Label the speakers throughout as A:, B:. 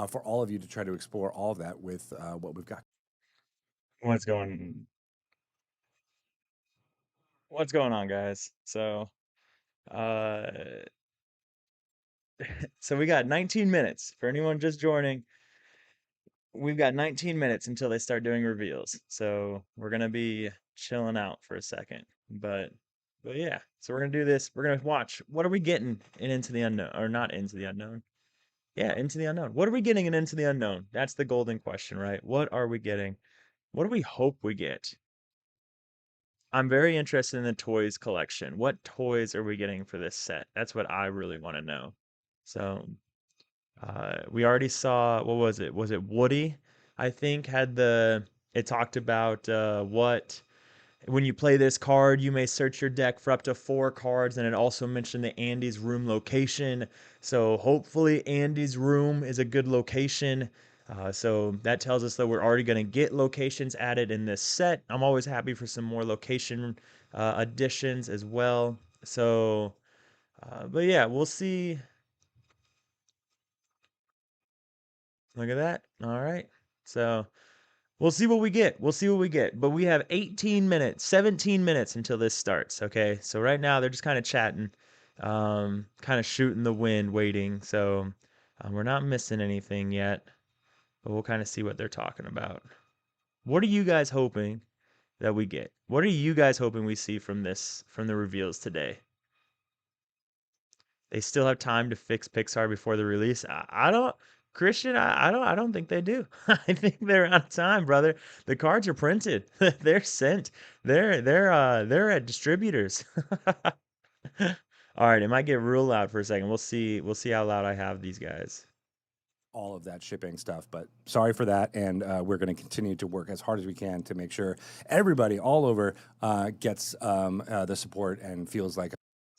A: for all of you to try to explore all of that with what we've got.
B: What's going what's going on, guys? Uh so we got 19 minutes for anyone just joining. We've got 19 minutes until they start doing reveals. So we're gonna be chilling out for a second. But yeah, so we're gonna do this. We're gonna watch what are we getting in Into the Unknown or not Into the Unknown. Yeah, Into the Unknown. What are we getting in Into the Unknown? That's the golden question, right? What are we getting? What do we hope we get? I'm very interested in the toys collection. What toys are we getting for this set? That's what I really want to know. So, we already saw, what was it? Was it Woody? I think it talked about what, when you play this card, you may search your deck for up to 4 cards, and it also mentioned the Andy's room location. So hopefully Andy's room is a good location. So that tells us that we're already going to get locations added in this set. I'm always happy for some more location additions as well. So, but yeah, we'll see. Look at that. All right. So we'll see what we get. We'll see what we get. But we have 18 minutes, 17 minutes until this starts. Okay. So right now they're just kind of chatting, kind of shooting the wind, waiting. So we're not missing anything yet, but we'll kind of see what they're talking about. What are you guys hoping that we get? What are you guys hoping we see from the reveals today? They still have time to fix Pixar before the release. I don't, Christian. I don't think they do. I think they're out of time, brother. The cards are printed. They're sent. They're at distributors. All right, it might get real loud for a second. We'll see. We'll see how loud I have these guys.
A: All of that shipping stuff, but sorry for that, and we're going to continue to work as hard as we can to make sure everybody all over gets the support and feels like.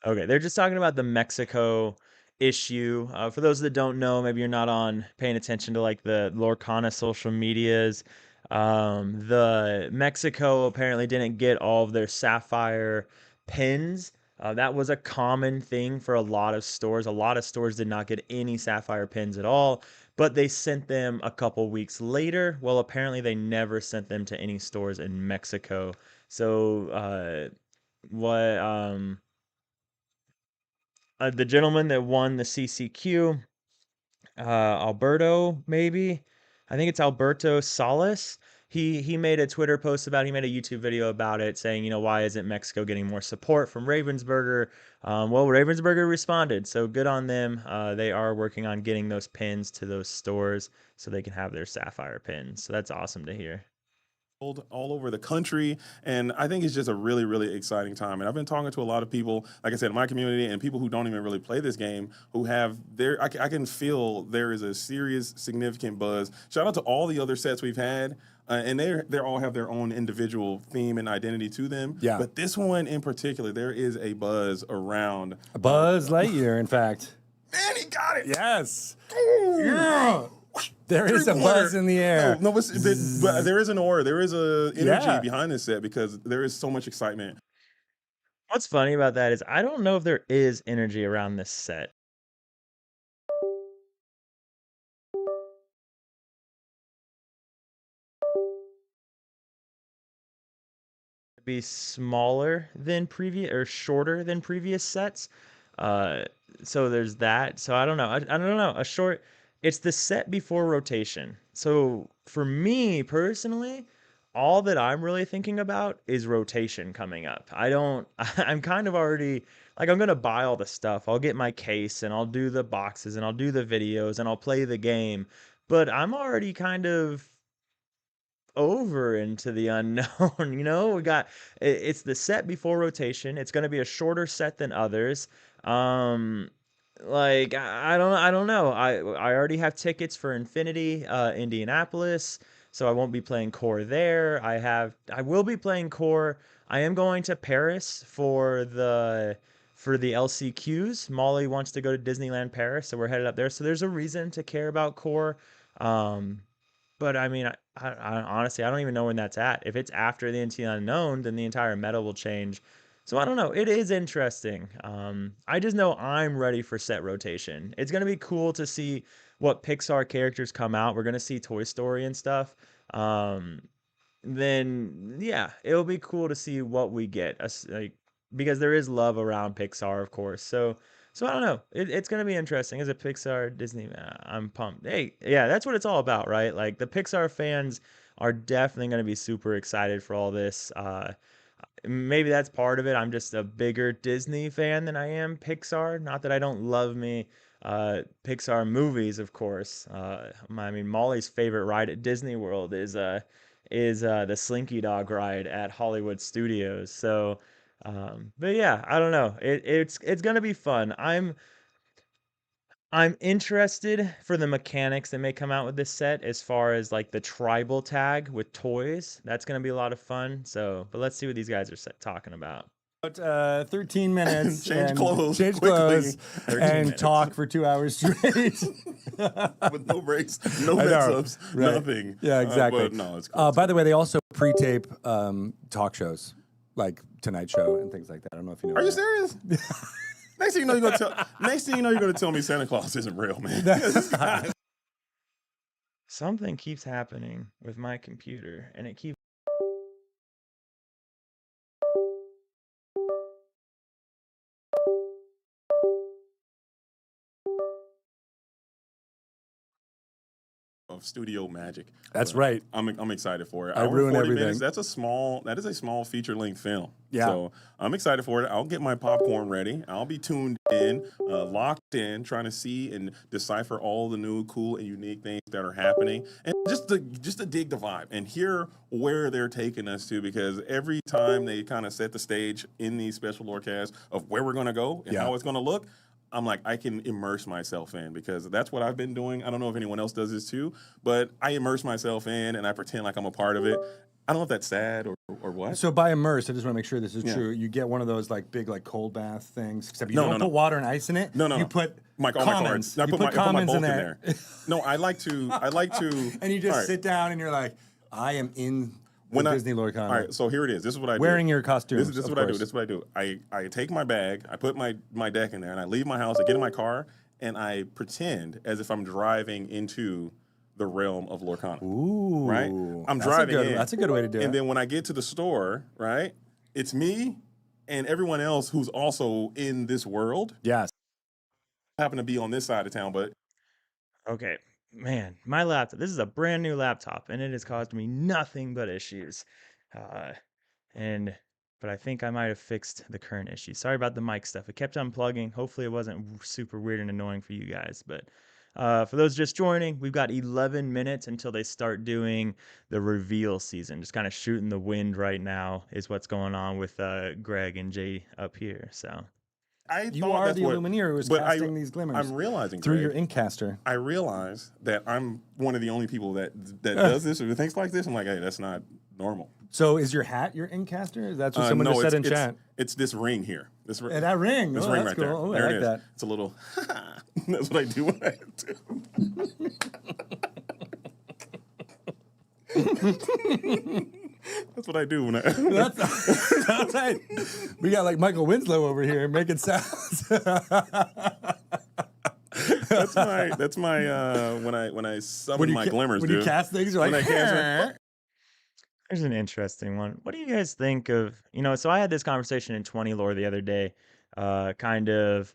B: Okay, they're just talking about the Mexico issue. For those that don't know, maybe you're not on paying attention to like the Lorcana social medias. The Mexico apparently didn't get all of their sapphire pins. That was a common thing for a lot of stores. A lot of stores did not get any sapphire pins at all, but they sent them a couple weeks later. Well, apparently they never sent them to any stores in Mexico. So, what the gentleman that won the CCQ, Alberto, maybe. I think it's Alberto Salas. He made a Twitter post about it. He made a YouTube video about it saying, why isn't Mexico getting more support from Ravensburger? Well, Ravensburger responded, so good on them. They are working on getting those pins to those stores so they can have their sapphire pins. So that's awesome to hear.
C: All over the country, and I think it's just a really really exciting time. And I've been talking to a lot of people, like I said, in my community, and people who don't even really play this game, who have their I can feel there is a serious significant buzz. Shout out to all the other sets we've had, and they all have their own individual theme and identity to them.
A: Yeah.
C: But this one in particular, there is a buzz around
A: Buzz Lightyear, in fact.
C: man, he got it.
A: Yes.
C: Yeah.
A: There is a buzz in the air.
C: No, but there is an aura. There is a energy
A: Yeah.
C: behind this set because there is so much excitement.
B: What's funny about that is I don't know if there is energy around this set. Be smaller than previous or shorter than previous sets. Uh, so there's that. So I don't know. I don't know. It's the set before rotation. So for me personally, all that I'm really thinking about is rotation coming up. I don't, I'm kind of already like, I'm going to buy all the stuff. I'll get my case and I'll do the boxes and I'll do the videos and I'll play the game. But I'm already kind of over Into the Unknown. We got it's the set before rotation. It's going to be a shorter set than others. Like I don't know. I already have tickets for Infinity, Indianapolis, so I won't be playing core there. I will be playing core. I am going to Paris for the LCQs. Molly wants to go to Disneyland Paris, so we're headed up there. So there's a reason to care about core. Um, but I mean, I honestly, I don't even know when that's at. If it's after the Into the Unknown, then the entire meta will change. So I don't know. It is interesting. I just know I'm ready for set rotation. It's gonna be cool to see what Pixar characters come out, we're gonna see Toy Story and stuff. Um, then yeah, it'll be cool to see what we get. Like, because there is love around Pixar, of course. So I don't know. It's gonna be interesting. As a Pixar Disney, I'm pumped. Hey, yeah, that's what it's all about, right? Like the Pixar fans are definitely gonna be super excited for all this. Maybe that's part of it. I'm just a bigger Disney fan than I am Pixar. Not that I don't love me Pixar movies, of course. I mean, Molly's favorite ride at Disney World is the Slinky Dog ride at Hollywood Studios. So, but yeah, I don't know. It's gonna be fun. I'm interested for the mechanics that may come out with this set as far as like the tribal tag with toys. That's going to be a lot of fun. So, but let's see what these guys are talking about.
A: About 13 minutes.
C: Change
A: and
C: clothes
A: Change
C: quickly.
A: clothes
C: 13
A: and
C: minutes.
A: talk for 2 hours straight.
C: With no breaks, no
A: I know,
C: mess-ups,
A: right.
C: nothing.
A: Yeah, exactly.
C: But no, it's cool.
A: By the way, they also pre-tape talk shows like Tonight Show and things like that. I don't know if you know.
C: Are you
A: that.
C: serious? Next thing you know, you're gonna tell me Santa Claus isn't real, man.
B: Something keeps happening with my computer and it keeps
C: Of studio magic.
A: That's
C: But
A: right.
C: I'm excited for it.
A: I
C: Hour
A: ruin
C: 40
A: everything.
C: minutes, that is a small feature-length film.
A: Yeah.
C: So I'm excited for it. I'll get my popcorn ready. I'll be tuned in, locked in, trying to see and decipher all the new, cool, and unique things that are happening, and just to dig the vibe and hear where they're taking us to. Because every time they kind of set the stage in these special Lorecasts of where we're going to go and how it's going to look, I'm like, I can immerse myself in, because that's what I've been doing. I don't know if anyone else does this too, but I immerse myself in and I pretend like I'm a part of it. I don't know if that's sad or what.
A: So by immerse, I just want to make sure this is
C: Yeah.
A: true. You get one of those like big like cold bath things, except you
C: No,
A: don't
C: no,
A: put
C: no.
A: water and ice in it.
C: No.
A: You put
C: all my
A: commons.
C: cards. I
A: You
C: put my
A: commons
C: bulk
A: in there.
C: No, I like to.
A: And you just
C: all right.
A: sit down and you're like, I am in the Disney Lord
C: All right, so here it is. This is what I do.
A: Wearing your costumes.
C: This is
A: of
C: what I do.
A: course.
C: This is what I do. I take my bag, I put my deck in there, and I leave my house. I get in my car, and I pretend as if I'm driving into the realm of Lorcana.
A: Ooh.
C: Right? I'm driving in.
A: That's a good way to do it.
C: And then when I get to the store, right, it's me and everyone else who's also in this world.
A: Yes.
C: I happen to be on this side of town, but
B: okay. Man, my laptop. This is a brand new laptop, and it has caused me nothing but issues. Uh, but I think I might have fixed the current issue. Sorry about the mic stuff. It kept unplugging. Hopefully, it wasn't super weird and annoying for you guys. But for those just joining, we've got 11 minutes until they start doing the reveal season. Just kind of shooting the wind right now is what's going on with Greg and Jay up here. So.
A: You
C: thought
A: are
C: that's
A: the
C: what,
A: Illumineer who is
C: but
A: casting these glimmers.
C: I'm realizing
A: through
C: Greg,
A: your Inkcaster.
C: I realize that I'm one of the only people that does this or thinks like this. I'm like, hey, that's not normal.
A: So is your hat your Inkcaster? Is that what someone
C: no,
A: just said in chat?
C: It's this ring here. This
A: And that ring.
C: This
A: Oh,
C: ring
A: that's
C: right
A: cool.
C: there.
A: Oh, I
C: There
A: like
C: it is.
A: that.
C: It's a little. That's what I do when I do. That's what I do when I.
A: That's right. We got like Michael Winslow over here making sounds.
C: That's my when I summon my glimmers,
A: when
C: dude.
A: you cast things, you're like,
C: When I cast
B: There's an interesting one. What do you guys think of, so I had this conversation in 20 Lore the other day, kind of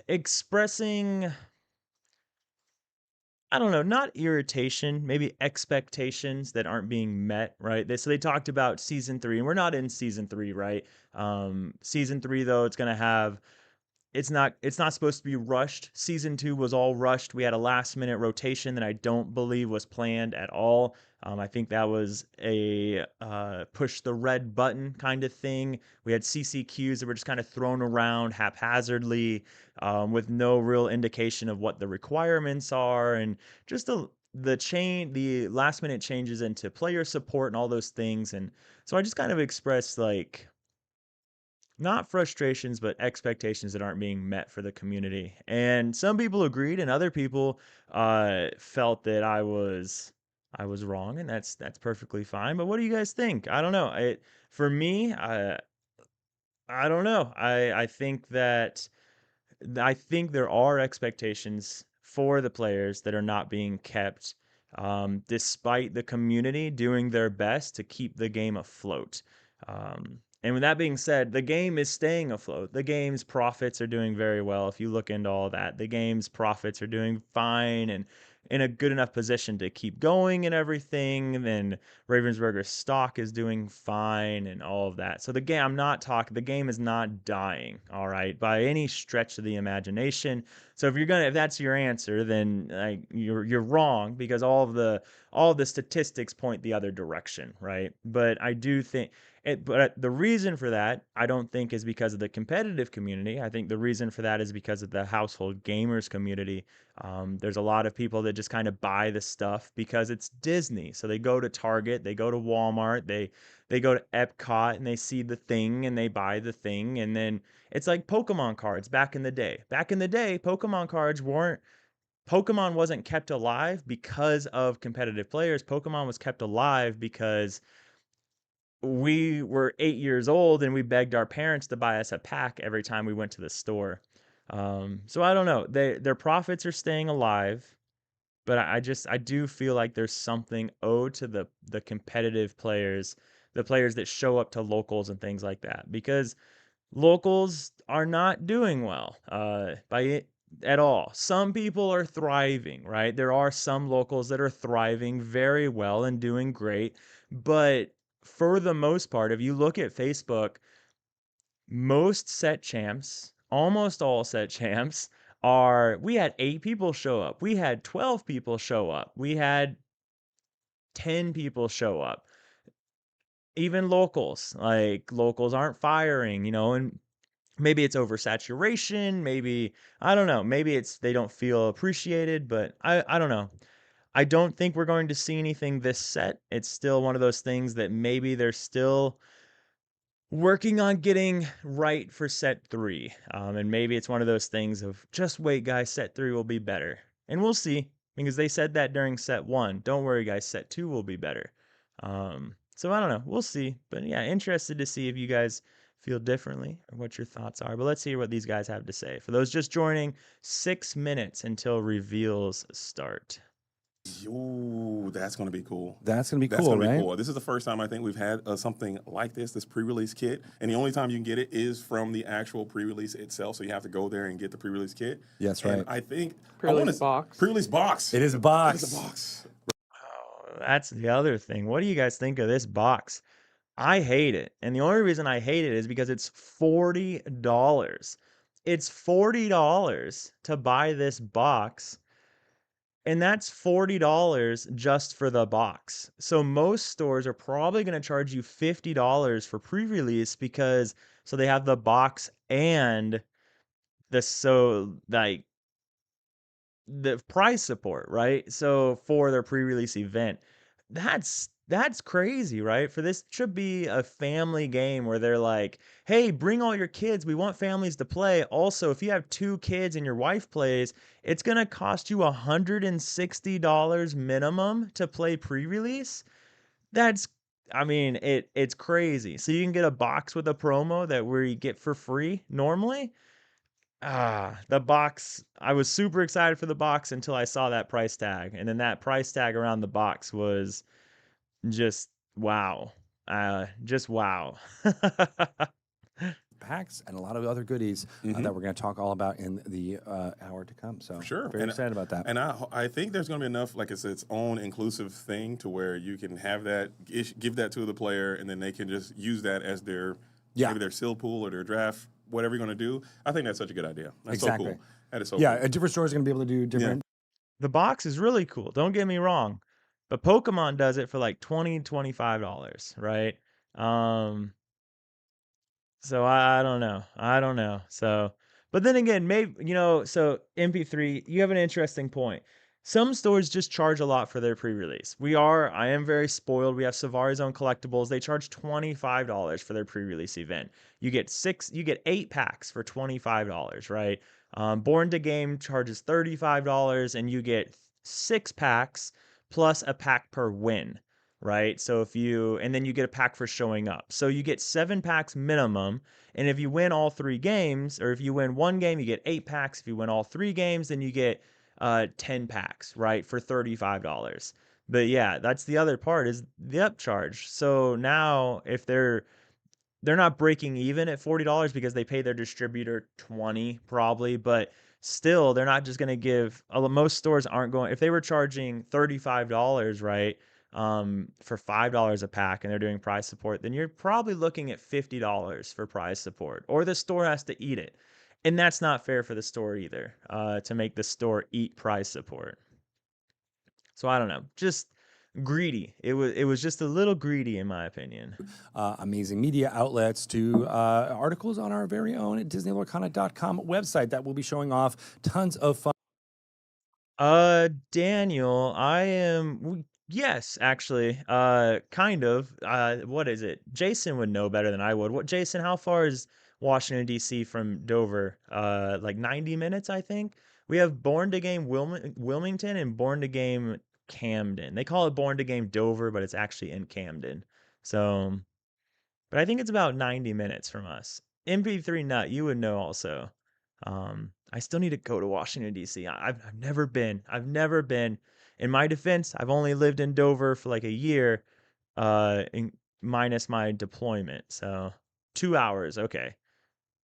B: expressing, I don't know, not irritation, maybe expectations that aren't being met, right? So they talked about season 3, and we're not in season 3, right? Season 3, though, it's not supposed to be rushed. Season 2 was all rushed. We had a last minute rotation that I don't believe was planned at all. I think that was a push the red button kind of thing. We had CCQs that were just kind of thrown around haphazardly with no real indication of what the requirements are, and just the last minute changes into player support and all those things. And so I just kind of expressed like, not frustrations, but expectations that aren't being met for the community. And some people agreed, and other people felt that I was wrong, and that's perfectly fine. But what do you guys think? I don't know. For me, I don't know. I think that I think there are expectations for the players that are not being kept, despite the community doing their best to keep the game afloat. And with that being said, the game is staying afloat. The game's profits are doing very well. If you look into all that, the game's profits are doing fine and in a good enough position to keep going and everything. Then Ravensburger's stock is doing fine and all of that. So the game, the game is not dying, all right, by any stretch of the imagination. So if that's your answer, then you're wrong, because all of the statistics point the other direction, right? But I do think but the reason for that, I don't think, is because of the competitive community. I think the reason for that is because of the household gamers community. There's a lot of people that just kind of buy the stuff because it's Disney. So they go to Target, they go to Walmart, they go to Epcot, and they see the thing and they buy the thing. And then it's like Pokemon cards back in the day. Back in the day, Pokemon wasn't kept alive because of competitive players. Pokemon was kept alive because we were 8 years old and we begged our parents to buy us a pack every time we went to the store. So I don't know. Their profits are staying alive, but I do feel like there's something owed to the competitive players, the players that show up to locals and things like that, because locals are not doing well by it at all. Some people are thriving, right? There are some locals that are thriving very well and doing great, but for the most part, if you look at Facebook, most set champs, almost all set champs, we had 8 people show up. We had 12 people show up. We had 10 people show up. Even locals, like locals aren't firing, and maybe it's oversaturation, maybe I don't know, maybe it's they don't feel appreciated, but I don't know. I don't think we're going to see anything this set. It's still one of those things that maybe they're still working on getting right for set 3. And maybe it's one of those things of just wait, guys, set 3 will be better. And we'll see, because they said that during set 1. Don't worry, guys, set 2 will be better. So I don't know. We'll see. But yeah, interested to see if you guys feel differently or what your thoughts are. But let's hear what these guys have to say. For those just joining, 6 minutes until reveals start.
C: Ooh, that's going to be cool.
A: That's going to be
C: That's
A: cool,
C: going to
A: right?
C: be cool. This is the first time I think we've had something like this pre-release kit. And the only time you can get it is from the actual pre-release itself. So you have to go there and get the pre-release kit.
A: Yes,
C: And
A: right.
C: I think
D: Pre-release box.
C: Pre-release box.
A: It is a box.
C: It is a box.
B: Oh, that's the other thing. What do you guys think of this box? I hate it. And the only reason I hate it is because it's $40. It's $40 to buy this box. And that's $40 just for the box. So most stores are probably going to charge you $50 for pre-release so they have the box and the prize support, right? So for their pre-release event. That's crazy, right? For this should be a family game where they're like, "Hey, bring all your kids. We want families to play. Also, if you have 2 kids and your wife plays, it's going to cost you $160 minimum to play pre-release." It's crazy. So you can get a box with a promo where you get for free normally. The box, I was super excited for the box until I saw that price tag. And then that price tag around the box was just wow. Just wow.
A: Packs and a lot of other goodies that we're going to talk all about in the hour to come. So
C: Sure.
A: very excited about that.
C: And I think there's going to be enough, like it's its own inclusive thing to where you can have that, give that to the player, and then they can just use that as maybe their seal pool or their draft, whatever you're going to do. I think that's such a good idea. That's
A: Exactly.
C: so cool. That is so
A: Yeah,
C: cool.
A: a different store is going to be able to do different.
B: The box is really cool. Don't get me wrong. But Pokemon does it for like $20, $25, right? So I don't know. I don't know. So, but then again, maybe, so MP3, you have an interesting point. Some stores just charge a lot for their pre-release. I am very spoiled. We have Savari's Own Collectibles. They charge $25 for their pre-release event. You get 8 packs for $25, right? Born to Game charges $35 and you get 6 packs plus a pack per win, right? So and then you get a pack for showing up. So you get 7 packs minimum. And if you win all 3 games, or if you win 1 game, you get 8 packs. If you win all 3 games, then you get 10 packs, right, for $35. But yeah, that's the other part is the upcharge. So now if they're not breaking even at $40 because they pay their distributor $20 probably, but still they're not just going to give, most stores aren't going, if they were charging $35, right, for $5 a pack and they're doing prize support, then you're probably looking at $50 for prize support, or the store has to eat it. And that's not fair for the store either, to make the store eat prize support. So I don't know, just greedy. It was just a little greedy in my opinion.
A: Amazing media outlets to articles on our very own at DisneyLorcana.com website that will be showing off tons of fun.
B: Daniel, yes, actually, kind of. What is it? Jason would know better than I would. Jason, how far is Washington, D.C. from Dover? Like 90 minutes, I think. We have Born to Game Wilmington and Born to Game Camden. They call it Born to Game Dover, but it's actually in Camden. So, but I think it's about 90 minutes from us. MP3 Nut, you would know also. I still need to go to Washington, D.C. I've never been. I've never been. In my defense, I've only lived in Dover for like a year, minus my deployment. So 2 hours. Okay.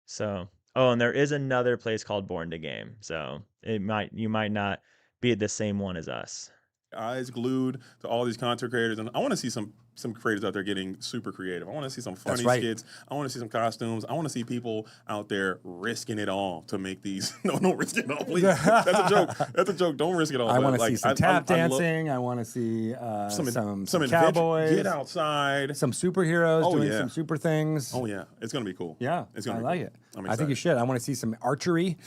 B: So, oh, and there is another place called Born to Game. So you might not be at the same one as us.
C: Eyes glued to all these content creators, and I want to see some creators out there getting super creative. I want to see some funny skits. I want to see some costumes. I want to see people out there risking it all to make these. No, don't risk it all, please. That's a joke. That's a joke. Don't risk it all.
A: I want to see some tap dancing. I want to see some cowboys.
C: Get outside.
A: Some superheroes doing some super things.
C: Oh yeah, it's gonna be cool.
A: Yeah,
C: it's gonna.
A: I like it. I think you should. I want to see some archery.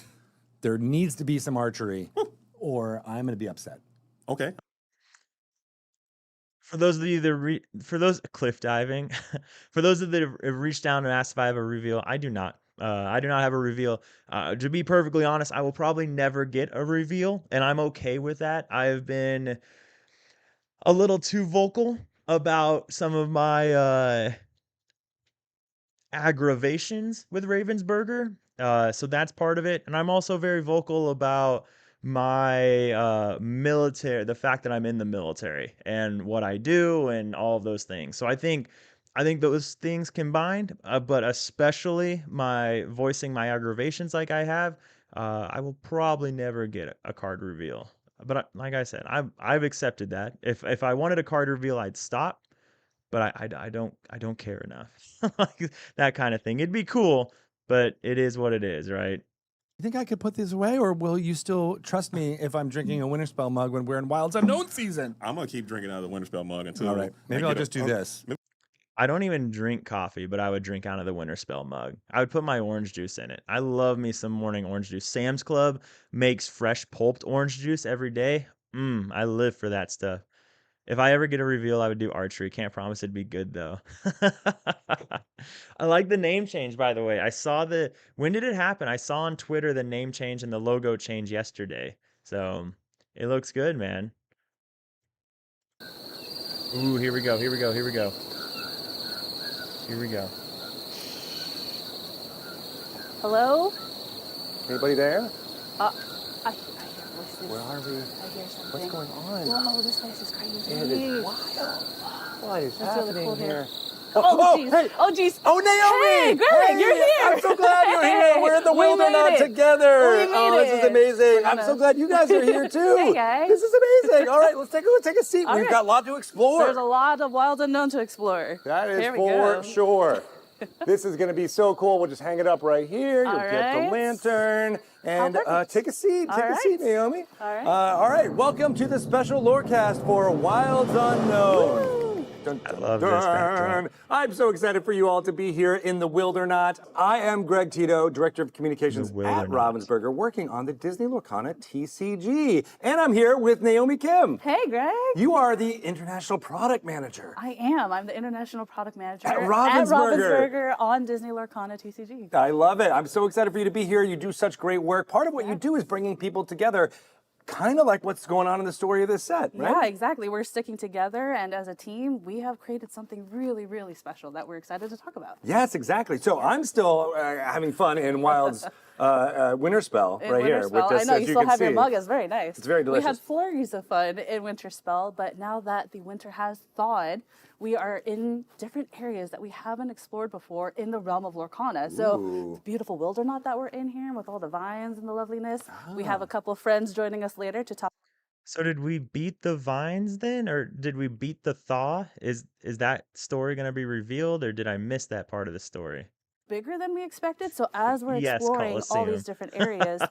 A: There needs to be some archery, or I'm gonna be upset.
C: Okay.
B: For those of you that for those cliff diving, for those of you that have reached down and asked if I have a reveal, I do not. I do not have a reveal. To be perfectly honest, I will probably never get a reveal, and I'm okay with that. I've been a little too vocal about some of my aggravations with Ravensburger. So that's part of it. And I'm also very vocal about my military, the fact that I'm in the military and what I do and all of those things. So I think those things combined, but especially my voicing my aggravations like I have, I will probably never get a card reveal. But like I said, I've accepted that. If I wanted a card reveal, I'd stop. But I don't care enough. Like that kind of thing. It'd be cool, but it is what it is, right?
A: You think I could put these away, or will you still trust me if I'm drinking a Winterspell mug when we're in Wilds Unknown season?
C: I'm gonna keep drinking out of the Winterspell mug until.
A: All right, maybe I'll just do this.
B: I don't even drink coffee, but I would drink out of the Winterspell mug. I would put my orange juice in it. I love me some morning orange juice. Sam's Club makes fresh pulped orange juice every day. I live for that stuff. If I ever get a reveal, I would do archery. Can't promise it'd be good though. I like the name change, by the way. When did it happen? I saw on Twitter the name change and the logo change yesterday. So it looks good, man. Ooh, here we go. Here we go. Here we go. Here we go.
D: Hello?
E: Anybody there?
D: I hear voices.
E: Where are we?
D: I hear something.
E: What's going on?
D: Whoa, this place is crazy.
E: It is wild. What is
D: That's really
E: happening
D: cool
E: here?
D: Oh, jeez.
E: Hey.
D: Oh, jeez.
E: Oh, Naomi!
D: Hey, Greg, you're here.
E: I'm so glad you're here.
D: Hey,
E: We're in the
D: we
E: wilderness
D: made it.
E: together.
D: We made
E: This is
D: it.
E: amazing. I'm so glad you guys are here too.
D: Hey, guys.
E: This is amazing. All right, let's take a seat.
D: All
E: We've
D: right.
E: got a lot to explore.
D: There's a lot of wild unknown to explore.
E: That is
D: Here we
E: for
D: go.
E: sure. This is going to be so cool. We'll just hang it up right here. You'll
D: All
E: get the
D: right.
E: lantern. And
D: perfect.
E: take a seat.
D: All
E: Take a
D: right.
E: seat, Naomi.
D: All right.
E: All right. Welcome to the special Lorecast for Wilds Unknown.
D: Woo.
E: Dun,
B: I
E: dun,
B: love this
E: dun.
B: backdrop.
E: I'm so excited for you all to be here in the Wildernot. I am Greg Tito, Director of Communications
B: The
E: at
B: Wildernot.
E: Ravensburger, working on the Disney Lorcana TCG. And I'm here with Naomi Kim.
D: Hey, Greg.
E: You are the International Product Manager.
D: I am. I'm the International Product Manager
E: At Ravensburger.
D: Ravensburger on Disney Lorcana TCG.
E: I love it. I'm so excited for you to be here. You do such great work. Part of what you do is bringing people together. kind of like what's going on in the story of this set, right?
D: Yeah, exactly. We're sticking together, and as a team, we have created something really, really special that we're excited to talk about.
E: Yes, exactly. So I'm still having fun in Wild's Winter Spell
D: In
E: right
D: Winter
E: here.
D: Spell,
E: With this,
D: I know
E: as
D: you still
E: can
D: have your
E: see.
D: mug. It's very nice.
E: It's very
D: We had
E: delicious.
D: flurries of fun in Winter Spell, but now that the winter has thawed, we are in different areas that we haven't explored before in the realm of Lorcana. So the beautiful Wildernot that we're in here with all the vines and the loveliness. We have a couple of friends joining us later to talk.
B: So did we beat the vines then, or did we beat the thaw? Is that story going to be revealed, or did I miss that part of the story?
D: Bigger than we expected. So as we're
B: Yes,
D: exploring all
B: Colosseum.
D: these different areas,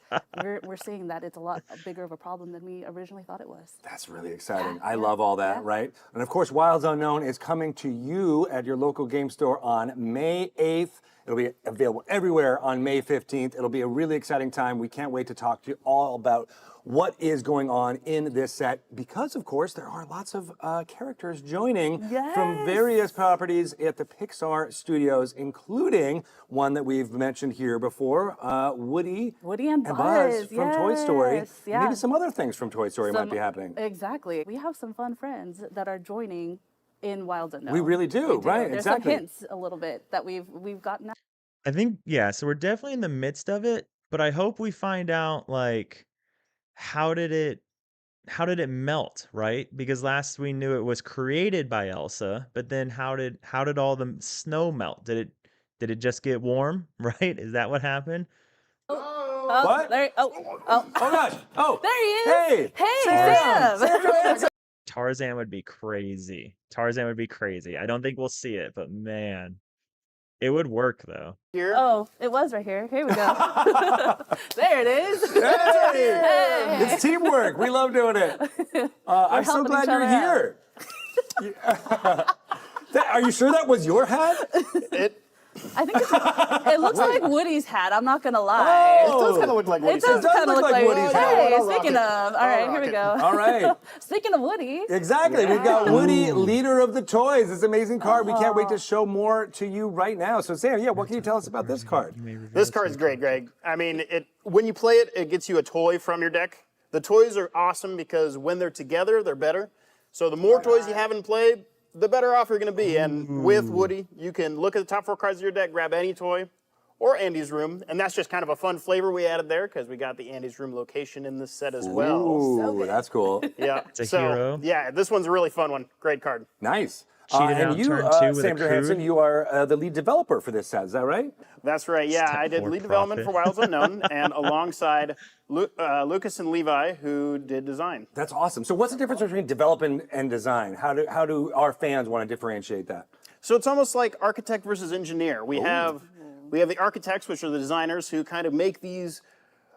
D: we're seeing that it's a lot bigger of a problem than we originally thought it was.
E: That's really exciting. I love all that, right? And of course, Wilds Unknown is coming to you at your local game store on May 8th. It'll be available everywhere on May 15th. It'll be a really exciting time. We can't wait to talk to you all about what is going on in this set because, of course, there are lots of characters joining from various properties at the Pixar studios, including one that we've mentioned here before, Woody
D: and
E: Buzz from Toy Story.
D: Yes, yeah.
E: Maybe some other things from Toy Story might be happening.
D: Exactly. We have some fun friends that are joining in Wilds Unknown.
E: We really do, right,
D: There's
E: exactly.
D: some hints a little bit that we've gotten.
B: I think, yeah, so we're definitely in the midst of it, but I hope we find out, like, how did it melt, right? Because last we knew it was created by Elsa, but then how did all the snow melt? Did it just get warm, right? Is that what happened?
D: Oh,
E: What?
D: There,
E: Oh gosh! Oh,
D: there he is.
E: Hey,
D: Sam.
B: Tarzan would be crazy. Tarzan would be crazy. I don't think we'll see it, but man, it would work though.
D: Oh, it was right here. Here we go. There it is.
E: Hey! It's teamwork. We love doing it. I'm so
D: helping
E: glad
D: each
E: you're
D: other
E: here. Are you sure that was your hat?
D: I think it looks like Woody's hat. I'm not gonna lie.
E: It does
F: kind of look like Woody's
D: It does
E: hat.
D: kind of look like
E: Woody's hat.
D: Hey,
F: I'll rock
D: speaking
F: it.
D: of, all right, here we go.
E: All right.
D: Speaking of Woody,
E: Exactly. We've got Woody, leader of the toys. This amazing card. We can't wait to show more to you right now. So, Sam, what can you tell us about this card?
F: This card is great, Greg. I mean, when you play it, it gets you a toy from your deck. The toys are awesome because when they're together, they're better. So the more toys you have in play, the better off you're going to be. And with Woody, you can look at the top 4 cards of your deck, grab any toy, or Andy's room, and that's just kind of a fun flavor we added there because we got the Andy's room location in this set as well.
E: Ooh, that's cool.
F: Yeah,
B: It's a hero.
F: Yeah, this one's a really fun one. Great card.
E: Nice.
B: Cheated
E: And
B: out
E: you,
B: turn 2 with a
E: Sam Johansson,
B: crude.
E: you are the lead developer for this set. Is that right?
F: That's right. Yeah,
B: Step
F: I did
B: forward
F: lead development for
B: profit.
F: Wilds Unknown, and alongside Lucas and Levi, who did design.
E: That's awesome. So, what's the difference between development and design? How do our fans want to differentiate that?
F: So it's almost like architect versus engineer. We have the architects, which are the designers who kind of make these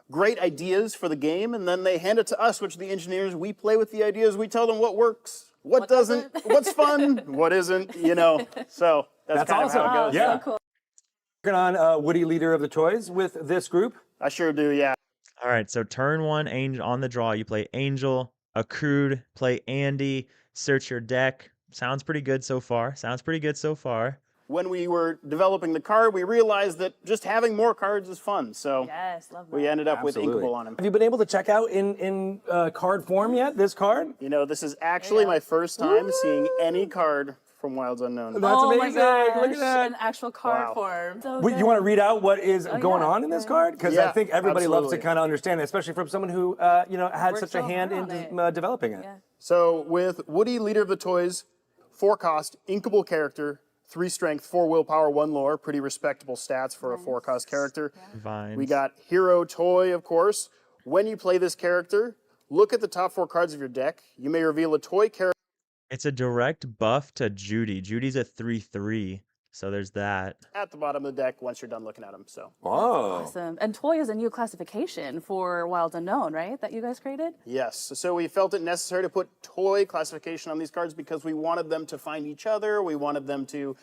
F: great ideas for the game, and then they hand it to us, which are the engineers. We play with the ideas. We tell them what works, what doesn't, what's fun, what isn't. So that's kind
E: awesome.
F: of how it goes.
E: Yeah.
D: so cool.
E: Working on Woody, leader of the toys, with this group.
F: I sure do. Yeah.
B: All right, so turn 1, Angel on the draw. You play Angel, Accrued, play Andy, search your deck. Sounds pretty good so far.
F: When we were developing the card, we realized that just having more cards is fun. So
D: Yes, love that.
F: we ended up
E: Absolutely.
F: with Inkable on them.
E: Have you been able to check out in card form yet? This card?
F: This is actually my first time seeing any card from Wilds Unknown.
E: That's
D: Oh
E: amazing.
D: my
E: Look
D: gosh,
E: at that.
D: an actual card
F: Wow.
D: form. So
E: Wait, you
D: good.
E: want to read out what is going
D: yeah.
E: on in this card? Because I
F: Yeah,
E: think everybody loves to
F: absolutely.
E: kind of understand it, especially from someone who had
D: Worked
E: such a
D: so
E: hand
D: hard
E: in
D: on
E: developing it.
D: Yeah.
F: So with Woody, leader of the toys, 4 cost, inkable character, 3 strength, 4 willpower, 1 lore. Pretty respectable stats for a 4 cost character.
B: Vines.
F: We got hero toy, of course. When you play this character, look at the top 4 cards of your deck. You may reveal a toy character.
B: It's a direct buff to Judy. Judy's a 3/3, so there's that.
F: At the bottom of the deck once you're done looking at them. So
E: Oh.
D: Awesome. And toy is a new classification for Wilds Unknown, right? That you guys created?
F: yes, so we felt it necessary to put toy classification on these cards because we wanted them to find each other. We wanted them to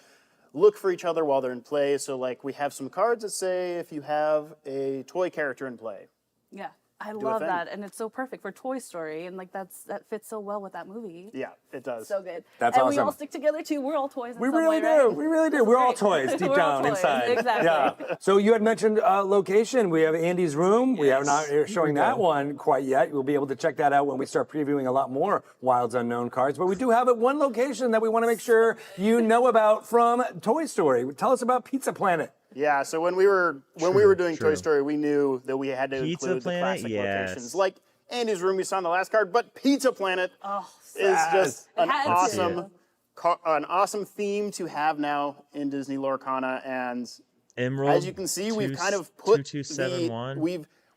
F: look for each other while they're in play. So like we have some cards that say if you have a toy character in play.
D: Yeah. I
F: do a
D: love
F: thing.
D: that, and it's so perfect for Toy Story, and like that fits so well with that movie.
F: Yeah, it does.
D: So good.
E: That's
D: and we all
E: awesome.
D: stick together too. We're all toys. In
E: We
D: some
E: really
D: way,
E: do.
D: right?
E: We really do.
D: This is
E: We're all
D: great.
E: toys deep
D: We're all
E: down
D: toys.
E: inside.
D: Exactly.
E: Yeah. So you had mentioned location. We have Andy's room. We are not showing that one quite yet. We'll be able to check that out when we start previewing a lot more Wilds Unknown cards. But we do have one location that we want to make sure you know about from Toy Story. Tell us about Pizza Planet.
F: Yeah, so when we were doing
B: true.
F: Toy Story, we knew that we had to
B: Pizza
F: include
B: Planet?
F: the classic
B: Yes.
F: locations, like Andy's room we saw on the last card, but Pizza Planet
D: Oh,
F: is just an
D: Had to.
F: awesome theme to have now in Disney Lorcana, and
B: Emerald.
F: as you can see, we've kind of put
B: 2271.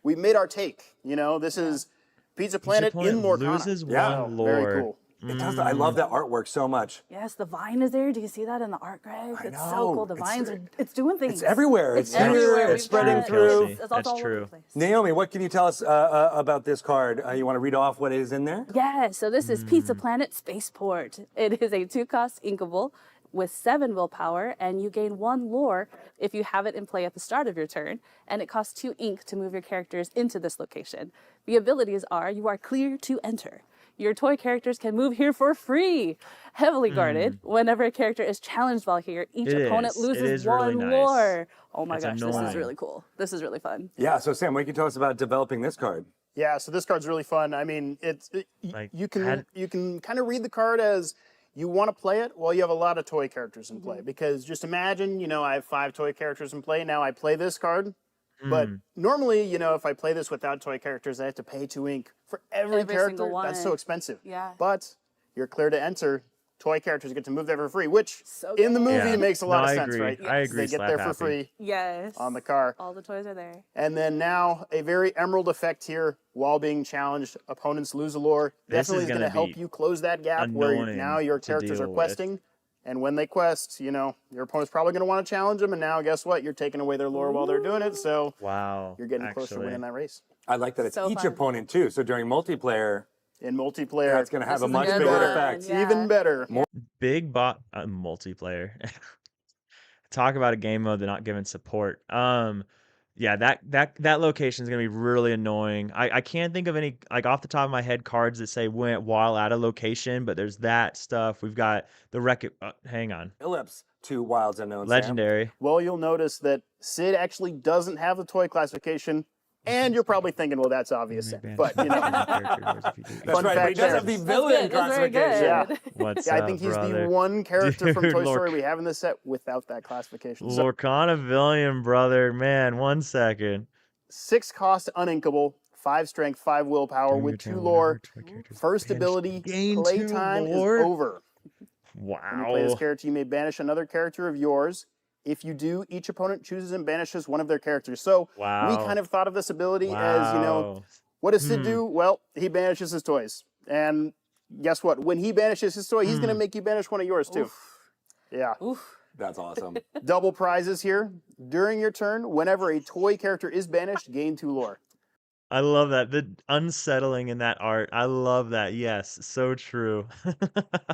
F: we've made our take. You know, this is Pizza Planet in Lorcana.
B: loses
E: Yeah.
B: one
F: Very
B: lord.
F: cool.
E: It does. I love that artwork so much.
D: Yes, the vine is there. Do you see that in the art, Greg?
E: I
D: It's
E: know.
D: so cool. The
E: It's-
D: vines it's doing things.
E: It's everywhere. It's
D: everywhere.
E: It's spreading
D: We've got-
E: through.
B: Kelsey.
D: It's
B: That's
D: all over
B: true.
D: the place.
E: Naomi, what can you tell us about this card? You want to read off what is in there?
D: Yeah, so this is Pizza Planet Spaceport. It is a 2-cost inkable with 7 willpower, and you gain 1 lore if you have it in play at the start of your turn, and it costs 2 ink to move your characters into this location. The abilities are you are clear to enter. Your toy characters can move here for free. Heavily guarded. Whenever a character is challenged while here, each
B: It
D: opponent
B: is. It
D: loses
B: is really
D: 1
B: nice.
D: lore. Oh my
B: It's
D: gosh, this is
B: annoying.
D: really cool. This is really fun.
E: Yeah. So Sam, what can you tell us about developing this card?
F: Yeah, so this card's really fun. I mean,
B: Like,
F: you can kind of read the card as you want to play it while you have a lot of toy characters in play. Because just imagine, I have 5 toy characters in play. Now I play this card. But normally, if I play this without toy characters, I have to pay 2 ink for every
D: Every
F: character.
D: single one.
F: That's so expensive.
D: Yeah.
F: But you're clear to enter. Toy characters get to move there for free, which
D: So
F: in the
D: good.
F: movie
B: Yeah.
F: makes a lot
B: No,
F: of
B: I
F: sense,
B: agree.
F: right?
B: I agree,
F: They get
B: slap
F: there for
B: happy.
F: free
D: Yes.
F: on the car.
D: All the toys are there.
F: And then now a very emerald effect here while being challenged. Opponents lose a lore.
B: This
F: Definitely
B: is
F: going to
B: gonna
F: help
B: be
F: you close that gap where
B: annoying
F: now your
B: to
F: characters are
B: deal with.
F: questing. And when they quest, your opponent's probably going to want to challenge them. And now guess what? You're taking away their lore while they're doing it. So
B: Wow.
F: you're getting closer to
B: actually.
F: winning that race.
E: I like that it's
D: So
E: each
D: fun.
E: opponent too. So during multiplayer,
F: In multiplayer,
E: that's going to have
D: This
E: a
D: is a
E: much
D: good
E: bigger
D: one.
E: effect.
D: Yeah.
F: even better.
B: Big bot multiplayer. Talk about a game mode that's not giving support. Yeah, that location is gonna be really annoying. I can't think of any like off the top of my head cards that say went while at a location, but there's that stuff. We've got the hang on,
E: Ellipse to Wilds Unknown. Sam.
B: legendary.
F: Well, you'll notice that Sid actually doesn't have the toy classification. And you're probably thinking, well, that's obvious. But,
E: That's
F: Fun
E: right. But
F: fact
E: he does
F: there.
E: have the
D: That's
E: villain
D: good. That's very good.
E: classification.
F: Yeah.
B: What's
F: Yeah, I
B: up,
F: think he's
B: brother?
F: the one character from
B: Dude,
F: Toy Story
B: Lorc-
F: we have in this set without that classification. So
B: Lorcana villain, brother. Man, 1 second.
F: 6 cost uninkable, 5 strength, 5 willpower with 2 lore. First ability,
B: gain 2
F: playtime is
B: lore?
F: over. When you play this
B: Wow.
F: character, you may banish another character of yours. If you do, each opponent chooses and banishes one of their characters. So we
B: Wow.
F: kind of thought of this ability as,
B: Wow.
F: what does Sid do? Well, he banishes his toys. And guess what? When he banishes his toy, he's going to make you banish one of yours too. Yeah.
E: That's awesome.
F: Double prizes here. During your turn, whenever a toy character is banished, gain 2 lore.
B: I love that. The unsettling in that art. I love that. Yes, so true.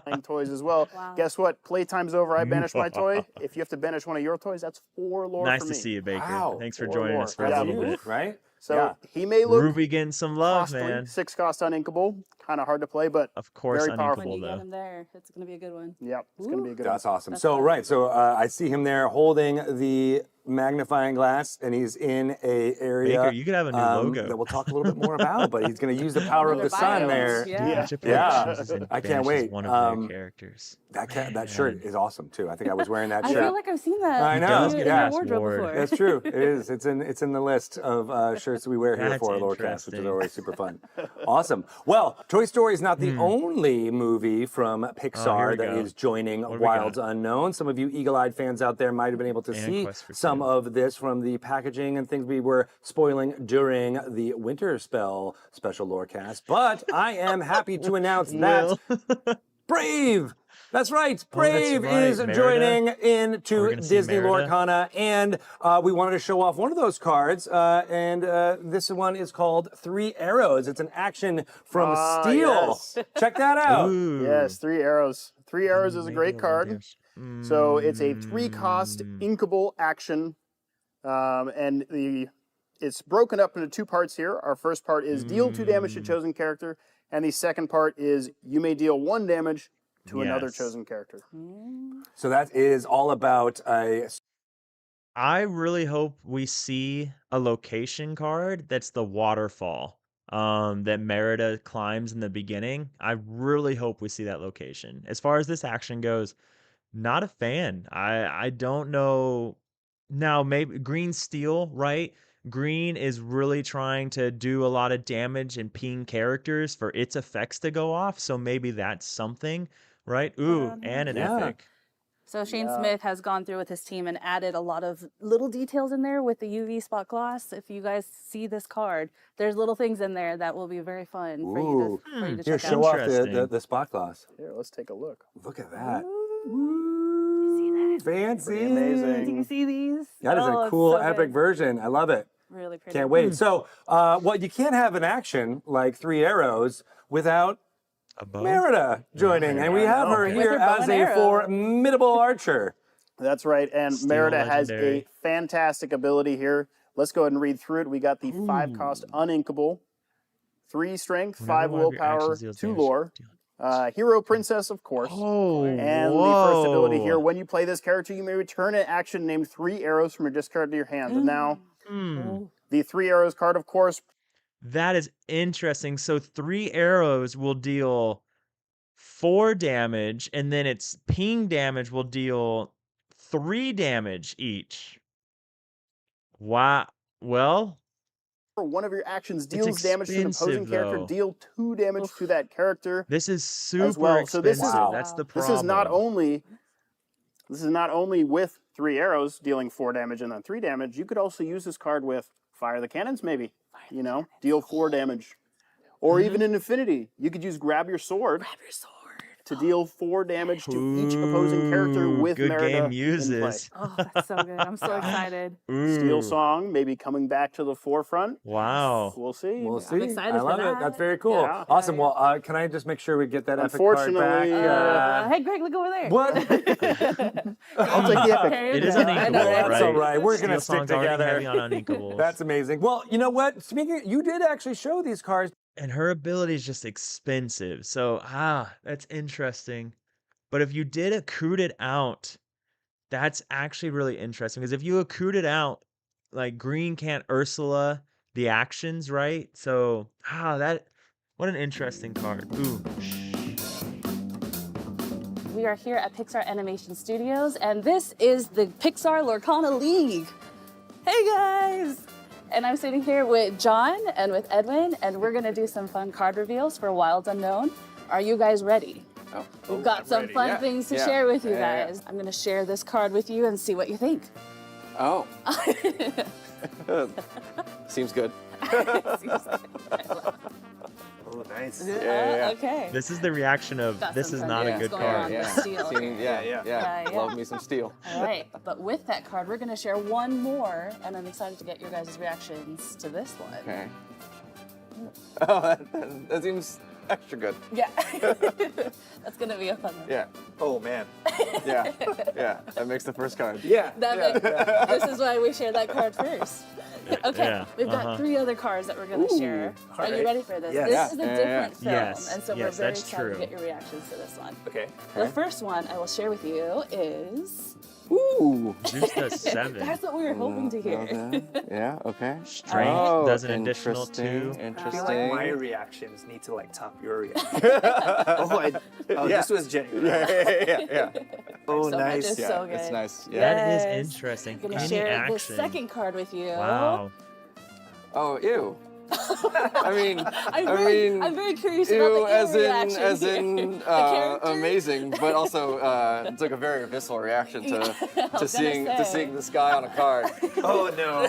F: Playing toys as well.
D: Wow.
F: Guess what? Playtime's over. I banished my toy. If you have to banish one of your toys, that's 4 lore
B: Nice
F: for
B: to
F: me.
B: see you, Baker.
E: Wow.
B: Thanks for
F: 4
B: joining
F: lore.
B: us for a
F: Yeah.
B: little bit.
E: Huge, right?
F: So
E: Yeah.
F: he may look
B: Ruby getting some love,
F: costly,
B: man.
F: 6 cost uninkable, kind of hard to play, but
B: Of course,
F: very powerful.
D: When
B: uninkable
D: you get
B: though.
D: him there, it's going to be a good one.
F: yeah, it's going to be a good
E: That's
F: one.
E: awesome. So, right. So I see him there holding the magnifying glass, and he's in a area
B: Baker, you could have a new logo.
E: that we'll talk a little bit more about. But he's going to use the power of
D: Their
E: the sun
D: bios,
E: there.
D: Yeah.
B: Each
E: Yeah.
B: opponent chooses and
E: I can't
B: banishes
E: wait.
B: One of their characters.
E: That shirt is awesome too. I think I was wearing that
D: I
E: shirt.
D: feel like I've seen that
E: I know,
B: does
D: in
B: get
E: yeah.
D: your wardrobe
B: Ward.
D: before.
E: That's true. It is. It's in the list of shirts that we wear here
B: That's
E: for Lorecast, which is
B: interesting.
E: always super fun. Awesome. Well, Toy Story is not the only movie from Pixar
B: we
E: that
B: go.
E: is joining
B: What do we
E: Wilds
B: got?
E: Unknown. Some of you eagle-eyed fans out there might have been able to
B: And
E: see
B: Quest for
E: some
B: Two.
E: of this from the packaging and things we were spoiling during the Winter Spell special Lorecast. But I am happy to announce that Brave. That's right. Brave
B: right.
E: is
B: Merida?
E: joining
B: Are we
E: into
B: gonna see
E: Disney
B: Merida?
E: Lorcana, and we wanted to show off one of those cards, and this one is called 3 Arrows. It's an action from Steel.
F: yes.
E: Check that out.
B: Ooh.
F: Yes, 3 arrows. 3 arrows is a
B: Maybe
F: great
B: one
F: card.
B: damage.
F: So it's a 3 cost inkable action, and the it's broken up into 2 parts here. Our first part is deal 2 damage to chosen character, and the second part is you may deal 1 damage to another
B: Yes.
F: chosen character.
E: So that is all about
B: I really hope we see a location card that's the waterfall that Merida climbs in the beginning. I really hope we see that location. As far as this action goes, not a fan. I don't know. Now, maybe green steel, right? Green is really trying to do a lot of damage and ping characters for its effects to go off. So maybe that's something, right? Ooh, and an
E: Yeah.
B: epic.
D: So Shane Smith has gone through with his team and added a lot of little details in there with the UV spot gloss. If you guys see this card, there's little things in there that will be very fun for you to
E: Here,
D: check
E: show
D: out.
E: off the spot gloss.
F: Here, let's take a look.
E: Look at that.
D: See that?
E: Fancy.
F: Pretty amazing.
D: Do you see these?
E: That is
D: Oh,
E: a
D: it's
E: cool,
D: so
E: epic
D: good.
E: version. I love it.
D: Really pretty.
E: Can't wait. So, well, you can't have an action like 3 arrows without
B: A bow?
E: Merida joining, and we have her
B: Okay.
E: here
D: With her bow
E: as
D: and
E: a
D: arrow.
E: formidable archer.
F: That's right, and
B: Steel
F: Merida has a
B: legendary.
F: fantastic ability here. Let's go ahead and read through it. We got the 5 cost uninkable, 3 strength,
B: Whenever
F: 5
B: one of your
F: willpower,
B: actions deals
F: 2
B: damage,
F: lore, hero princess, of course.
B: Oh,
F: And the first ability here, when you play this character, you may return an action named 3 arrows from your discard to your hand. And now, the 3 arrows card, of course,
B: That is interesting. So 3 arrows will deal 4 damage, and then its ping damage will deal 3 damage each. Wow. Well,
F: for one of your actions deals damage to an opposing
B: expensive,
F: character,
B: though.
F: deal 2 damage to that character.
B: this is super
F: well. So this is-
B: expensive. That's the
F: This
B: problem.
F: is not only with 3 arrows dealing 4 damage and then 3 damage. You could also use this card with fire the cannons, maybe. Deal 4 damage. Or even in Infinity, you could use grab your sword to deal 4 damage to each opposing character
B: Ooh,
F: with
B: good
F: Merida
B: game
F: in play.
B: uses.
D: Oh, that's so good. I'm so excited.
F: Steel Song maybe coming back to the forefront.
B: Wow.
F: We'll see.
E: We'll see.
D: excited
E: I
D: for
E: love it.
D: that.
E: That's very cool.
F: Yeah.
E: Awesome. Well, can I just make sure we get that epic card back?
F: Unfortunately,
D: Hey, Greg, look over there.
E: What?
F: I'll take the epic.
D: There you
B: It
D: go.
B: is
D: I
B: uninkable,
D: know,
B: right?
E: That's all right. We're gonna
B: Steel
E: stick
B: Song's already
E: together.
B: heavy on uninkables.
E: That's amazing. Well, you know what? Speaking, you did actually show these cards.
B: And her ability is just expensive. So, that's interesting. But if you did accrued it out, that's actually really interesting. Because if you accrued it out, like green can't Ursula the actions, right? So, what an interesting card. Ooh.
D: We are here at Pixar Animation Studios, and this is the Pixar League. Hey guys! And I'm sitting here with John and with Edwin, and we're gonna do some fun card reveals for Wilds Unknown. Are you guys ready? We've got some fun things to share with you guys. I'm gonna share this card with you and see what you think.
G: Oh. Seems good.
E: Oh, nice.
D: Okay.
B: This is the reaction of,
D: Got
B: this
D: some
B: is
D: fun
B: not a
D: things
B: good
D: going
B: card.
D: on.
G: Yeah.
D: Steel.
G: Yeah.
D: Yeah.
G: Love me some steel.
D: All right, but with that card, we're gonna share one more, and I'm excited to get your guys' reactions to this one.
G: Okay. Oh, that seems extra good.
D: Yeah. That's gonna be a fun one.
G: Yeah.
E: Oh man.
G: Yeah. That makes the first card.
E: Yeah.
D: This is why we share that card first. Okay,
B: Yeah,
D: we've got 3 other cards that we're going to share. Are you
E: right.
D: ready for this?
E: Yes.
D: This is a
G: Yeah.
D: different film,
B: Yes,
D: and so we're
B: yes,
D: very
B: that's
D: excited to
B: true.
D: get your reactions to this one.
E: Okay.
D: The first one I will share with you is...
G: Ooh.
B: Just a 7.
D: That's what we were hoping to hear.
G: Yeah. Okay.
B: Strength
G: Oh,
B: does an additional
G: interesting,
B: 2.
E: I feel like my
G: Interesting.
E: reactions need to top your reaction.
G: Yeah.
E: This was genuine.
G: Yeah.
E: Oh,
D: So much
E: nice.
D: is so good.
G: It's nice. Yeah.
B: That
D: Yes.
B: is interesting.
D: I'm going to
B: Any
D: share the
B: action.
D: second card with you.
B: Wow.
G: Oh, ew. I mean,
D: I'm very curious about
G: ew,
D: the
G: as in,
D: reaction
G: as
D: here.
G: in,
D: The character?
G: amazing, but also it's like a very visceral reaction to
D: was
G: seeing
D: gonna say.
G: this guy on a card.
E: Oh no.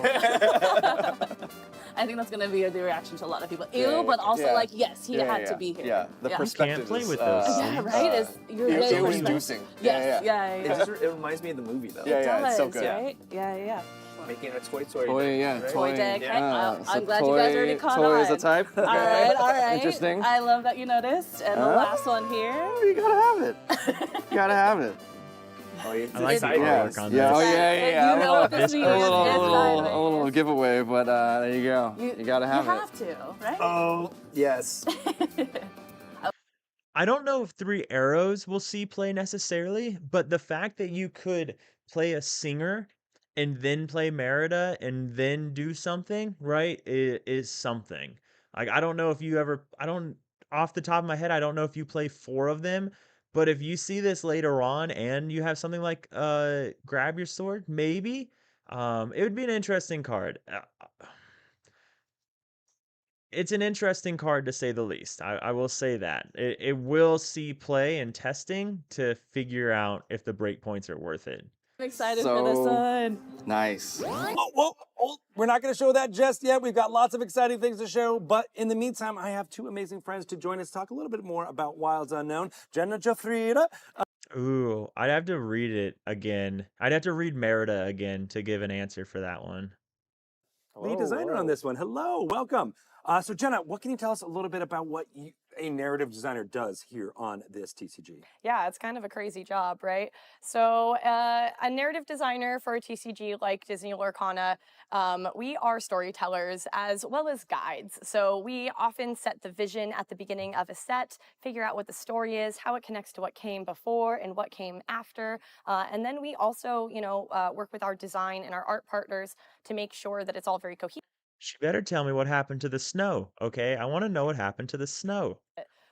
D: I think that's going to be the reaction to a lot of people. Ew,
G: Yeah,
D: but also
G: yeah.
D: yes, he had to be here.
G: Yeah, the
D: Yeah.
G: perspective
B: play
G: is,
B: with those.
D: Yeah, right? It's, you're
G: ew,
D: really
G: ew
D: perspective.
G: inducing.
D: Yes, yeah.
E: It reminds me of the movie though.
G: Yeah,
D: It
G: it's so
D: does,
G: good.
D: right? Yeah.
E: Making a toy story.
G: Toy, yeah,
E: right?
D: Toy deck.
E: Yeah.
D: Hey, I'm glad you guys already caught
G: toy
D: on.
G: is a type.
D: All right.
G: Interesting.
D: I love that you noticed. And the last one here.
G: Oh, you gotta have it. You gotta have it.
E: Oh, it's
B: I like the
E: exciting.
B: artwork on
G: Yeah.
B: this.
G: Oh yeah.
D: You know what this
B: This
D: means.
G: A
B: goes
G: little,
B: to
G: a
B: this
G: little,
B: side.
G: a little giveaway, but there you go. You gotta have
D: You
G: it.
D: have to, right?
E: Oh, yes.
B: I don't know if Three Arrows will see play necessarily, but the fact that you could play a singer and then play Merida and then do something, right, is something. Like, I don't know if you ever, I don't, off the top of my head, I don't know if you play 4 of them, but if you see this later on and you have something like Grab Your Sword, maybe, it would be an interesting card. It's an interesting card to say the least. I will say that. It will see play and testing to figure out if the breakpoints are worth it.
D: I'm excited for this
G: So-
D: one.
G: Nice.
E: Oh, we're not going to show that just yet. We've got lots of exciting things to show. But in the meantime, I have 2 amazing friends to join us to talk a little bit more about Wilds Unknown. Jenna Jafrida.
B: Ooh, I'd have to read it again. I'd have to read Merida again to give an answer for that one.
E: Lead designer on this one. Hello, welcome. So Jenna, what can you tell us a little bit about what a narrative designer does here on this TCG?
H: Yeah, it's kind of a crazy job, right? So, a narrative designer for a TCG like Disney Lorcana, we are storytellers as well as guides. So, we often set the vision at the beginning of a set, figure out what the story is, how it connects to what came before and what came after. And then we also, work with our design and our art partners to make sure that it's all very cohesive.
B: She better tell me what happened to the snow, okay? I want to know what happened to the snow.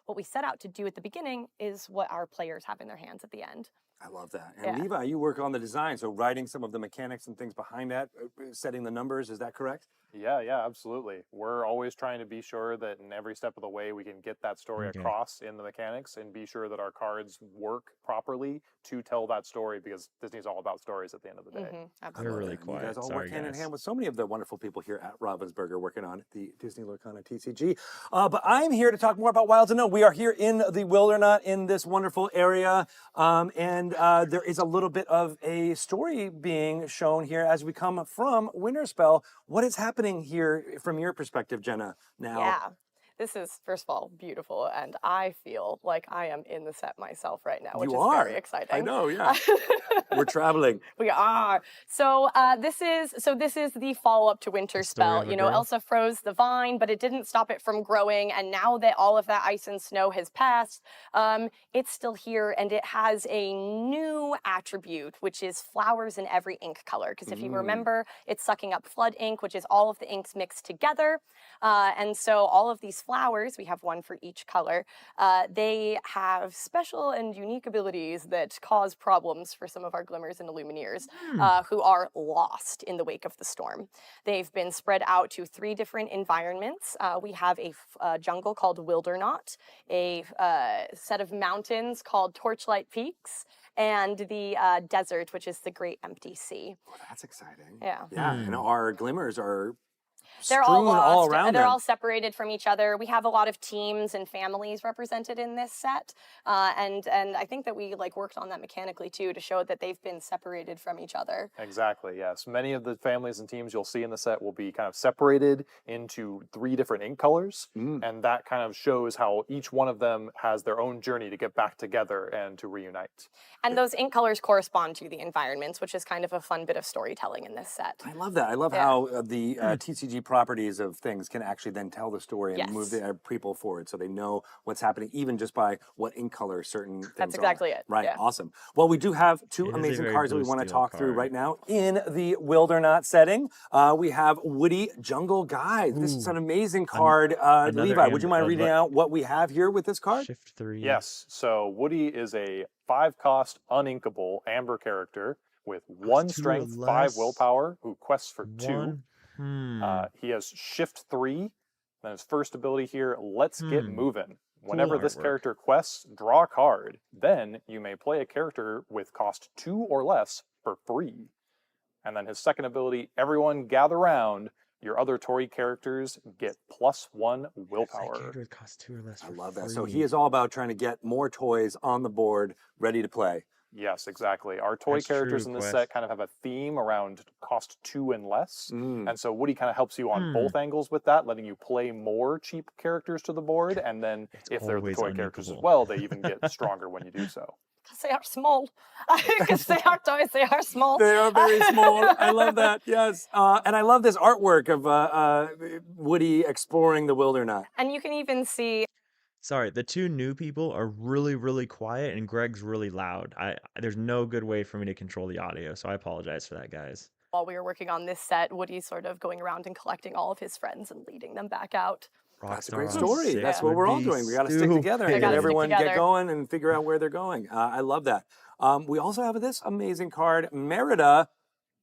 H: What we set out to do at the beginning is what our players have in their hands at the end.
E: I love that. And
H: Yeah.
E: Levi, you work on the design, so writing some of the mechanics and things behind that, setting the numbers, is that correct?
I: Yeah, absolutely. We're always trying to be sure that in every step of the way we can get that story
B: Okay.
I: across in the mechanics and be sure that our cards work properly to tell that story because Disney's all about stories at the end of the day.
H: Mhm,
E: I
H: absolutely.
B: They're
E: love
B: really
E: that. You
B: quiet.
E: guys all
B: Sorry,
E: work hand in
B: guys.
E: hand with so many of the wonderful people here at Ravensburger working on the Disney Lorcana TCG. But I'm here to talk more about Wilds Unknown. We are here in the Wildernut in this wonderful area, and there is a little bit of a story being shown here as we come from Winterspell. What is happening here from your perspective, Jenna, now?
H: Yeah. This is, first of all, beautiful, and I feel like I am in the set myself right now, which
E: You
H: is
E: are.
H: very exciting.
E: I know, yeah. We're traveling.
H: We are. So this is the follow-up to Winter
B: story
H: Spell.
B: of a
H: You know,
B: girl.
H: Elsa froze the vine, but it didn't stop it from growing. And now that all of that ice and snow has passed, it's still here, and it has a new attribute, which is flowers in every ink color. Because if you remember, it's sucking up flood ink, which is all of the inks mixed together. And so all of these flowers, we have one for each color, they have special and unique abilities that cause problems for some of our Glimmers and Illumineers who are lost in the wake of the storm. They've been spread out to 3 different environments. We have a jungle called Wildernot, a set of mountains called Torchlight Peaks, and the desert, which is the Great Empty Sea.
E: Oh, that's exciting.
H: Yeah.
E: Yeah, and our glimmers are
H: They're all
E: strewn
H: lost.
E: all around
H: They're
E: them.
H: all separated from each other. We have a lot of teams and families represented in this set, and I think that we worked on that mechanically too to show that they've been separated from each other.
I: Exactly, yes. Many of the families and teams you'll see in the set will be kind of separated into 3 different ink colors, and that kind of shows how each one of them has their own journey to get back together and to reunite.
H: And those ink colors correspond to the environments, which is kind of a fun bit of storytelling in this set.
E: I love that. I love
H: Yeah.
E: how the TCG properties of things can actually then tell the story and
H: Yes.
E: move the people forward so they know what's happening, even just by what ink color certain things
H: That's
E: are.
H: exactly it,
E: Right,
H: yeah.
E: awesome. Well, we do have 2
B: It is a
E: amazing
B: very
E: cards that we
B: blue
E: want to
B: steel
E: talk through
B: card.
E: right now in the Wildernot setting. We have Woody Jungle Guide. This is an amazing card.
B: another
E: Levi, would you
B: amber-
E: mind reading out what we have here with this card?
B: Shift 3.
I: Yes, so Woody is a 5-cost uninkable amber character with 1
B: 2 or
I: strength, 5
B: less.
I: willpower, who quests for 2.
B: One.
I: He has Shift 3. Then his first ability here, Let's Get Moving. Whenever this
B: artwork.
I: character quests, draw a card. Then you may play a character with cost 2 or less for free. And then his second ability, Everyone Gather Round. Your other Tory characters get +1 willpower.
B: Character costs 2 or less
E: I
B: for
E: love that.
B: free.
E: So he is all about trying to get more toys on the board, ready to play.
I: Yes, exactly. Our toy
B: That's
I: characters
B: true,
I: in this
B: Quest.
I: set kind of have a theme around cost 2 and less. And so Woody kind of helps you on
B: Hmm.
I: both angles with that, letting you play more cheap characters to the board. And then
B: It's
I: if they're the
B: always
I: toy characters as
B: uninkable.
I: well, they even get stronger when you do so.
H: Because they are small. Because they are toys, they are small.
E: They are very small. I love that. Yes. And I love this artwork of Woody exploring the wilderness.
H: And you can even see
B: Sorry, the two new people are really, really quiet, and Greg's really loud. There's no good way for me to control the audio, so I apologize for that, guys.
H: while we were working on this set, Woody sort of going around and collecting all of his friends and leading them back out.
E: That's a
B: Rockstar
E: great
B: on
E: story.
B: six
E: That's what
B: would
E: we're all
B: be
E: doing. We got to stick together and
B: stupid.
E: get
H: gotta stick
E: everyone get
H: together.
E: going and figure out where they're going. I love that. We also have this amazing card, Merida,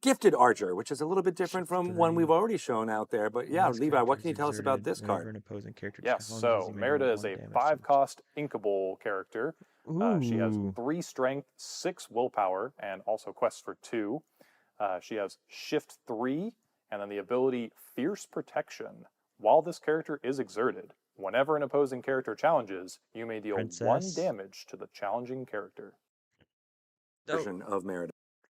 E: Gifted Archer, which is a little bit different from one we've already shown out there. But yeah,
B: Once
E: Levi, what
B: characters
E: can you tell us about
B: exerted
E: this
B: whenever
E: card?
B: an opposing character
I: Yes,
B: challenges,
I: so
B: you may
I: Merida
B: roll
I: is
B: 1
I: a
B: damage
I: 5-cost inkable character. She has
B: Ooh.
I: 3 strength, 6 willpower, and also quests for 2. She has shift 3, and then the ability Fierce Protection. While this character is exerted, whenever an opposing character challenges, you may deal 1
B: Princess.
I: damage to the challenging character.
E: Version of Merida.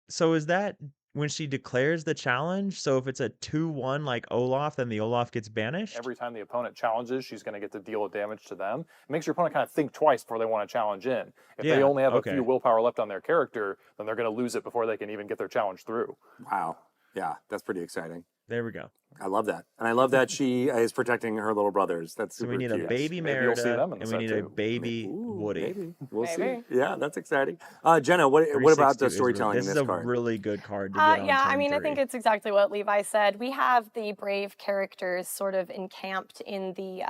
B: So is that when she declares the challenge? So if it's a 2-1 like Olaf, then the Olaf gets banished?
I: Every time the opponent challenges, she's going to get to deal a damage to them. It makes your opponent kind of think twice before they want to challenge in. If they
B: Yeah,
I: only have
B: okay.
I: a few willpower left on their character, then they're going to lose it before they can even get their challenge through.
E: Wow. Yeah, that's pretty exciting.
B: There we go.
E: I love that. And I love that she is protecting her little brothers. That's
B: So
E: super
B: we need
E: cute.
B: a baby
I: Maybe you'll see
B: Merida,
I: them in the
B: and we
I: set
B: need a
I: too.
B: baby
E: Ooh,
B: Woody.
E: Maybe. We'll
H: Maybe.
E: see. Yeah, that's exciting. Jenna, what about
B: 360
E: the
B: is
E: storytelling
B: this
E: in
B: is
E: this
B: a
E: card?
B: really good card to get on
H: Yeah, I
B: turn
H: mean, I
B: 3.
H: think it's exactly what Levi said. We have the brave characters sort of encamped in the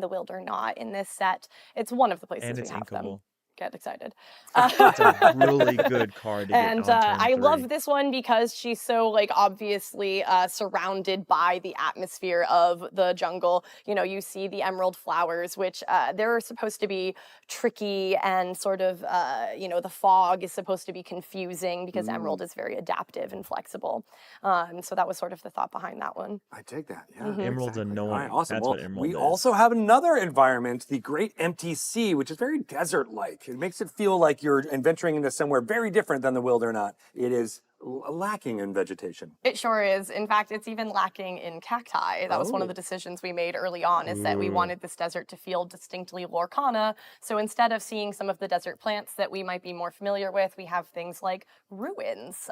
H: Wildernaught in this set. It's one of the places
B: And
H: we
B: it's
H: have them.
B: inkable.
H: Get excited.
B: It's a really good card to get
H: And
B: on turn 3.
H: I love this one because she's so like obviously surrounded by the atmosphere of the jungle. You know, you see the emerald flowers, which they're supposed to be tricky and sort of, the fog is supposed to be confusing because emerald is very adaptive and flexible. So that was sort of the thought behind that one.
E: I take that. Yeah,
B: Emerald's
E: exactly. All
B: annoying.
E: right, awesome.
B: That's
E: well,
B: what emerald
E: we
B: is.
E: also have another environment, the Great Empty Sea, which is very desert-like. It makes it feel like you're venturing into somewhere very different than the Wildernaught. It is lacking in vegetation.
H: It sure is. In fact, it's even lacking in cacti. That was one of the decisions we made early on, is that we wanted this desert to feel distinctly Lorcana. So instead of seeing some of the desert plants that we might be more familiar with, we have things like ruins.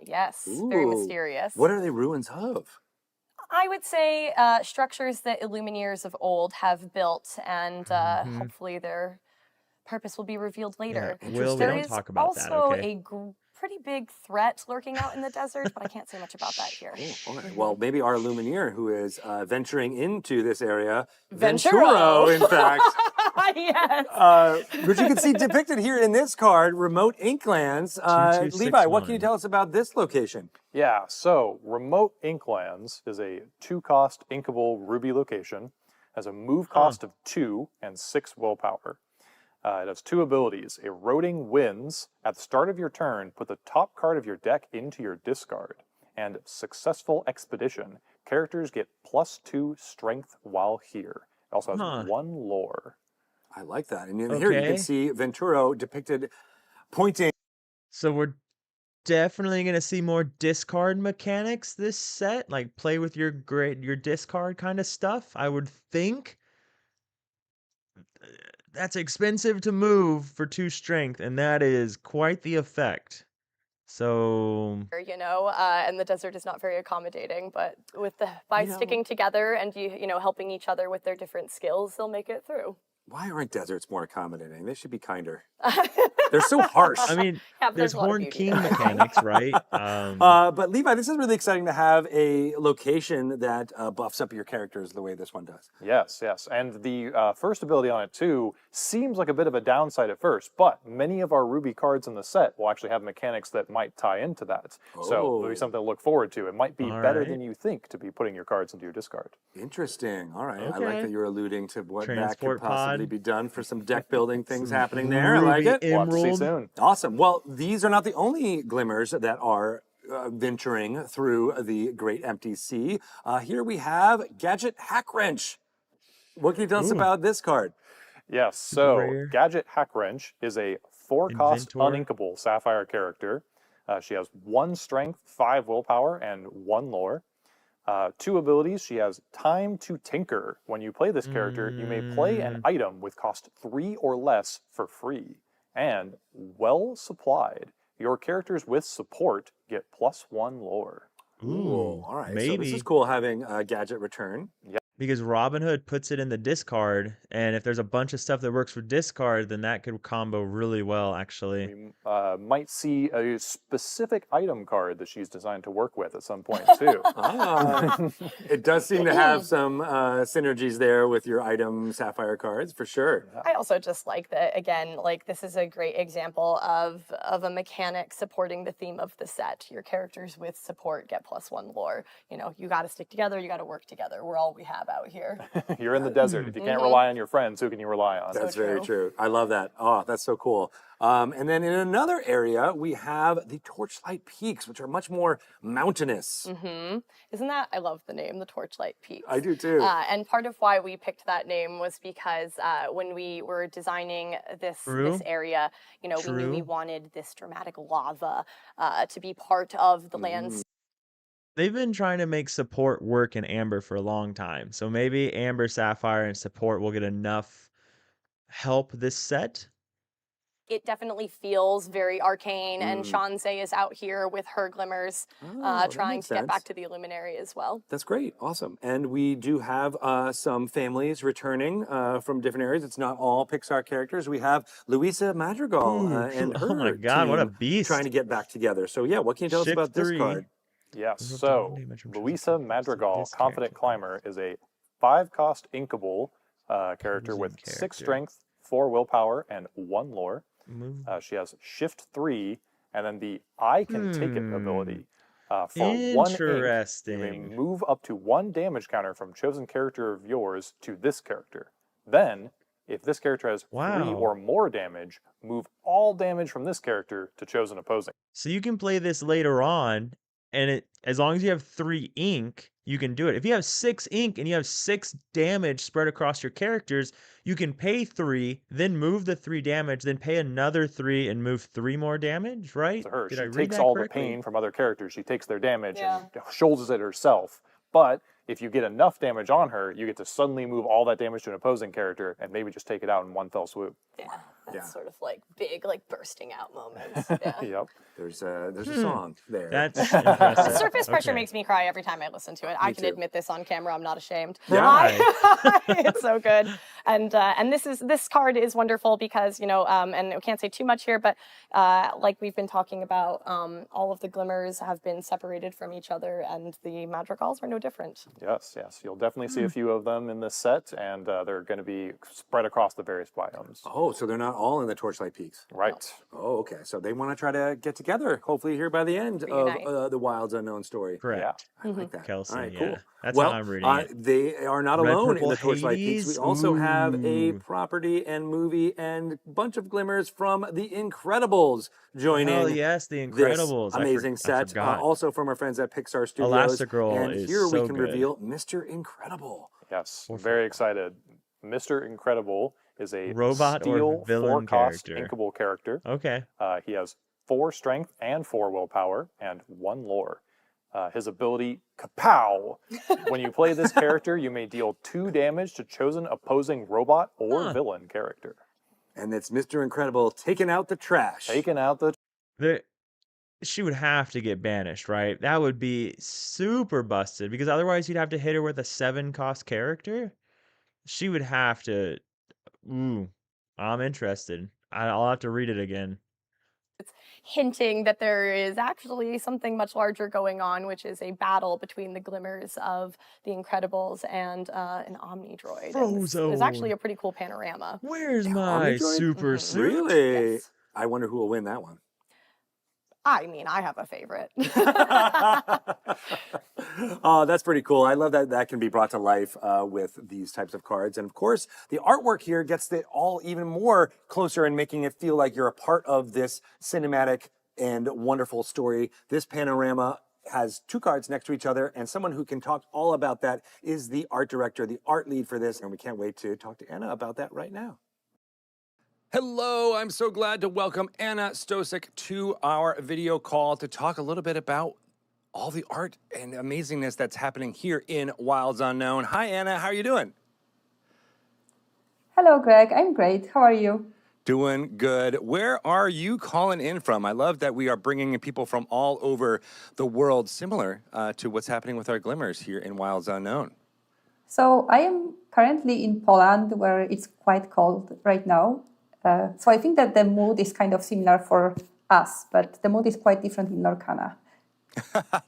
H: Yes, very
E: Ooh.
H: mysterious.
E: What are they ruins of?
H: I would say structures that Illumineers of old have built, and hopefully their purpose will be revealed later.
B: Will, we
H: There
B: don't
H: is
B: talk about that,
H: also
B: okay?
H: a pretty big threat lurking out in the desert, but I can't say much about that here.
E: Oh, all right. Well, maybe our Lumineer, who is venturing into this area,
H: Venturo.
E: in fact,
H: Yes.
E: which you can see depicted here in this card, Remote Inklands. Levi, what can you
B: 2261.
E: tell us about this location?
I: Yeah, so Remote Inklands is a 2-cost inkable ruby location, has a move cost of 2 and 6 willpower. It has 2 abilities. Eroding Winds. At the start of your turn, put the top card of your deck into your discard. And Successful Expedition. Characters get +2 strength while here. It also has 1 lore.
E: I like that. And here you can
B: Okay.
E: see Venturo depicted pointing.
B: So we're definitely going to see more discard mechanics this set, like play with your discard kind of stuff, I would think. That's expensive to move for 2 strength, and that is quite the effect. So
H: And the desert is not very accommodating, but by sticking together and helping each other with their different skills, they'll make it through.
E: Why aren't deserts more accommodating? They should be kinder. They're so harsh.
B: I mean,
H: Yeah, but
B: there's
H: a lot of
B: Horn
H: beauty
B: King
H: there.
B: mechanics, right?
E: But Levi, this is really exciting to have a location that buffs up your characters the way this one does.
I: Yes, yes. And the first ability on it, too, seems like a bit of a downside at first, but many of our Ruby cards in the set will actually have mechanics that might tie into that. So it'll be something to look forward to. It might be better than you think to be putting your cards into your discard.
E: Interesting. All right. I like
B: Okay.
E: that you're alluding to what that
B: Transport
E: could possibly
B: pod.
E: be done for some deck building things happening there. I like
B: Ruby
E: it.
I: We'll have to see
B: Emerald.
I: soon.
E: Awesome. Well, these are not the only glimmers that are venturing through the Great Empty Sea. Here we have Gadget Hack Wrench. What can you tell us about this card?
I: Yes, so
B: rare.
I: Gadget Hack Wrench is a 4-cost
B: Inventor.
I: uninkable sapphire character. She has 1 strength, 5 willpower, and 1 lore. 2 abilities. She has Time to Tinker. When you play this character, you may play an item with cost 3 or less for free. And well supplied. Your characters with support get +1 lore.
E: Ooh, all right. So this
B: maybe
E: is cool having a gadget return.
B: because Robin Hood puts it in the discard, and if there's a bunch of stuff that works for discard, then that could combo really well, actually.
I: We might see a specific item card that she's designed to work with at some point too.
E: It does seem to have some synergies there with your item Sapphire cards, for sure.
H: I also just like that, again, like this is a great example of a mechanic supporting the theme of the set. Your characters with support get +1 lore. You know, you got to stick together, you got to work together. We're all we have out here.
I: You're in the desert. If you can't rely on your friends, who can you rely on?
E: That's
H: So
E: very
H: true.
E: true. I love that. Oh, that's so cool. And then in another area, we have the Torchlight Peaks, which are much more mountainous.
H: Isn't that, I love the name, the Torchlight Peaks.
E: I do too.
H: And part of why we picked that name was because when we were designing this area, you know, we knew we wanted this dramatic lava to be part of the landscape.
B: They've been trying to make support work in Amber for a long time. So maybe Amber, Sapphire, and support will get enough help this set.
H: It definitely feels very arcane, and Shanzay is out here with her glimmers,
E: that
H: trying
E: makes
H: to get back
E: sense.
H: to the Luminary as well.
E: That's great. Awesome. And we do have some families returning from different areas. It's not all Pixar characters. We have Luisa Madrigal and her
B: Oh my God, what a
E: team
B: beast.
E: trying to get back together. So yeah, what can you tell us
B: Shift
E: about this
B: 3.
E: card?
I: Yes,
B: Remove
I: so
B: all damage from
I: Luisa
B: chosen
I: Madrigal,
B: this
I: Confident
B: character.
I: Climber, is a 5-cost inkable character with 6
B: character.
I: strength, 4 willpower, and 1 lore.
B: Move.
I: She has Shift 3, and then the I Can Take It ability. For 1 ink, you may
B: Interesting.
I: move up to 1 damage counter from chosen character of yours to this character. Then, if this character has 3
B: Wow.
I: or more damage, move all damage from this character to chosen opposing.
B: So you can play this later on, and as long as you have 3 ink, you can do it. If you have 6 ink and you have 6 damage spread across your characters, you can pay 3, then move the 3 damage, then pay another 3 and move 3 more damage, right?
I: To her,
B: Did
I: she
B: I read
I: takes
B: that
I: all
B: correctly?
I: the pain from other characters. She takes their damage
H: Yeah.
I: and shoulders it herself. But if you get enough damage on her, you get to suddenly move all that damage to an opposing character and maybe just take it out in one fell swoop.
H: Yeah, that's sort of like big, like bursting out moments. Yeah.
I: Yep.
E: There's a song there.
B: That's impressive.
H: Surface Pressure
B: Okay.
H: makes me cry every time I listen to it. I can
E: too.
H: admit this on camera. I'm not ashamed.
B: Yeah.
H: It's so good. And this card is wonderful because, you know, and we can't say too much here, but like we've been talking about, all of the glimmers have been separated from each other, and the madrigals are no different.
I: Yes. You'll definitely see a few of them in this set, and they're going to be spread across the various biomes.
E: Oh, so they're not all in the Torchlight Peaks.
I: Right.
E: Oh, okay. So they want to try to get together, hopefully here by the end
H: Reunite.
E: of the Wilds Unknown story.
B: Correct.
E: I like that.
B: Kelsey,
E: All right,
B: yeah.
E: cool.
B: That's
E: well,
B: how I'm reading it.
E: They are not
B: Red,
E: alone in
B: Purple
E: the Torchlight Peaks. We
B: Hades?
E: also have a
B: Ooh.
E: property and movie and bunch of glimmers from The Incredibles joining
B: Oh, yes, The
E: this
B: Incredibles.
E: amazing
B: I
E: set.
B: forgot.
E: Also from our friends at Pixar Studios.
B: Elastigirl
E: and
B: is
E: here we
B: so
E: can
B: good.
E: reveal Mr. Incredible.
I: Yes.
B: Or
I: Very excited. Mr. Incredible is a
B: Robot or
I: steel
B: villain
I: 4-cost
B: character?
I: inkable character.
B: Okay.
I: He has 4 strength and 4 willpower and 1 lore. His ability, Kapow! When you play this character, you may deal 2 damage to chosen opposing robot or villain character.
E: And it's Mr. Incredible taking out the trash.
I: Taking out the...
B: She would have to get banished, right? That would be super busted because otherwise you'd have to hit her with a 7-cost character. She would have to. Ooh, I'm interested. I'll have to read it again.
H: Hinting that there is actually something much larger going on, which is a battle between the glimmers of the Incredibles and an Omni droid. It's actually a pretty cool panorama.
B: Where's
E: Yeah,
B: my
E: Omnidroid?
B: super suit?
E: Really?
H: Yes.
E: I wonder who will win that one.
H: I mean, I have a favorite.
E: Oh, that's pretty cool. I love that that can be brought to life with these types of cards. And of course, the artwork here gets it all even more closer and making it feel like you're a part of this cinematic and wonderful story. This panorama has 2 cards next to each other, and someone who can talk all about that is the art director, the art lead for this. And we can't wait to talk to Anna about that right now. Hello, I'm so glad to welcome Anna Stosik to our video call to talk a little bit about all the art and amazingness that's happening here in Wilds Unknown. Hi, Anna, how are you doing?
J: Hello, Greg. I'm great. How are you?
E: Doing good. Where are you calling in from? I love that we are bringing in people from all over the world, similar to what's happening with our Glimmers here in Wilds Unknown.
J: So I am currently in Poland, where it's quite cold right now. So I think that the mood is kind of similar for us, but the mood is quite different in Lorcana.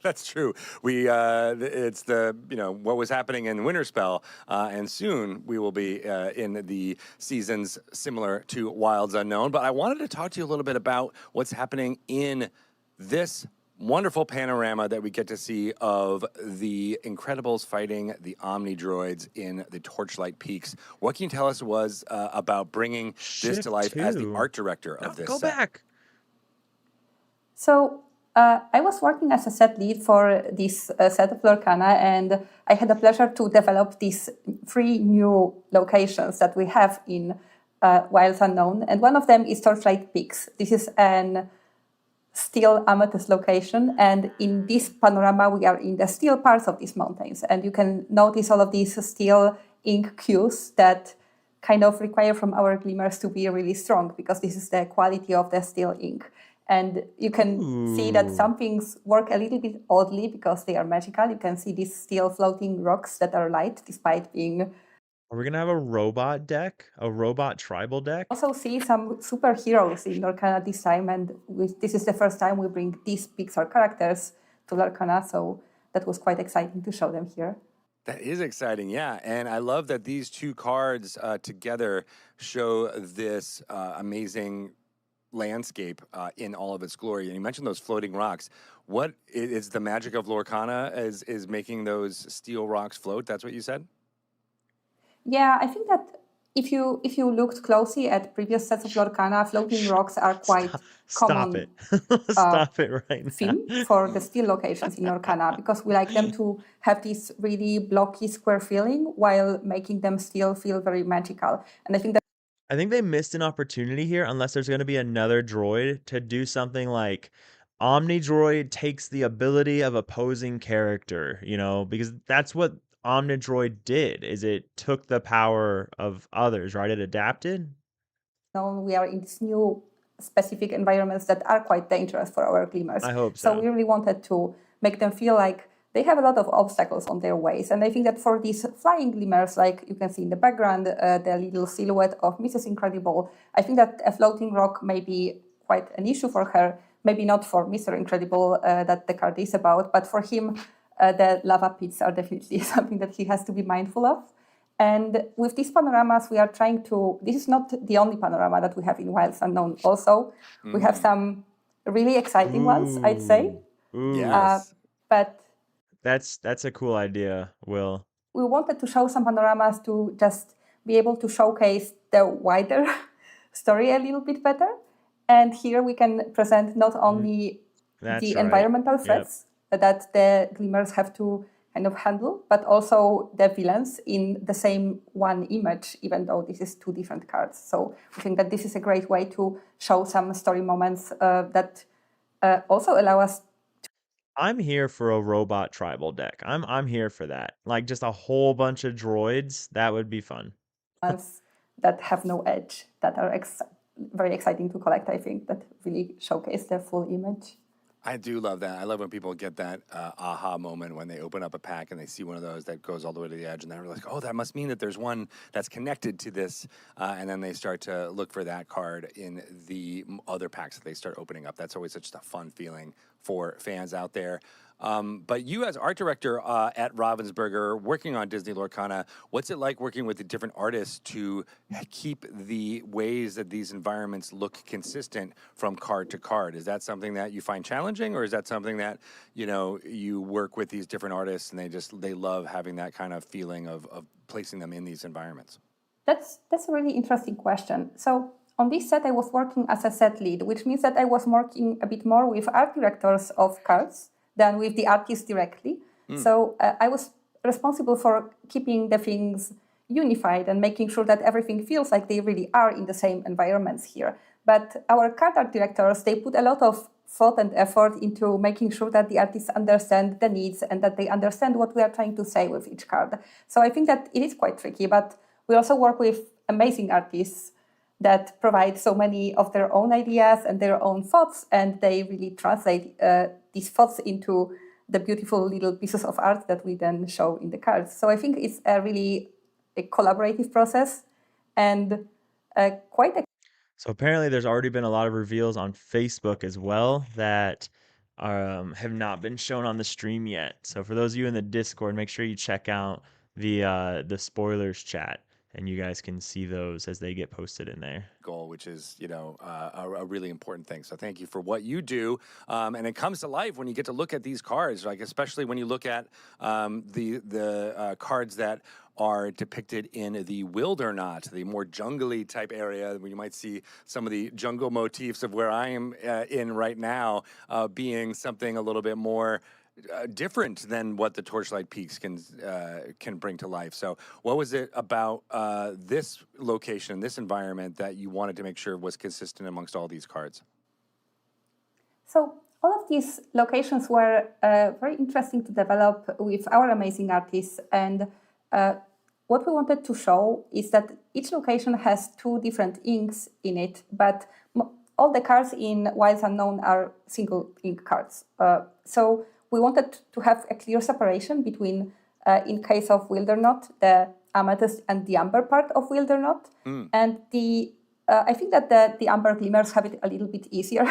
E: That's true. It's what was happening in Winterspell, and soon we will be in the seasons similar to Wilds Unknown. But I wanted to talk to you a little bit about what's happening in this wonderful panorama that we get to see of the Incredibles fighting the Omni droids in the Torchlight Peaks. What can you tell us about bringing this to life as the art director of this
B: Go
E: set?
B: back.
J: So I was working as a set lead for this set of Lorcana, and I had the pleasure to develop these 3 new locations that we have in Wilds Unknown. And one of them is Torchlight Peaks. This is an steel amethyst location, and in this panorama we are in the steel parts of these mountains, and you can notice all of these steel ink cues that kind of require from our glimmers to be really strong, because this is the quality of the steel ink. And you can see that some things work a little bit oddly because they are magical. You can see these steel floating rocks that are light despite being...
B: Are we going to have a robot deck? A robot tribal deck?
J: Also see some superheroes in Lorcana this time, and this is the first time we bring these Pixar characters to Lorcana, so that was quite exciting to show them here.
E: That is exciting, yeah. And I love that these 2 cards together show this amazing landscape in all of its glory. And you mentioned those floating rocks. What is the magic of Lorcana is making those steel rocks float? That's what you said?
J: Yeah, I think that if you looked closely at previous sets of Lorcana, floating rocks are quite common.
B: Stop it right now.
J: Theme for the steel locations in Lorcana, because we like them to have this really blocky square feeling while making them still feel very magical. And I think
B: they missed an opportunity here, unless there's going to be another droid to do something like Omni droid takes the ability of opposing character, because that's what Omnidroid did, is it took the power of others, right? It adapted.
J: Now we are in these new specific environments that are quite dangerous for our glimmers.
B: I hope so.
J: So we really wanted to make them feel like they have a lot of obstacles on their ways. And I think that for these flying glimmers, like you can see in the background, the little silhouette of Mrs. Incredible, I think that a floating rock may be quite an issue for her. Maybe not for Mr. Incredible that the card is about, but for him, the lava pits are definitely something that he has to be mindful of. And with these panoramas, we are trying to... This is not the only panorama that we have in Wilds Unknown. Also, we have some really exciting ones, I'd say.
E: Yes.
J: But
B: that's a cool idea, Will.
J: We wanted to show some panoramas to just be able to showcase the wider story a little bit better. And here we can present not only the environmental threats that the glimmers have to kind of handle, but also the villains in the same one image, even though this is 2 different cards. So I think that this is a great way to show some story moments that also allow us.
B: I'm here for a robot tribal deck. I'm here for that. Like just a whole bunch of droids. That would be fun.
J: Ones that have no edge, that are very exciting to collect, I think, that really showcase the full image.
E: I do love that. I love when people get that aha moment when they open up a pack and they see one of those that goes all the way to the edge, and they're like, oh, that must mean that there's one that's connected to this, and then they start to look for that card in the other packs that they start opening up. That's always such a fun feeling for fans out there. But you as art director at Ravensburger, working on Disney Lorcana, what's it like working with the different artists to keep the ways that these environments look consistent from card to card? Is that something that you find challenging, or is that something that, you work with these different artists and they love having that kind of feeling of placing them in these environments?
J: That's a really interesting question. So on this set, I was working as a set lead, which means that I was working a bit more with art directors of cards than with the artist directly. So I was responsible for keeping the things unified and making sure that everything feels like they really are in the same environments here. But our card art directors, they put a lot of thought and effort into making sure that the artists understand the needs and that they understand what we are trying to say with each card. So I think that it is quite tricky, but we also work with amazing artists that provide so many of their own ideas and their own thoughts, and they really translate these thoughts into the beautiful little pieces of art that we then show in the cards. So I think it's a collaborative process and quite a...
B: So apparently there's already been a lot of reveals on Facebook as well that have not been shown on the stream yet. So for those of you in the Discord, make sure you check out the spoilers chat, and you guys can see those as they get posted in there.
A: Goal, which is, you know, a really important thing. So thank you for what you do. And it comes to life when you get to look at these cards, like especially when you look at the cards that are depicted in the Wildernot, the more jungly type area, where you might see some of the jungle motifs of where I am in right now, being something a little bit more different than what the Torchlight Peaks can bring to life. So what was it about this location, this environment, that you wanted to make sure was consistent amongst all these cards?
J: So all of these locations were very interesting to develop with our amazing artists, and what we wanted to show is that each location has 2 different inks in it, but all the cards in Wilds Unknown are single ink cards. So we wanted to have a clear separation between, in case of Wildernot, the amethyst and the amber part of Wildernot. And I think that the amber glimmers have it a little bit easier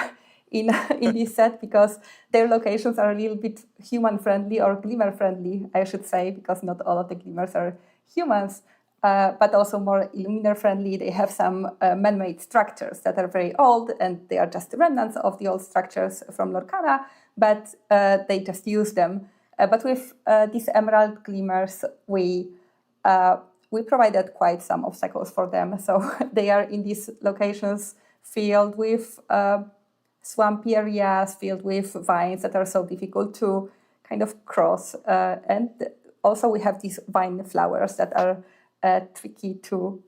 J: in this set, because their locations are a little bit human-friendly, or glimmer-friendly, I should say, because not all of the glimmers are humans, but also more Illuminer-friendly. They have some man-made structures that are very old, and they are just remnants of the old structures from Lorcana, but they just use them. But with these emerald glimmers, we provided quite some obstacles for them. So they are in these locations filled with swampy areas, filled with vines that are so difficult to kind of cross. And also we have these vine flowers that are tricky to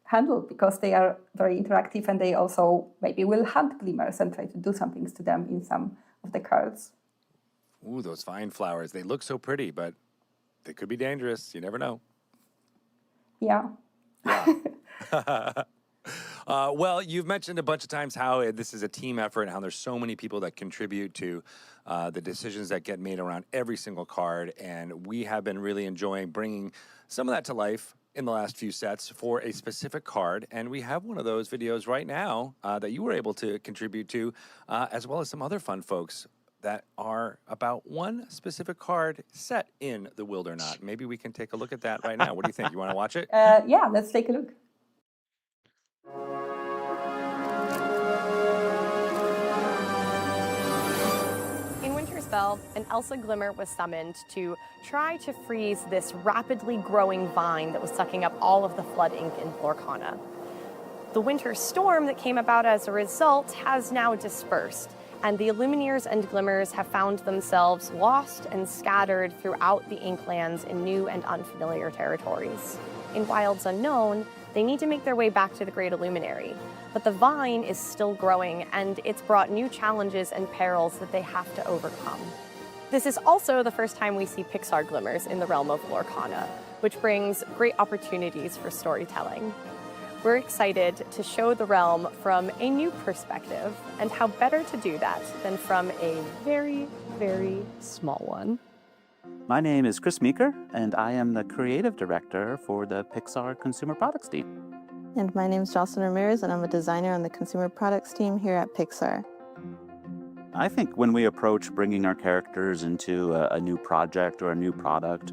J: handle, because they are very interactive, and they also maybe will hunt glimmers and try to do some things to them in some of the cards.
A: Ooh, those vine flowers. They look so pretty, but they could be dangerous. You never know.
J: Yeah.
A: Well, you've mentioned a bunch of times how this is a team effort and how there's so many people that contribute to the decisions that get made around every single card. And we have been really enjoying bringing some of that to life in the last few sets for a specific card. And we have one of those videos right now that you were able to contribute to, as well as some other fun folks that are about one specific card set in the Wildernot. Maybe we can take a look at that right now. What do you think? You want to watch it?
J: Yeah, let's take a look.
H: Spell, an Elsa Glimmer was summoned to try to freeze this rapidly growing vine that was sucking up all of the flood ink in Lorcana. The winter storm that came about as a result has now dispersed, and the Illumineers and Glimmers have found themselves lost and scattered throughout the Inklands in new and unfamiliar territories. In Wilds Unknown, they need to make their way back to the Great Illuminary, but the vine is still growing, and it's brought new challenges and perils that they have to overcome. This is also the first time we see Pixar Glimmers in the realm of Lorcana, which brings great opportunities for storytelling. We're excited to show the realm from a new perspective, and how better to do that than from a very, very small one.
K: My name is Chris Meeker, and I am the creative director for the Pixar Consumer Products team.
L: And my name is Jocelyn Ramirez, and I'm a designer on the Consumer Products team here at Pixar.
K: I think when we approach bringing our characters into a new project or a new product,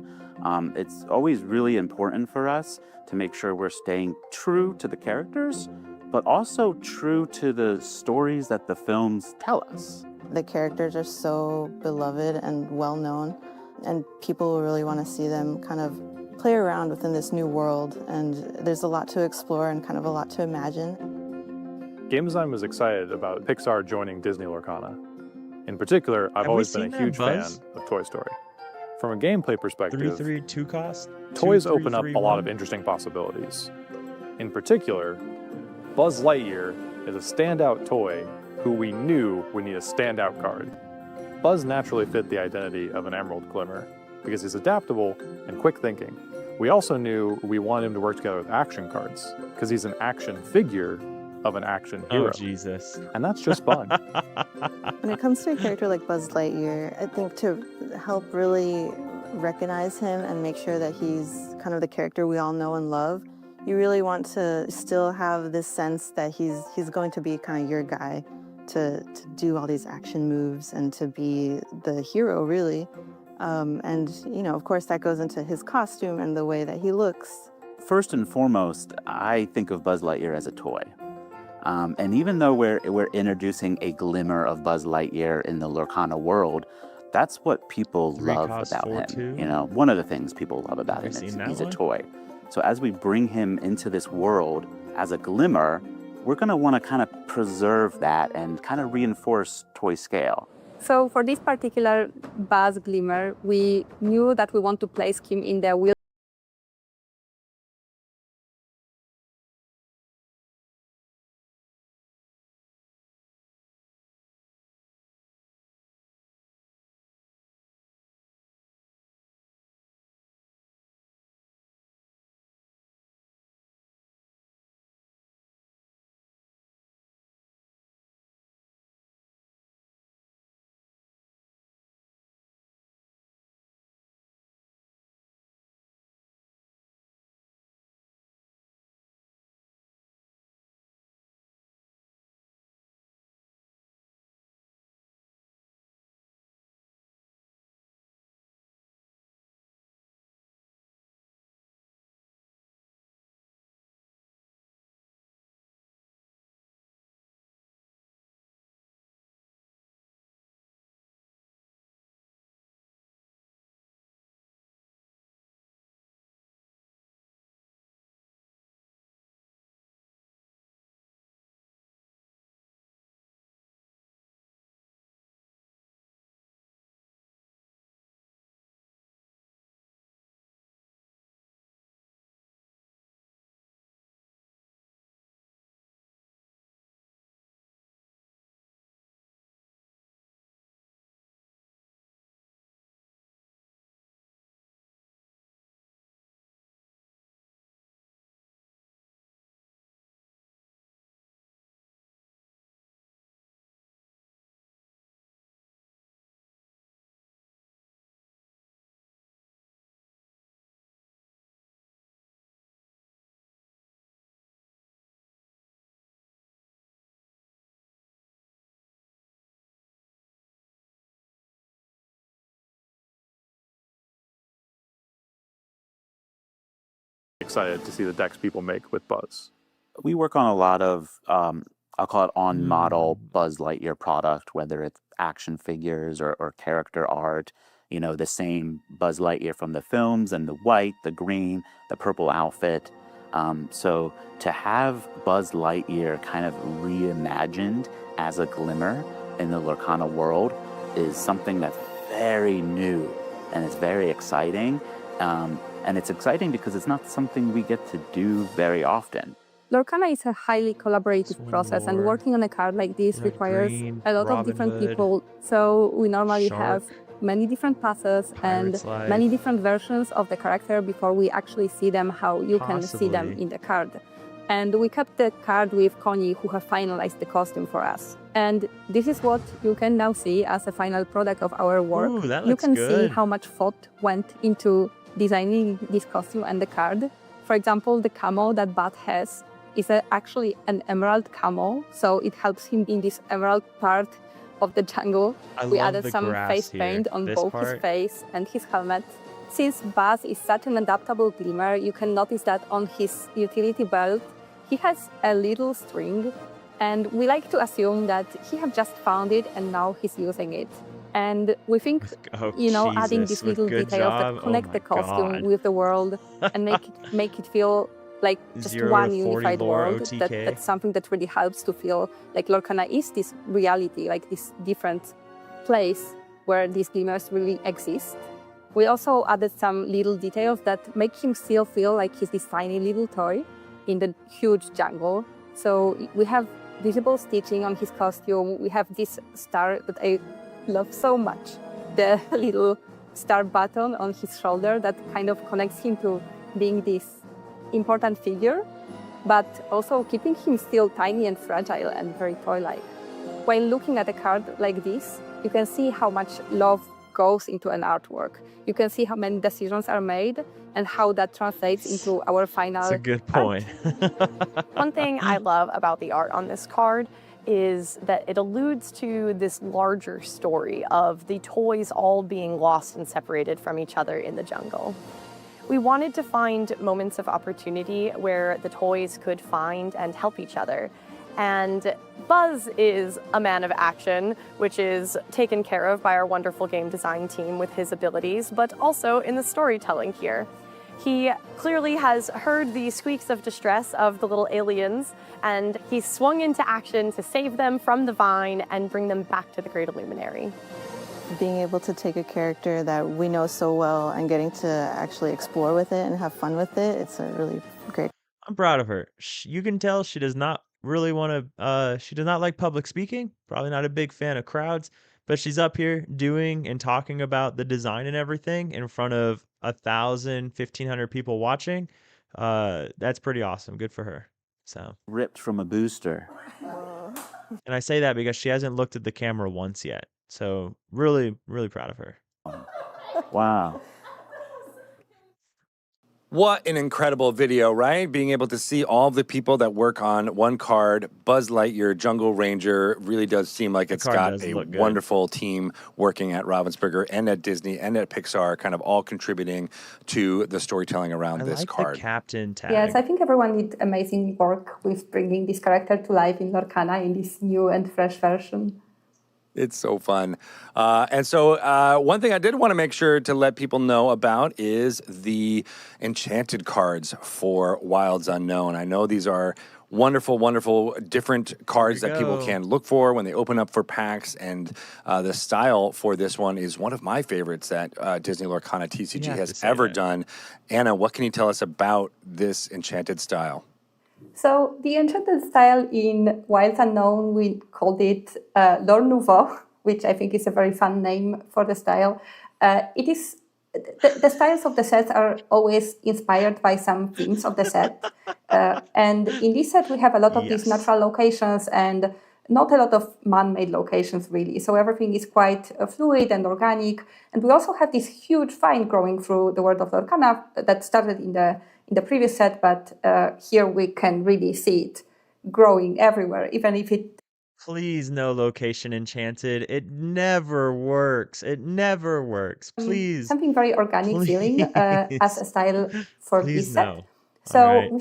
K: it's always really important for us to make sure we're staying true to the characters, but also true to the stories that the films tell us.
L: The characters are so beloved and well-known, and people really want to see them kind of play around within this new world, and there's a lot to explore and kind of a lot to imagine.
I: Game design was excited about Pixar joining Disney Lorcana. In particular, I've always been a huge fan of Toy Story. From a gameplay perspective,
B: 332 cost?
I: toys open up a lot of interesting possibilities. In particular, Buzz Lightyear is a standout toy who we knew would need a standout card. Buzz naturally fit the identity of an Emerald Glimmer because he's adaptable and quick thinking. We also knew we wanted him to work together with action cards because he's an action figure of an action hero.
B: Oh, Jesus.
I: And that's just fun.
L: When it comes to a character like Buzz Lightyear, I think to help really recognize him and make sure that he's kind of the character we all know and love, you really want to still have this sense that he's going to be kind of your guy to do all these action moves and to be the hero, really. And, you know, of course, that goes into his costume and the way that he looks.
K: First and foremost, I think of Buzz Lightyear as a toy. And even though we're introducing a glimmer of Buzz Lightyear in the Lorcana world, that's what people love
B: Recast
K: about
B: 4
K: him.
B: too?
K: You know, one of the things people love about him is he's a toy. So as we bring him into this world as a glimmer, we're going to want to kind of preserve that and kind of reinforce toy scale.
J: So for this particular Buzz Glimmer, we knew that we want to place him in the wheel.
I: Excited to see the decks people make with Buzz.
K: We work on a lot of, I'll call it on-model Buzz Lightyear product, whether it's action figures or character art, you know, the same Buzz Lightyear from the films and the white, the green, the purple outfit. So to have Buzz Lightyear kind of reimagined as a glimmer in the Lorcana world is something that's very new and it's very exciting. And it's exciting because it's not something we get to do very often.
J: Lorcana is a highly collaborative process, and working on a card like this requires a lot of different people. So we normally have many different passes and many different versions of the character before we actually see them how you can see them in the card. And we kept the card with Connie, who have finalized the costume for us. And this is what you can now see as a final product of our work.
B: Ooh, that
J: you
B: looks
J: can
B: good.
J: see how much thought went into designing this costume and the card. For example, the camo that Bat has is actually an emerald camo, so it helps him in this emerald part of the jungle. We added some face paint on both his face and his helmet. Since Buzz is such an adaptable glimmer, you can notice that on his utility belt, he has a little string, and we like to assume that he have just found it and now he's using it. And we think, adding these little details that connect the costume with the world and make it feel like just one unified world, that's something that really helps to feel like Lorcana is this reality, like this different place where these glimmers really exist. We also added some little details that make him still feel like he's this tiny little toy in the huge jungle. So we have visible stitching on his costume. We have this star that I love so much, the little star button on his shoulder that kind of connects him to being this important figure, but also keeping him still tiny and fragile and very toy-like. When looking at a card like this, you can see how much love goes into an artwork. You can see how many decisions are made and how that translates into our final
B: That's a good point.
H: One thing I love about the art on this card is that it alludes to this larger story of the toys all being lost and separated from each other in the jungle. We wanted to find moments of opportunity where the toys could find and help each other. And Buzz is a man of action, which is taken care of by our wonderful game design team with his abilities, but also in the storytelling here. He clearly has heard the squeaks of distress of the little aliens, and he's swung into action to save them from the vine and bring them back to the Great Illuminary.
L: Being able to take a character that we know so well and getting to actually explore with it and have fun with it, it's a really great.
B: I'm proud of her. You can tell she does not really want to, she does not like public speaking, probably not a big fan of crowds, but she's up here doing and talking about the design and everything in front of 1,000, 1,500 people watching. That's pretty awesome. Good for her. So
K: Ripped from a booster.
B: and I say that because she hasn't looked at the camera once yet. So really, really proud of her.
K: Wow.
A: What an incredible video, right? Being able to see all the people that work on one card, Buzz Lightyear, Jungle Ranger, really does seem like it's got a wonderful team working at Ravensburger and at Disney and at Pixar, kind of all contributing to the storytelling around this card.
B: The captain tag.
J: Yes, I think everyone did amazing work with bringing this character to life in Lorcana in this new and fresh version.
A: It's so fun. And so one thing I did want to make sure to let people know about is the Enchanted cards for Wilds Unknown. I know these are wonderful, wonderful different cards that people can look for when they open up for packs. And the style for this one is one of my favorites that Disney Lorcana TCG has ever done. Anna, what can you tell us about this Enchanted style?
J: So the Enchanted style in Wilds Unknown, we called it L'Or Nouveau, which I think is a very fun name for the style. It is the styles of the sets are always inspired by some themes of the set. And in this set, we have a lot of these natural locations and not a lot of man-made locations, really. So everything is quite fluid and organic. And we also have this huge vine growing through the world of Lorcana that started in the previous set, but here we can really see it growing everywhere, even if it...
B: Please, no location Enchanted. It never works. It never works. Please.
J: Something very organic feeling as a style for this set.
B: No.
J: So we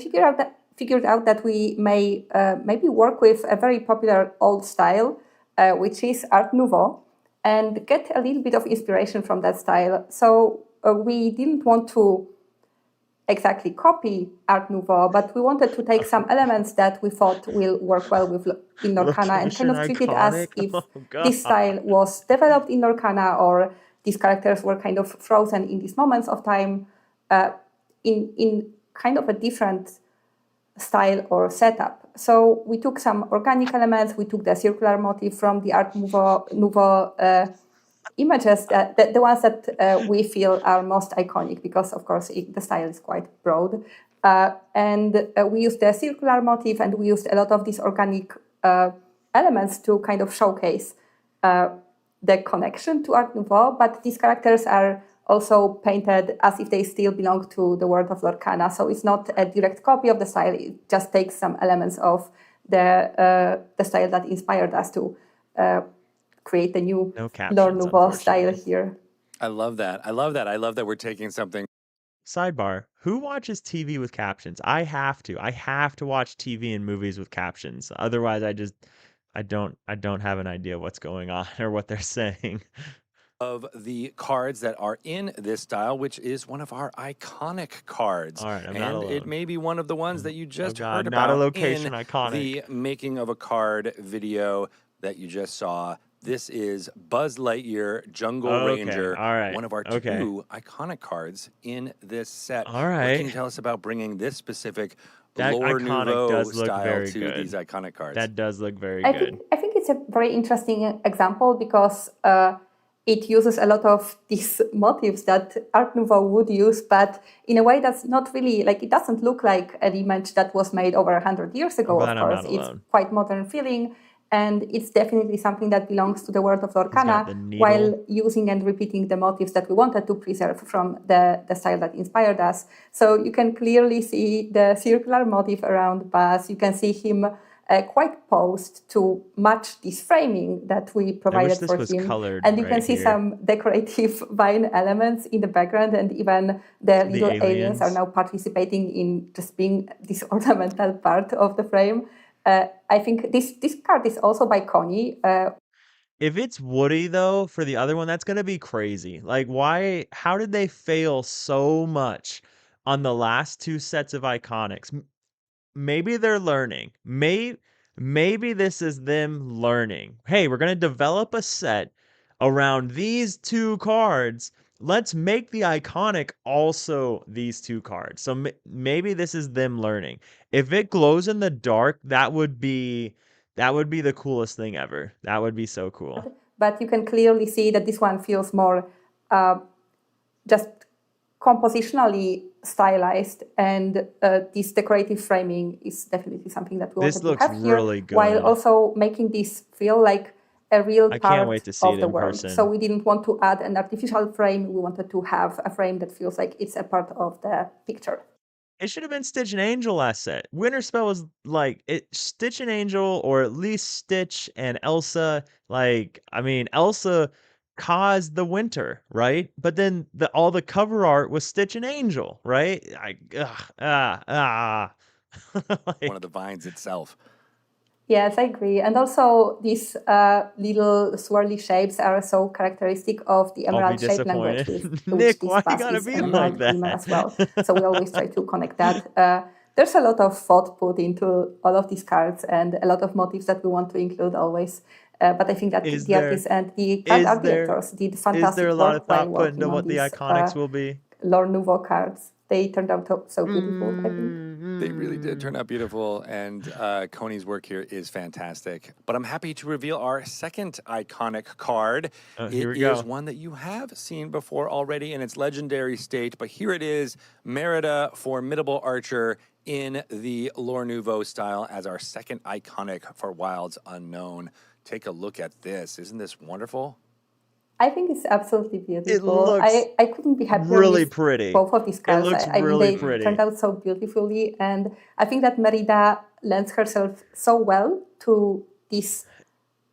J: figured out that we may maybe work with a very popular old style, which is Art Nouveau, and get a little bit of inspiration from that style. So we didn't want to exactly copy Art Nouveau, but we wanted to take some elements that we thought will work well with in Lorcana and kind of treat it as if this style was developed in Lorcana or these characters were kind of frozen in these moments of time in kind of a different style or setup. So we took some organic elements, we took the circular motif from the Art Nouveau images, the ones that we feel are most iconic, because of course the style is quite broad. And we used the circular motif and we used a lot of these organic elements to kind of showcase the connection to Art Nouveau, but these characters are also painted as if they still belong to the world of Lorcana. So it's not a direct copy of the style, it just takes some elements of the style that inspired us to create the new L'Or Nouveau style here.
A: I love that. I love that. I love that we're taking something.
B: Sidebar, who watches TV with captions? I have to. I have to watch TV and movies with captions. Otherwise, I don't have an idea what's going on or what they're saying.
A: Of the cards that are in this style, which is one of our iconic cards.
B: All right, I'm
A: and
B: not alone.
A: It may be one of the ones that you just heard
B: not
A: about
B: a location
A: in
B: iconic.
A: the making of a card video that you just saw. This is Buzz Lightyear Jungle Ranger, one of our two iconic cards in this set.
B: All right.
A: What can you tell us about bringing this specific
B: That
A: L'Or
B: iconic
A: Nouveau
B: does look
A: style
B: very
A: to
B: good.
A: these iconic cards?
B: That does look very
J: I
B: good.
J: think it's a very interesting example because it uses a lot of these motifs that Art Nouveau would use, but in a way that's not really, like, it doesn't look like an image that was made over 100 years ago,
B: glad
J: of
B: I'm
J: course.
B: not
J: It's
B: alone.
J: quite modern feeling, and it's definitely something that belongs to the world of
B: He's got
J: Lorcana,
B: the needle.
J: while using and repeating the motifs that we wanted to preserve from the style that inspired us. So you can clearly see the circular motif around Buzz. You can see him quite posed to match this framing that we
B: I wish
J: provided
B: this
J: for
B: was
J: him.
B: colored
J: And you can
B: right
J: see
B: here.
J: some decorative vine elements in the background, and even the
B: The
J: little aliens are
B: aliens.
J: now participating in just being this ornamental part of the frame. I think this card is also by Connie.
B: If it's Woody though, for the other one, that's gonna be crazy. Like, how did they fail so much on the last two sets of Iconics? Maybe they're learning. Maybe this is them learning. Hey, we're gonna develop a set around these two cards. Let's make the Iconic also these two cards. So maybe this is them learning. If it glows in the dark, that would be the coolest thing ever. That would be so cool.
J: But you can clearly see that this one feels more just compositionally stylized, and this decorative framing is definitely something that we
B: This
J: wanted to
B: looks
J: have here,
B: really
J: while
B: good.
J: also making this feel like a real
B: I
J: part
B: can't wait to see
J: of
B: it
J: the
B: in
J: world.
B: person.
J: So we didn't want to add an artificial frame. We wanted to have a frame that feels like it's a part of the picture.
B: It should have been Stitch and Angel last set. Winterspell was like Stitch and Angel, or at least Stitch and Elsa. Like, I mean, Elsa caused the winter, right? But then all the cover art was Stitch and Angel, right?
A: One of the vines itself.
J: Yes, I agree. And also these little swirly shapes are so characteristic of the
B: I'll be
J: emerald shape language,
B: disappointed.
J: which
B: Nick,
J: this
B: why you
J: bus
B: gotta
J: is
B: be
J: an
B: like
J: emerald gleamer
B: that?
J: as well. So we always try to connect that. There's a lot of thought put into all of these cards, and a lot of motifs that we want to include always. But I think that
B: Is
J: the
B: there
J: artists and the card
B: is
J: art
B: there
J: directors did
B: is
J: fantastic
B: there a lot of
J: work while
B: thought put
J: working
B: into
J: on
B: what the
J: these
B: Iconics will be?
J: Lore Nouveau cards. They turned out so beautiful, I think.
A: They really did turn out beautiful, and Coney's work here is fantastic. But I'm happy to reveal our second iconic card.
B: Here
A: It
B: we
A: is
B: go.
A: one that you have seen before already in its legendary state, but here it is, Merida, Formidable Archer, in the Lore Nouveau style as our second iconic for Wilds Unknown. Take a look at this. Isn't this wonderful?
J: I think it's absolutely beautiful.
B: It looks
J: I couldn't be happier
B: really
J: with
B: pretty.
J: both of these
B: It
J: cards.
B: looks
J: I mean,
B: really
J: they
B: pretty.
J: turned out so beautifully, and I think that Merida lends herself so well to this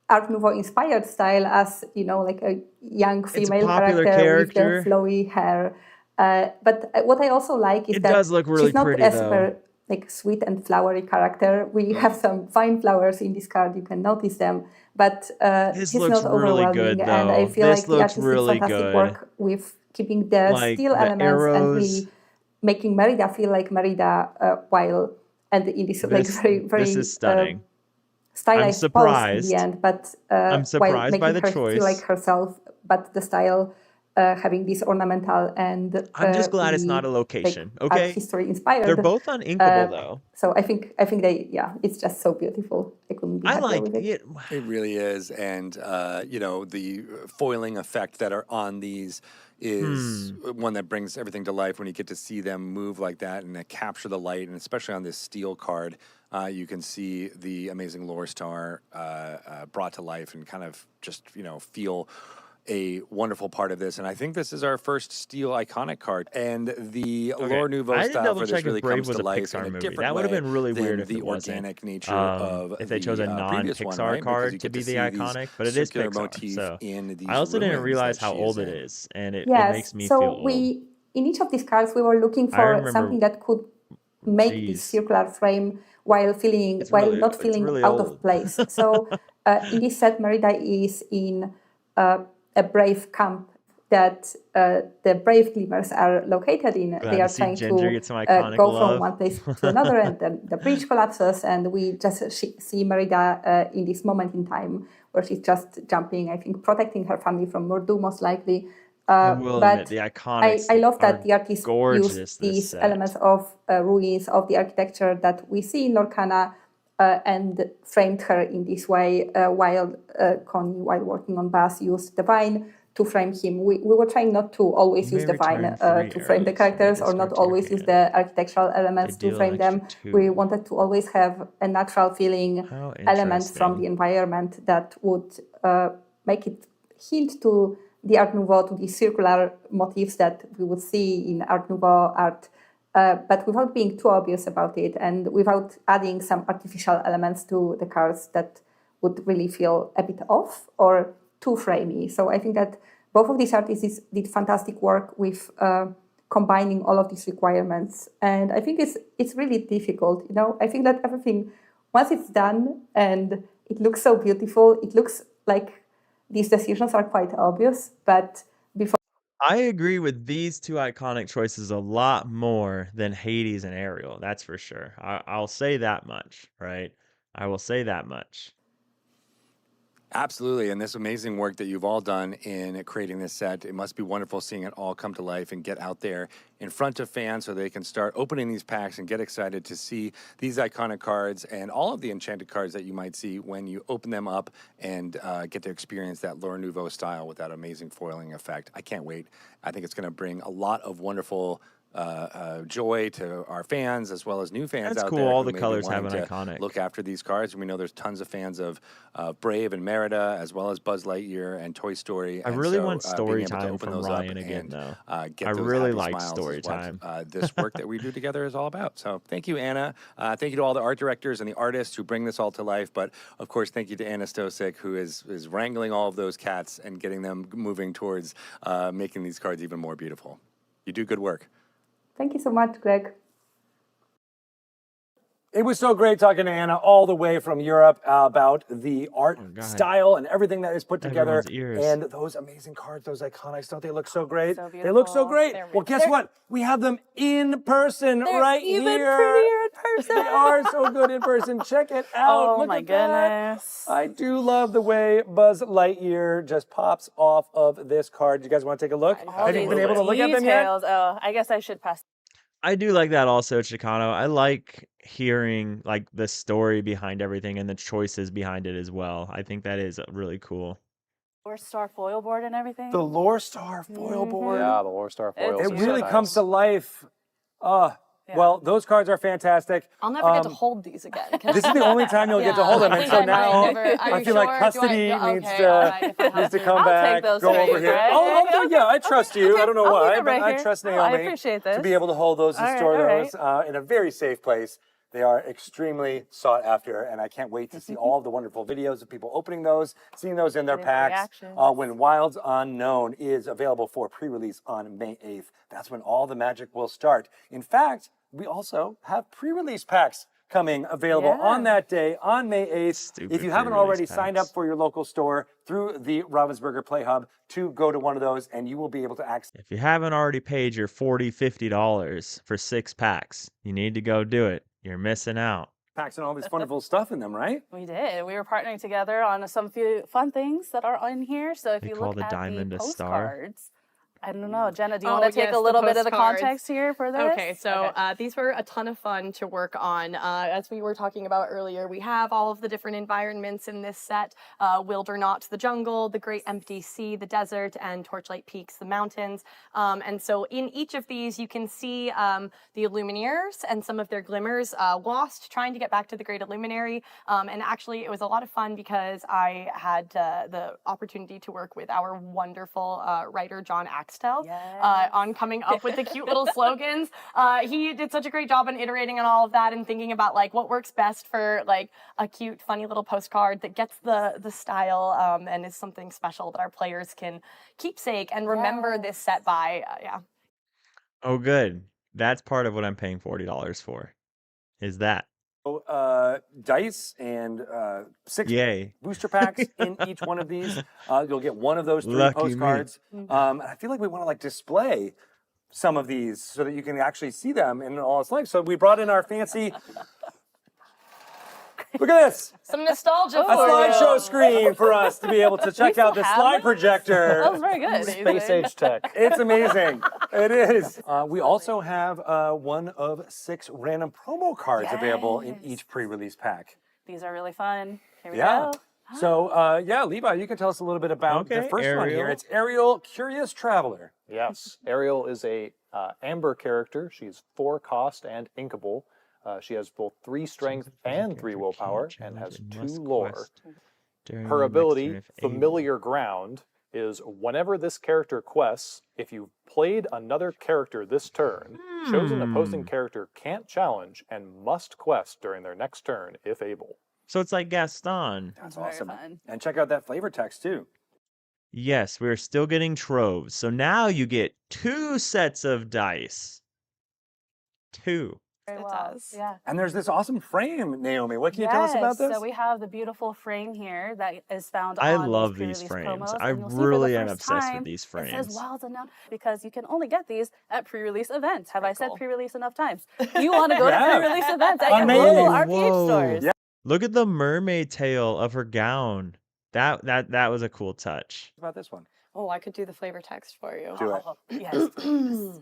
J: Art Nouveau inspired style as, you know, like a young
B: It's a
J: female
B: popular
J: character
B: character.
J: with the flowy hair. But what I also like is
B: It
J: that
B: does look really
J: she's not
B: pretty,
J: a
B: though.
J: super like sweet and flowery character. We have some fine flowers in this card. You can notice them, but
B: This
J: she's
B: looks
J: not
B: really
J: overwhelming.
B: good,
J: And I
B: though.
J: feel
B: This
J: like the
B: looks
J: artist did
B: really
J: fantastic
B: good.
J: work with keeping the
B: Like
J: steel
B: the
J: elements and
B: arrows.
J: really making Merida feel like Merida while and in this like
B: This
J: very
B: is stunning. I'm
J: stylized pose in
B: surprised.
J: the end, but
B: I'm
J: while
B: surprised by
J: making
B: the
J: her feel like
B: choice.
J: herself, but the style having this ornamental and
B: I'm just glad it's not
J: really
B: a location.
J: like art
B: Okay,
J: history
B: they're
J: inspired.
B: both uninkable though.
J: So I think they it's just so beautiful. I couldn't be
B: I
J: happier
B: like
J: with it.
B: it.
A: It really is, and you know, the foiling effect that are on these is one that brings everything to life when you get to see them move like that and capture the light, and especially on this steel card, you can see the amazing lore star brought to life and kind of just, you know, feel a wonderful part of this. And I think this is our first steel iconic card, and the
B: Okay,
A: Lore Nouveau
B: I had to
A: style
B: double
A: for this
B: check if
A: really
B: Brave
A: comes
B: was
A: to
B: a
A: life
B: Pixar
A: in a
B: movie.
A: different
B: That would have
A: way
B: been really
A: than
B: weird if
A: the
B: it wasn't.
A: organic nature of
B: If they chose a
A: the previous one,
B: non-Pixar
A: right? Because
B: card
A: you
B: to
A: get
B: be
A: to
B: the
A: see these
B: iconic, but it is
A: circular
B: Pixar.
A: motif
B: So
A: in these
B: I also didn't
A: ruins
B: realize
A: that
B: how
A: she
B: old
A: is
B: it
A: in.
B: is, and it
J: Yes.
B: makes me
J: So
B: feel old.
J: we in each of these cards we were looking
B: I
J: for
B: remember.
J: something that could make this
B: Jeez,
J: circular frame while
B: it's
J: not
B: it's
J: feeling
B: really
J: out of
B: old.
J: place. So in this set, Merida is in a brave camp that the brave gleamers are located in. They
B: Glad to
J: are
B: see
J: trying
B: Ginger
J: to
B: get some iconic
J: go from
B: love.
J: one place to another, and then the bridge collapses, and we just see Merida in this moment in time where she's just jumping, I think, protecting her family from Mordu, most likely.
B: I will admit
J: But
B: the
J: I
B: iconics
J: love that
B: are
J: the artist
B: gorgeous
J: used
B: this
J: these
B: set.
J: elements of ruins of the architecture that we see in Lorcana and framed her in this way, while Connie, while working on Bass, used the vine to frame him. We were trying not to always use the vine to frame the characters, or not always use the architectural elements to frame them. We wanted to always have a natural feeling element from the environment that would make it hint to the Art Nouveau, to the circular motifs that we would see in Art Nouveau art, but without being too obvious about it and without adding some artificial elements to the cars that would really feel a bit off or too framey. So I think that both of these artists did fantastic work with combining all of these requirements. And I think it's really difficult. I think that everything, once it's done and it looks so beautiful, it looks like these decisions are quite obvious, but before...
B: I agree with these two iconic choices a lot more than Hades and Ariel, that's for sure. I'll say that much, right? I will say that much.
A: Absolutely, and this amazing work that you've all done in creating this set, it must be wonderful seeing it all come to life and get out there in front of fans so they can start opening these packs and get excited to see these iconic cards and all of the Enchanted cards that you might see when you open them up and get to experience that Lore Nouveau style with that amazing foiling effect. I can't wait. I think it's going to bring a lot of wonderful joy to our fans as well as new fans
B: That's
A: out
B: cool.
A: there.
B: All
A: who
B: the
A: may be
B: colors have
A: wanting
B: an
A: to
B: iconic.
A: look after these cards. We know there's tons of fans of Brave and Merida as well as Buzz Lightyear and Toy Story.
B: I
A: and
B: really
A: so,
B: want story
A: being able to
B: time
A: open
B: from
A: those
B: Ryan
A: up
B: again,
A: and
B: though.
A: get
B: I
A: those
B: really
A: happy
B: like
A: smiles
B: story
A: is what,
B: time.
A: this work that we do together is all about. So thank you, Anna. Thank you to all the art directors and the artists who bring this all to life. But of course, thank you to Anna Stosik, who is wrangling all of those cats and getting them moving towards making these cards even more beautiful. You do good work.
J: Thank you so much, Greg.
E: It was so great talking to Anna all the way from Europe about the art style and everything that is put together. And those amazing cards, those iconics, don't they look so great?
D: So
E: They look so
D: beautiful.
E: great.
D: They're
E: Well, guess what? We have them in person right
D: even
E: here.
D: prettier in person.
E: They are so good in person. Check it out.
D: Oh
E: Look
D: my
E: at that.
D: goodness.
E: I do love the way Buzz Lightyear just pops off of this card. You guys want to take a look? Have you been able to look at them yet?
D: Oh, I guess I should pass.
B: I do like that also, Chicano. I like hearing like the story behind everything and the choices behind it as well. I think that is really cool.
D: Lore Star foil board and everything.
E: The Lore Star foil board.
I: Yeah, the Lore Star foils.
E: It
I: are
E: really
I: so
E: comes
I: nice.
E: to life. Well, those cards are fantastic.
H: I'll never get to hold these again.
E: This is the only time you'll get to hold them, and so now I feel like custody needs to come back, go over here. Yeah, I trust you. I don't know why, but I trust Naomi
D: I appreciate this.
E: to be able to hold those and
D: All
E: store
D: right,
E: those in a very safe place. They are extremely sought after, and I can't wait to see all of the wonderful videos of people opening those, seeing those in their packs. When Wilds Unknown is available for pre-release on May 8th, that's when all the magic will start. In fact, we also have pre-release packs coming available on that day, on May 8th. If you haven't already signed up for your local store through the Ravensburger Play Hub to go to one of those, and you will be able to access.
B: If you haven't already paid your $40, $50 for 6 packs, you need to go do it. You're missing out.
E: Packs and all this wonderful stuff in them, right?
D: We did. We were partnering together on some few fun things that are on here. So if
B: They
D: you
B: call
D: look
B: the
D: at
B: diamond
D: the
B: a star.
D: postcards, I don't know, Jenna, do you want to take a little bit of the context here for this?
H: Okay, so these were a ton of fun to work on. As we were talking about earlier, we have all of the different environments in this set. Wildernaut, the jungle, the Great Empty Sea, the desert, and Torchlight Peaks, the mountains. And so in each of these, you can see the Illuminaires and some of their glimmers lost, trying to get back to the Great Illuminary. And actually, it was a lot of fun because I had the opportunity to work with our wonderful writer, John Axtell, on coming up with the cute little slogans. He did such a great job on iterating on all of that and thinking about like what works best for like a cute, funny little postcard that gets the style and is something special that our players can keepsake and remember this set by.
B: Oh, good. That's part of what I'm paying $40 for. Is that.
E: Dice and 6
B: Yay.
E: booster packs in each one of these. You'll get one of those 3
B: Lucky me.
E: postcards. I feel like we want to like display some of these so that you can actually see them in all its life. So we brought in our fancy. Look at this.
H: Some nostalgia
E: A slideshow screen for us to be able to check out the slide projector.
D: That was very good.
I: Space age tech.
E: It's amazing. It is. We also have one of 6 random promo cards available in each pre-release pack.
D: These are really fun. Here we
E: Yeah.
D: go.
E: So, yeah, Levi, you can tell us a little bit about the
B: Okay,
E: first one here.
B: Ariel.
E: It's Ariel, Curious Traveler.
I: Yes, Ariel is a amber character. She's 4 cost and inkable. She has both 3 strength and 3 willpower, and has 2 lore. Her ability, Familiar Ground, is whenever this character quests, if you've played another character this turn, chosen opposing character can't challenge and must quest during their next turn if able.
B: So it's like Gaston.
E: That's
D: Very
E: awesome.
D: fun.
E: And check out that flavor text, too.
B: Yes, we're still getting troves. So now you get 2 sets of dice. 2.
D: Very
H: It
D: well.
H: does.
D: Yeah.
E: And there's this awesome frame, Naomi. What can you tell us about this?
D: So we have the beautiful frame here that is found
B: I
D: on
B: love
D: these
B: these
D: pre-release
B: frames.
D: promos,
B: I
D: and you'll see for the
B: really am
D: first
B: obsessed
D: time,
B: with these
D: It says
B: frames.
D: Wilds Unknown because you can only get these at pre-release events. Have I said
H: cool.
D: pre-release enough times? You want to go to
E: Yeah.
D: pre-release events at your
E: Amazing.
D: local RPH
B: Whoa.
D: stores.
E: Yeah.
B: Look at the mermaid tail of her gown. That was a cool touch.
E: About this one.
H: Oh, I could do the flavor text for you.
E: Do it.
D: Oh, yes.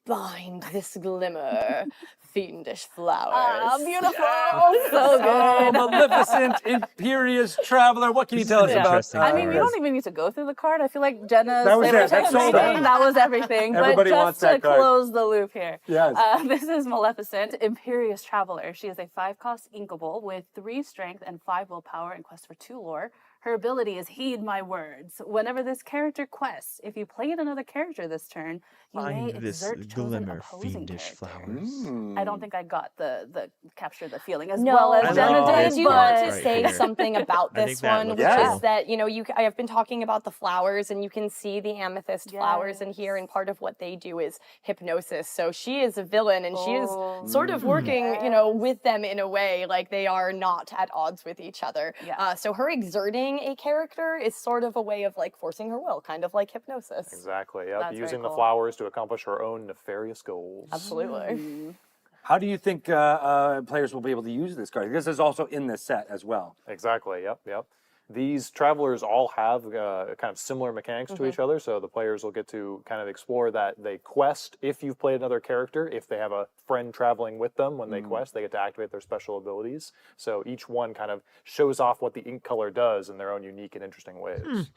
H: Bind this glimmer, fiendish flowers.
D: Ah, beautiful.
H: Yes.
D: So
E: Oh,
D: good.
E: Maleficent, Imperious Traveler. What can you tell us
B: is
E: about
B: interesting.
D: I mean, we
B: Yes.
D: don't even need to go through the card. I feel like Jenna's
E: That was
D: flavor
E: it. That
D: text
E: sold
D: rating,
E: it.
D: that was everything.
E: Everybody
D: but
E: wants
D: just to
E: that card.
D: close the loop here.
E: Yes.
D: This is Maleficent, Imperious Traveler. She is a 5-cost inkable with 3 strength and 5 willpower and quests for 2 lore. Her ability is Heed My Words. Whenever this character quests, if you played another character this turn, you may
B: Find this
D: exert chosen
B: glimmer,
D: opposing
B: fiendish
D: characters.
B: flowers.
D: I don't think I got the capture the feeling as
H: No,
D: well
B: I
D: as Jenna
B: like
D: did.
B: this
H: I do
B: part
H: want to
B: right
H: say
B: here.
H: something about
B: I think
H: this
B: that
H: one,
B: looks
H: which
E: cool.
H: is that, you know, I have been talking about the flowers, and you can see the amethyst flowers in here, and part of what they do is hypnosis. So she is a villain, and she is sort of working, you know, with them in a way, like they are not at odds with each other.
D: Yeah.
H: So her exerting a character is sort of a way of like forcing her will, kind of like hypnosis.
I: Exactly, yep.
D: That's very
I: Using the
D: cool.
I: flowers to accomplish her own nefarious goals.
H: Absolutely.
E: How do you think players will be able to use this card? This is also in this set as well.
I: Exactly, yep. These travelers all have kind of similar mechanics to each other, so the players will get to kind of explore that. They quest if you've played another character. If they have a friend traveling with them when they quest, they get to activate their special abilities. So each one kind of shows off what the ink color does in their own unique and interesting ways.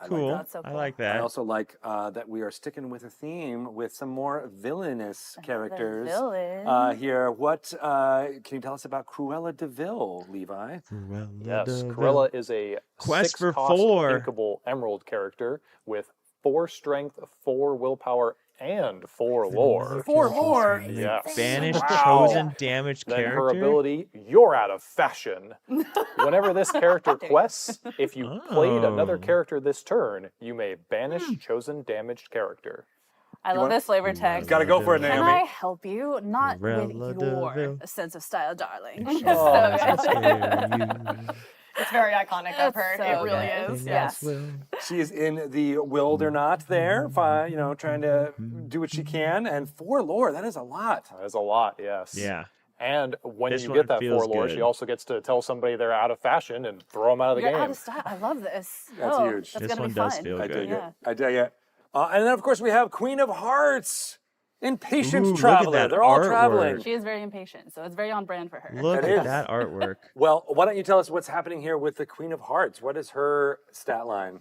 B: Cool.
D: That's so
B: I
D: cool.
B: like
E: I
B: that.
E: also like that we are sticking with a theme with some more villainous characters
D: villain.
E: here. What can you tell us about Cruella de Vil, Levi?
I: Yes, Cruella is a
B: Quest for
I: 6-cost
B: 4.
I: inkable emerald character with 4 strength, 4 willpower, and 4 lore.
E: 4 lore?
I: Yes.
B: Banished,
I: Wow.
B: chosen, damaged
I: Then
B: character.
I: her ability, you're out of fashion. Whenever this character quests, if you played another
B: Oh.
I: character this turn, you may banish chosen damaged character.
D: I love this flavor text.
E: Gotta go for it,
D: Can
E: Naomi.
D: I help you? Not
B: Cruella
D: with
B: de
D: your
B: Vil.
D: sense of style, darling.
H: It's very iconic of her.
D: so
H: It really
D: good.
H: is.
D: Yes.
E: She is in the Wildernot there, you know, trying to do what she can. And 4 lore, that is a lot.
I: That is a lot, yes.
B: Yeah.
I: And when
B: This
I: you
B: one
I: get that
B: feels
I: 4 lore,
B: good.
I: she also gets to tell somebody they're out of fashion and throw them out of the
D: You're
I: game.
D: out of style. I love this.
E: That's
D: Oh,
E: huge.
D: That's
B: This
D: gonna
B: one
D: be
B: does
D: fun.
B: feel
E: I
B: good.
E: dig it.
D: Yeah.
E: I dig it. And then, of course, we have Queen of Hearts, Impatient
B: Ooh, look at
E: Traveler.
B: that
E: They're all
B: artwork.
E: traveling.
D: She is very impatient, so it's very on brand for her.
B: Look
E: It
B: at
E: is.
B: that artwork.
E: Well, why don't you tell us what's happening here with the Queen of Hearts? What is her stat line?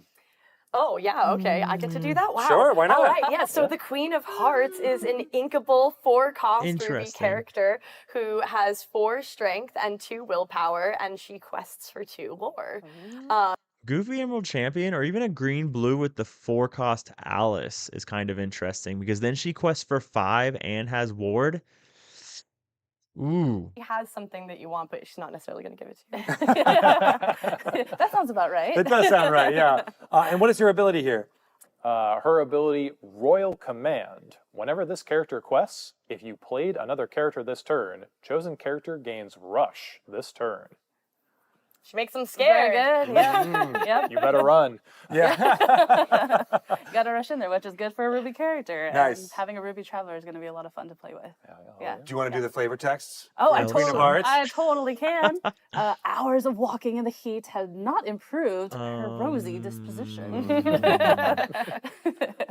H: Oh, yeah, okay. I get to do that? Wow.
E: Sure, why not?
H: All right, yeah. So the Queen of Hearts is an inkable 4-cost ruby
B: Interesting.
H: character who has 4 strength and 2 willpower, and she quests for 2 lore.
B: Goofy Emerald Champion, or even a green blue with the 4-cost Alice is kind of interesting because then she quests for 5 and has ward. Ooh.
H: She has something that you want, but she's not necessarily going to give it to you.
D: That sounds about right.
E: It does sound right, yeah. And what is her ability here?
I: Her ability, Royal Command. Whenever this character quests, if you played another character this turn, chosen character gains Rush this turn.
H: She makes them
D: Very
H: scared.
D: good. Yeah. Yep.
I: You better run.
E: Yeah.
D: Got to rush in there, which is good for a Ruby character.
E: Nice.
D: And having a Ruby Traveler is going to be a lot of fun to play with. Yeah.
E: Do you want to do the flavor texts?
D: Oh, I
B: Queen of
D: totally,
E: Hearts?
D: I totally can. Hours of walking in the heat have not improved her rosy disposition.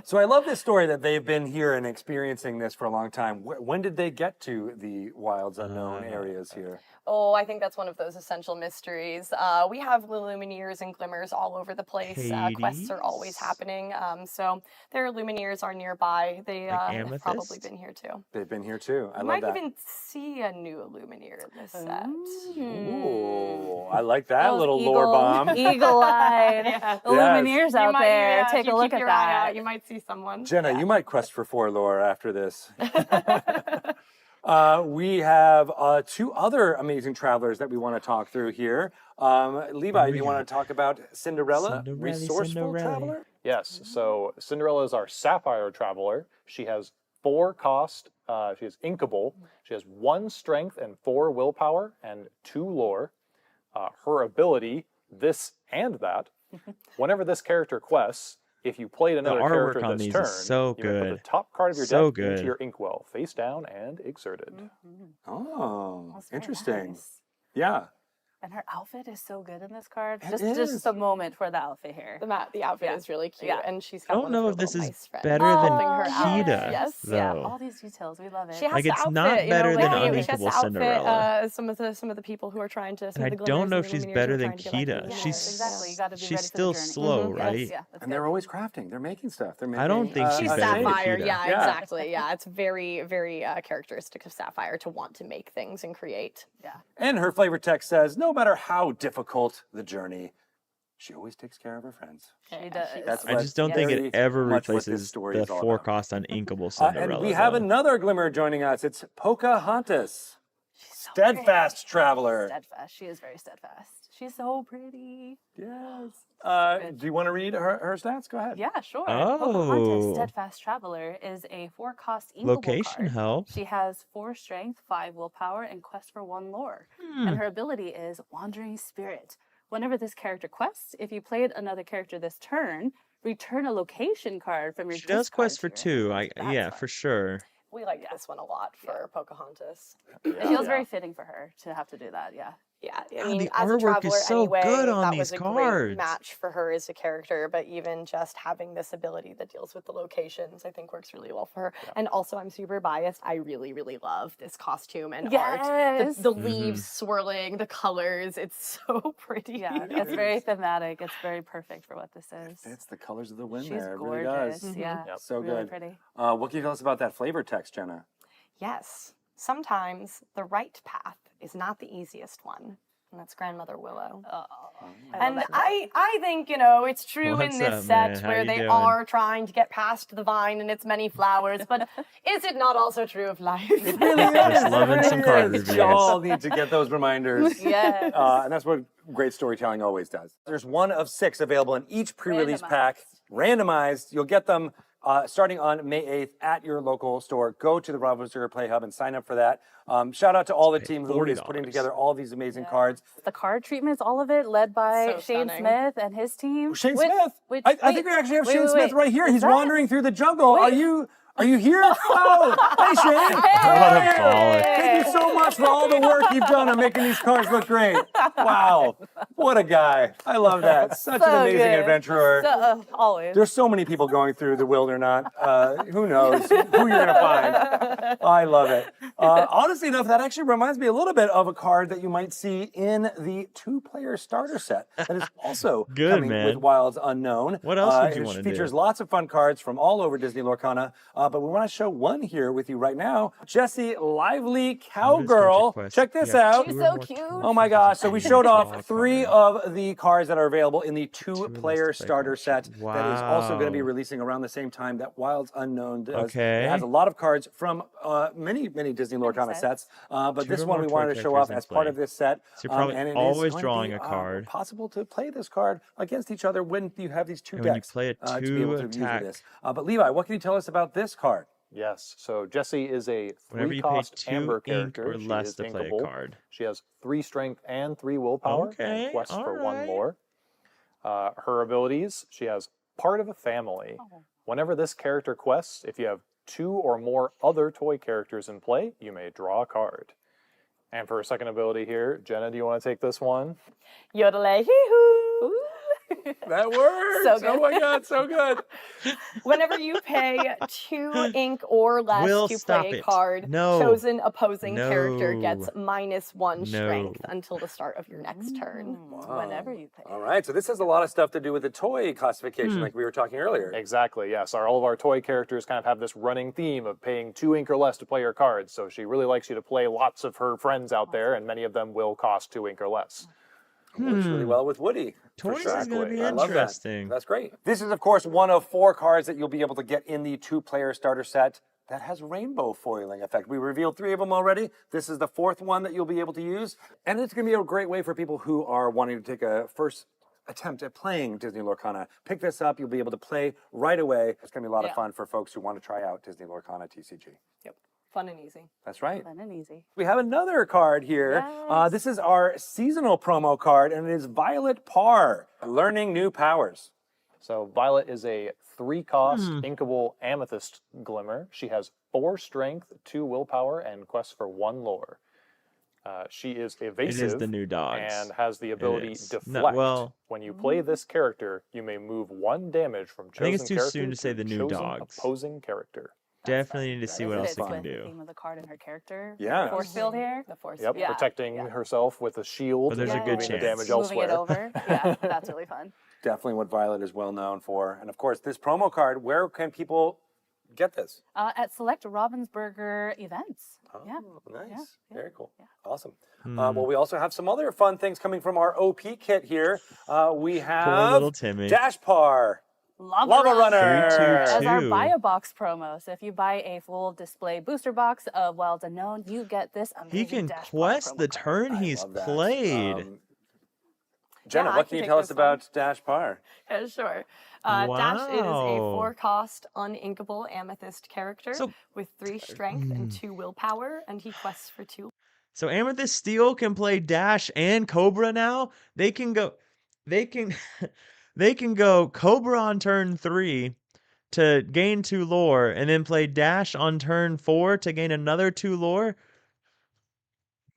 E: So I love this story that they've been here and experiencing this for a long time. When did they get to the Wilds Unknown areas here?
H: Oh, I think that's one of those essential mysteries. is. We have Lumineers and Glimmers all over the place. Quests are always happening. So their Lumineers are nearby. They have probably been here too.
E: They've been here too. I
H: You
E: love
H: might
E: that.
H: even see a new Lumineer in this set.
E: Ooh, I like that little lore bomb.
D: Eagle-eyed Lumineers out there. Take
H: if
D: a
H: you
D: look
H: keep
D: at
H: your eye
D: that.
H: out, you might see someone.
E: Jenna, you might quest for 4 lore after this. We have 2 other amazing travelers that we want to talk through here. Levi, do you want to talk about Cinderella, resourceful traveler?
I: Yes, so Cinderella is our Sapphire Traveler. She has 4 cost, she is inkable, she has 1 strength and 4 willpower and 2 lore. Her ability, this and that, whenever this character quests, if you played another character this turn, you may put the top card of your deck into your inkwell, face down and exerted.
E: Oh, interesting. Yeah.
D: And her outfit is so good in this card. Just a moment for the outfit here.
H: The outfit is really cute, and she's got
B: I don't know if this is better than Kita,
D: Yes,
B: though.
D: yeah, all these details, we love it.
H: She has
B: Like,
H: to
B: it's
H: outfit,
B: not better than
H: she has to
B: Uninkable Cinderella.
H: outfit some of the people who are trying to.
B: And I don't know if she's better than Kita.
D: Exactly. You gotta be ready
B: She's
D: for
B: still
D: the journey.
B: slow, right?
D: Yes, yeah,
E: And they're always crafting. They're making stuff. They're making,
B: I don't think
H: She's
B: she's better than
H: Sapphire,
B: Kita.
H: yeah, exactly. Yeah, it's very, very characteristic of Sapphire to want to make things and create.
D: Yeah.
E: And her flavor text says, no matter how difficult the journey, she always takes care of her friends.
D: She does.
E: That's
B: I just don't think it ever replaces the 4 cost on Inkable Cinderella.
E: And we have
B: though.
E: another Glimmer joining us. It's Pocahontas, steadfast traveler.
D: Steadfast. She is very steadfast. She's so pretty.
E: Yes. Do you want to read her stats? Go ahead.
D: Yeah, sure.
B: Oh.
D: Pocahontas, Steadfast Traveler, is a 4-cost inkable
B: Location
D: card.
B: help.
D: She has 4 strength, 5 willpower, and quest for 1 lore. And her ability is Wandering Spirit. Whenever this character quests, if you played another character this turn, return a location card from your
B: She does quest for
D: discard
B: 2. Yeah, for sure.
H: We like this one a lot for Pocahontas.
D: It feels very fitting for her to have to do that, yeah.
H: Yeah, I
B: God,
H: mean,
B: the
H: as a
B: artwork
H: traveler
B: is so
H: anyway,
B: good on
H: that
B: these
H: was a
B: cards.
H: great match for her as a character, but even just having this ability that deals with the locations, I think works really well for her. And also, I'm super biased. I really, really love this costume and art. The leaves swirling, the colors, it's so pretty.
D: Yeah, it's very thematic. It's very perfect for what this is.
E: It's the colors of the wind
D: She's
E: there. It really
D: gorgeous.
E: does.
D: Yeah,
E: So
D: really
E: good.
D: pretty.
E: What can you tell us about that flavor text, Jenna?
H: Yes, sometimes the right path is not the easiest one. And that's Grandmother Willow. And I think, it's true
B: What's
H: in this
B: up,
H: set
B: man? How
H: where
B: you
H: they
B: doing?
H: are trying to get past the vine and its many flowers, but is it not also true of life?
E: It really is.
B: Just loving some card
E: We
B: reviews.
E: all need to get those reminders.
D: Yes.
E: And that's what great storytelling always does. There's 1 of 6 available in each pre-release pack, randomized. You'll get them starting on May 8th at your local store. Go to the Bravo Zero Play Hub and sign up for that. Shout out to all the team who is putting together all these amazing cards.
D: The card treatments, all of it, led by
H: So
D: Shane
H: stunning.
D: Smith and his team.
E: Shane Smith? I think we actually have Shane Smith right here.
D: Is
E: He's
D: that-
E: wandering through the jungle. Are you here? Oh, hey Shane.
B: What a baller.
E: Thank you so much for all the work you've done on making these cards look great. Wow. What a guy. I love that. Such an amazing adventurer.
D: Always.
E: There's so many people going through the wilderness. Who knows who you're going to find. I love it. Honestly enough, that actually reminds me a little bit of a card that you might see in the 2-player starter set that is also coming with Wilds Unknown.
B: What else would you want to do?
E: It features lots of fun cards from all over Disney Lorcana, but we want to show one here with you right now. Jessie, Lively Cowgirl. Check this out.
H: She's so cute.
E: Oh my gosh. So we showed off 3 of the cards that are available in the 2-player starter set that is also going to be releasing around the same time that Wilds Unknown does.
B: Okay.
E: It has a lot of cards from many Disney Lorcana sets, but this one we wanted to show off as part of this set.
B: So you're probably
E: and it
B: always
E: is going
B: drawing
E: to be,
B: a card.
E: Possible to play this card against each other when you have these 2
B: And when you
E: decks
B: play a
E: to be able to
B: 2
E: use
B: attack.
E: this. But Levi, what can you tell us about this card?
I: Yes, so Jessie is a
B: Whenever you
I: 3-cost
B: pay 2
I: amber
B: ink
I: character.
B: or
I: She
B: less
I: is
B: to play a
I: inkable.
B: card.
I: She has 3 strength and 3 willpower
B: Okay,
I: and quest for 1
B: alright.
I: lore. Her abilities, she has part of a family. Whenever this character quests, if you have 2 or more other toy characters in play, you may draw a card. And for her second ability here, Jenna, do you want to take this one?
H: Yodelay hee-hoo.
E: That works.
H: So good.
E: Oh my God, so good.
H: Whenever you pay 2 ink or less
B: Will,
H: to
B: stop
H: play a
B: it.
H: card,
B: No.
H: chosen opposing character
B: No.
H: gets -1
B: No.
H: strength until the start of your next turn.
D: Whenever you pay.
E: All right, so this has a lot of stuff to do with the toy classification, like we were talking earlier.
I: Exactly, yes. All of our toy characters kind of have this running theme of paying 2 ink or less to play your cards. So she really likes you to play lots of her friends out there, and many of them will cost 2 ink or less.
E: Works really well with Woody.
B: Toys
E: sure.
B: is going to be
E: I love that.
B: interesting.
E: That's great. This is, of course, one of 4 cards that you'll be able to get in the 2-player starter set that has rainbow foiling effect. We revealed 3 of them already. This is the 4th one that you'll be able to use. And it's going to be a great way for people who are wanting to take a first attempt at playing Disney Lorcana. Pick this up. You'll be able to play right away. It's going to be a lot of fun for folks who want to try out Disney Lorcana TCG.
H: Yep. Fun and easy.
E: That's right.
D: Fun and easy.
E: We have another card here.
D: Yes.
E: This is our seasonal promo card, and it is Violet Parr, Learning New Powers.
I: So Violet is a 3-cost inkable amethyst glimmer. She has 4 strength, 2 willpower, and quests for 1 lore. She is evasive.
B: It is the new dogs.
I: And has the ability
B: is.
I: deflect.
B: Well,
I: when you play this character, you may move 1 damage from chosen
B: I think it's too
I: character
B: soon to say the new
I: chosen
B: dogs.
I: opposing character.
B: Definitely need to see what else
D: Fits
B: they can
D: with the
B: do.
D: theme of the card and her character.
E: Yeah.
D: Force field here. The force.
I: Yep,
D: Yeah.
I: protecting herself with a shield.
B: But there's a
I: and
B: good
I: moving the
B: chance.
I: damage
D: Moving
I: elsewhere.
D: it over. Yeah, that's really fun.
E: Definitely what Violet is well known for. And of course, this promo card, where can people get this?
D: At select Ravensburger events.
E: Oh,
D: Yeah.
E: nice.
D: Yeah, yeah,
E: Very cool.
D: yeah.
E: Awesome. Well, we also have some other fun things coming from our OP kit here. We have
B: little Timmy.
E: Dashpar,
D: Lava
E: Runner.
B: 322.
D: As our buy a box promo. So if you buy a full display booster box of Wilds Unknown, you get this amazing
B: He can
D: Dashpar
B: quest
D: promo
B: the
D: card.
B: turn he's
E: Love that.
B: played.
E: Jenna,
H: Yeah, I
E: what
H: can
E: can you
H: take
E: tell us
H: this one.
E: about Dashpar?
H: Yeah, sure. Dash is a
B: Wow.
H: 4-cost uninkable amethyst character
B: So-
H: with 3 strength and 2 willpower, and he quests for 2.
B: So Amethyst Steel can play Dash and Cobra now. They can go they can go Cobra on turn 3 to gain 2 lore, and then play Dash on turn 4 to gain another 2 lore.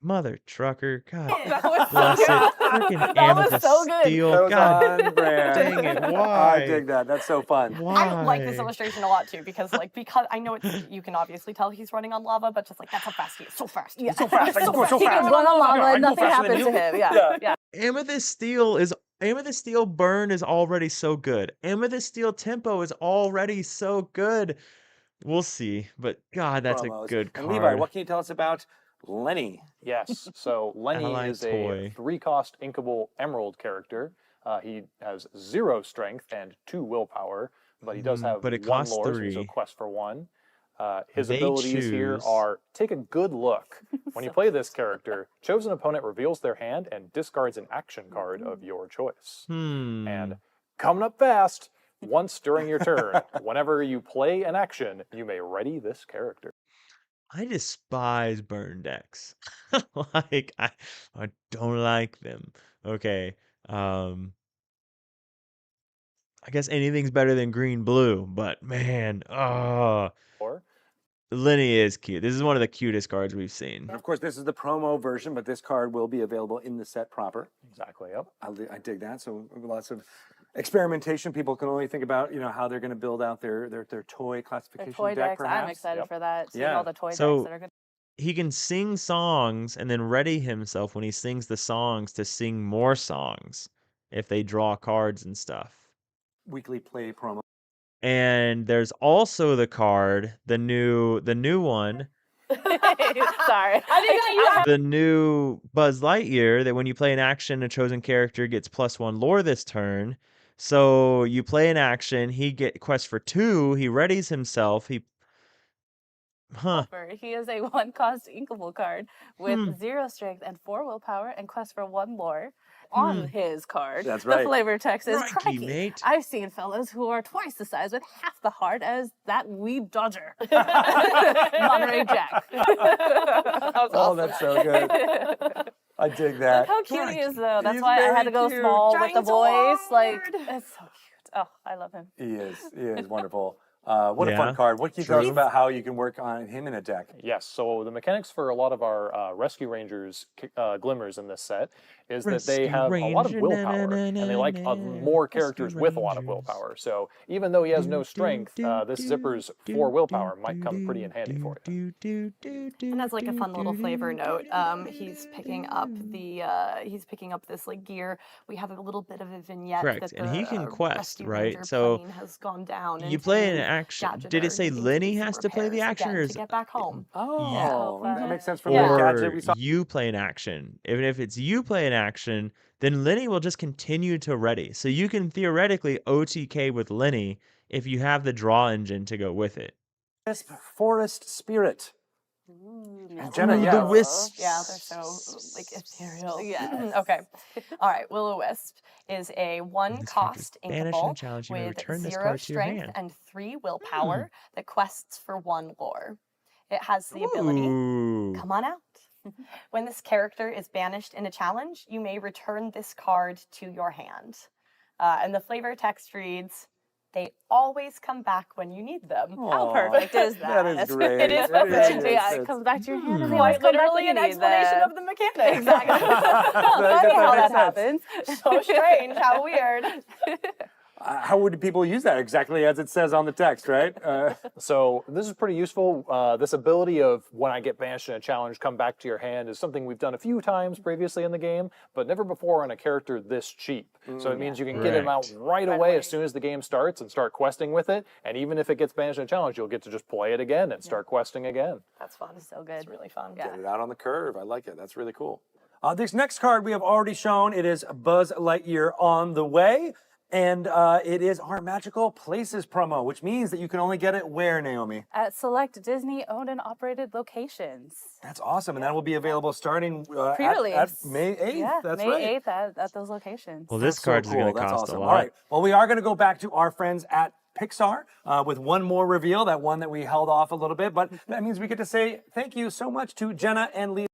B: Mother trucker, God
H: That was
B: bless
H: so
B: it.
H: good.
B: Freaking
H: That was
B: Amethyst
H: so good.
B: Steel.
E: That was
B: God
E: on brand.
B: dang it,
E: I
B: why?
E: dig that. That's so fun.
B: Why?
H: I like this illustration a lot too because I know it's you can obviously tell he's running on lava, but just like that's how fast he is. So fast.
D: Yeah.
H: So fast.
E: I can go so
D: He
E: fast.
D: can run on lava
E: I
D: and
E: go
D: nothing
E: faster than
D: happens to
E: you.
D: him. Yeah. Yeah.
B: Amethyst Steel burn is already so good. Amethyst Steel tempo is already so good. We'll see, but God, that's
E: Promos.
B: a good
E: And
B: card.
E: Levi, what can you tell us about Lenny?
I: Yes, so Lenny
B: Ally
I: is
B: toy.
I: a 3-cost inkable emerald character. He has 0 strength and 2 willpower, but he does have
B: but it
I: 1
B: costs
I: lore, so he's a
B: 3.
I: quest for 1. His
B: They
I: abilities here
B: choose-
I: are take a good look. When you play this character, chosen opponent reveals their hand and discards an action card of your choice. And coming up fast, once during your turn, whenever you play an action, you may ready this character.
B: I despise burn decks. Like I don't like them. Okay. I guess anything's better than green blue, but man,
I: Or
B: Lenny is cute. This is one of the cutest cards we've seen.
E: And of course, this is the promo version, but this card will be available in the set proper.
I: exactly, yep.
E: I dig that. So lots of experimentation. People can only think about how they're going to build out their toy
D: The
E: classification
D: toy
E: deck.
D: decks.
E: Perhaps.
D: I'm excited
I: Yep.
D: for that. Seeing
E: Yeah.
D: all the toy
B: So-
D: decks that are good.
B: He can sing songs and then ready himself when he sings the songs to sing more songs if they draw cards and stuff.
E: Weekly play promo.
B: And there's also the card, the new one,
D: Sorry.
B: the new Buzz Lightyear, that when you play an action, a chosen character gets +1 lore this turn. So you play an action, he get quest for 2, he readies himself,
D: He is a 1-cost inkable card with 0 strength and 4 willpower and quest for 1 lore on his card.
E: That's right.
D: The flavor text is
B: Crikey,
D: crikey.
B: mate.
D: I've seen fellows who are twice the size with half the heart as that weeb dodger. Monterey Jack.
E: Oh, that's so good. I dig that.
D: How cute he is, though. That's
E: He's
D: why I had
E: very
D: to go
E: cute.
D: small with
H: Trying
D: the
H: so
D: voice. Like,
H: hard.
D: it's so cute. Oh, I love him.
E: He is wonderful. What a
B: Yeah.
E: fun card. What can you tell us
B: True.
E: about how you can work on him in a deck?
I: Yes, so the mechanics for a lot of our Rescue Rangers glimmers in this set is that they have a lot of willpower, and they like more characters with a lot of willpower. So even though he has no strength, this Zipper's 4 willpower might come pretty in handy for you.
H: And as like a fun little flavor note, he's picking up this like gear. We have a little bit of a vignette
B: Correct,
H: that
B: and
H: the
B: he can quest,
H: rescue
B: right?
H: ranger
B: So
H: plane has gone down.
B: you
H: into
B: play an action. Did it
H: Gadgeter,
B: say
H: needing to
B: Lenny
H: do some
B: has to play the
H: repairs
B: action,
H: again
B: or
H: to
B: is
H: get back home?
E: Oh, that makes sense from the gadget
B: or
E: we saw.
B: you play an action? Even if it's you play an action, then Lenny will just continue to ready. So you can theoretically OTK with Lenny if you have the draw engine to go with it.
E: This forest spirit.
H: Ooh,
E: Jenna,
B: Ooh,
E: yeah.
B: the wisps.
H: Yeah, they're so like ethereal. Yeah. Okay. All right. Will-O-Wisp is a
B: This character is
H: 1-cost
B: banished in a
H: inkable
B: challenge. You may
H: with
B: return this
H: 0
B: card to your
H: strength
B: hand.
H: and 3 willpower that quests for 1 lore. It has the ability,
B: Ooh.
H: come on out. When this character is banished in a challenge, you may return this card to your hand. And the flavor text reads, they always come back when you need them.
D: How perfect is that?
E: That is great.
H: It is perfect.
D: Yeah, it comes back to your hand and they
H: Quite
D: always come back
H: literally
D: when
H: an
D: you need
H: explanation
D: them.
H: of the mechanics.
D: Exactly. Funny how that happens.
H: So strange, how weird.
E: How would people use that exactly as it says on the text, right?
I: So this is pretty useful. This ability of when I get banished in a challenge, come back to your hand is something we've done a few times previously in the game, but never before on a character this cheap. So it means you can get him out right away as soon as the game starts and start questing with it. And even if it gets banished in a challenge, you'll get to just play it again and start questing again.
H: That's fun. So good. It's really fun.
E: Get it out on the curve. I like it. That's really cool. This next card we have already shown. It is Buzz Lightyear on the way. And it is our Magical Places promo, which means that you can only get it where, Naomi?
D: At select Disney-owned and operated locations.
E: That's awesome. And that will be available starting
D: Pre-release.
E: at May 8th.
D: Yeah,
E: That's
D: May
E: right.
D: 8th at those locations.
B: Well, this
E: That's so
B: card's going
E: cool.
B: to
E: That's
B: cost
E: awesome.
B: a
E: All
B: lot.
E: right. Well, we are going to go back to our friends at Pixar with one more reveal, that one that we held off a little bit. But that means we get to say thank you so much to Jenna and Lee.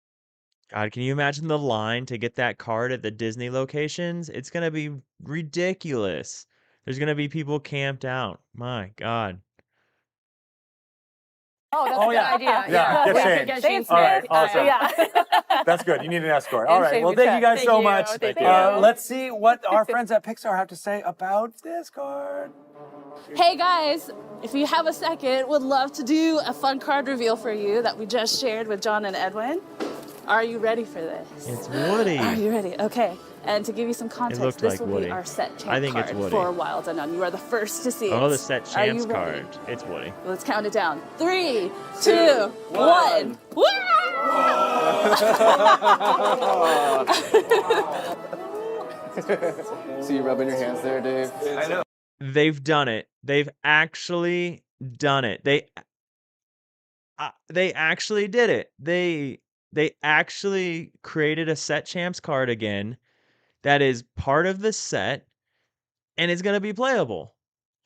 B: God, can you imagine the line to get that card at the Disney locations? It's going to be ridiculous. There's going to be people camped out. My God.
H: Oh, that's
E: Oh,
H: a
E: yeah.
H: good idea.
E: Yeah, get Shane.
D: Shane's
E: All right,
D: Smith.
E: awesome.
D: Yeah.
E: That's good. You need an escort. All
D: And
E: right.
D: Shane
E: Well,
D: would
E: thank
D: check.
E: you guys
H: Thank
E: so
H: you.
E: much.
H: Thank
D: you.
E: Let's see what our friends at Pixar have to say about this card.
M: Hey guys, if you have a second, would love to do a fun card reveal for you that we just shared with John and Edwin. Are you ready for this?
B: It's Woody.
M: Are you ready? Okay. And to give you some context,
B: looked
M: this
B: like
M: will
B: Woody.
M: be our set champ
B: I think it's
M: card
B: Woody.
M: for Wild Unknown. You are the first to see it.
B: Oh, the set
M: Are you
B: champs
M: ready?
B: card. It's Woody.
M: Let's count it down. 3, 2, 1. Woo!
G: See you rubbing your hands there, Dave.
E: I know.
B: They've done it. They've actually done it. They actually did it. They actually created a set champs card again that is part of the set and is going to be playable.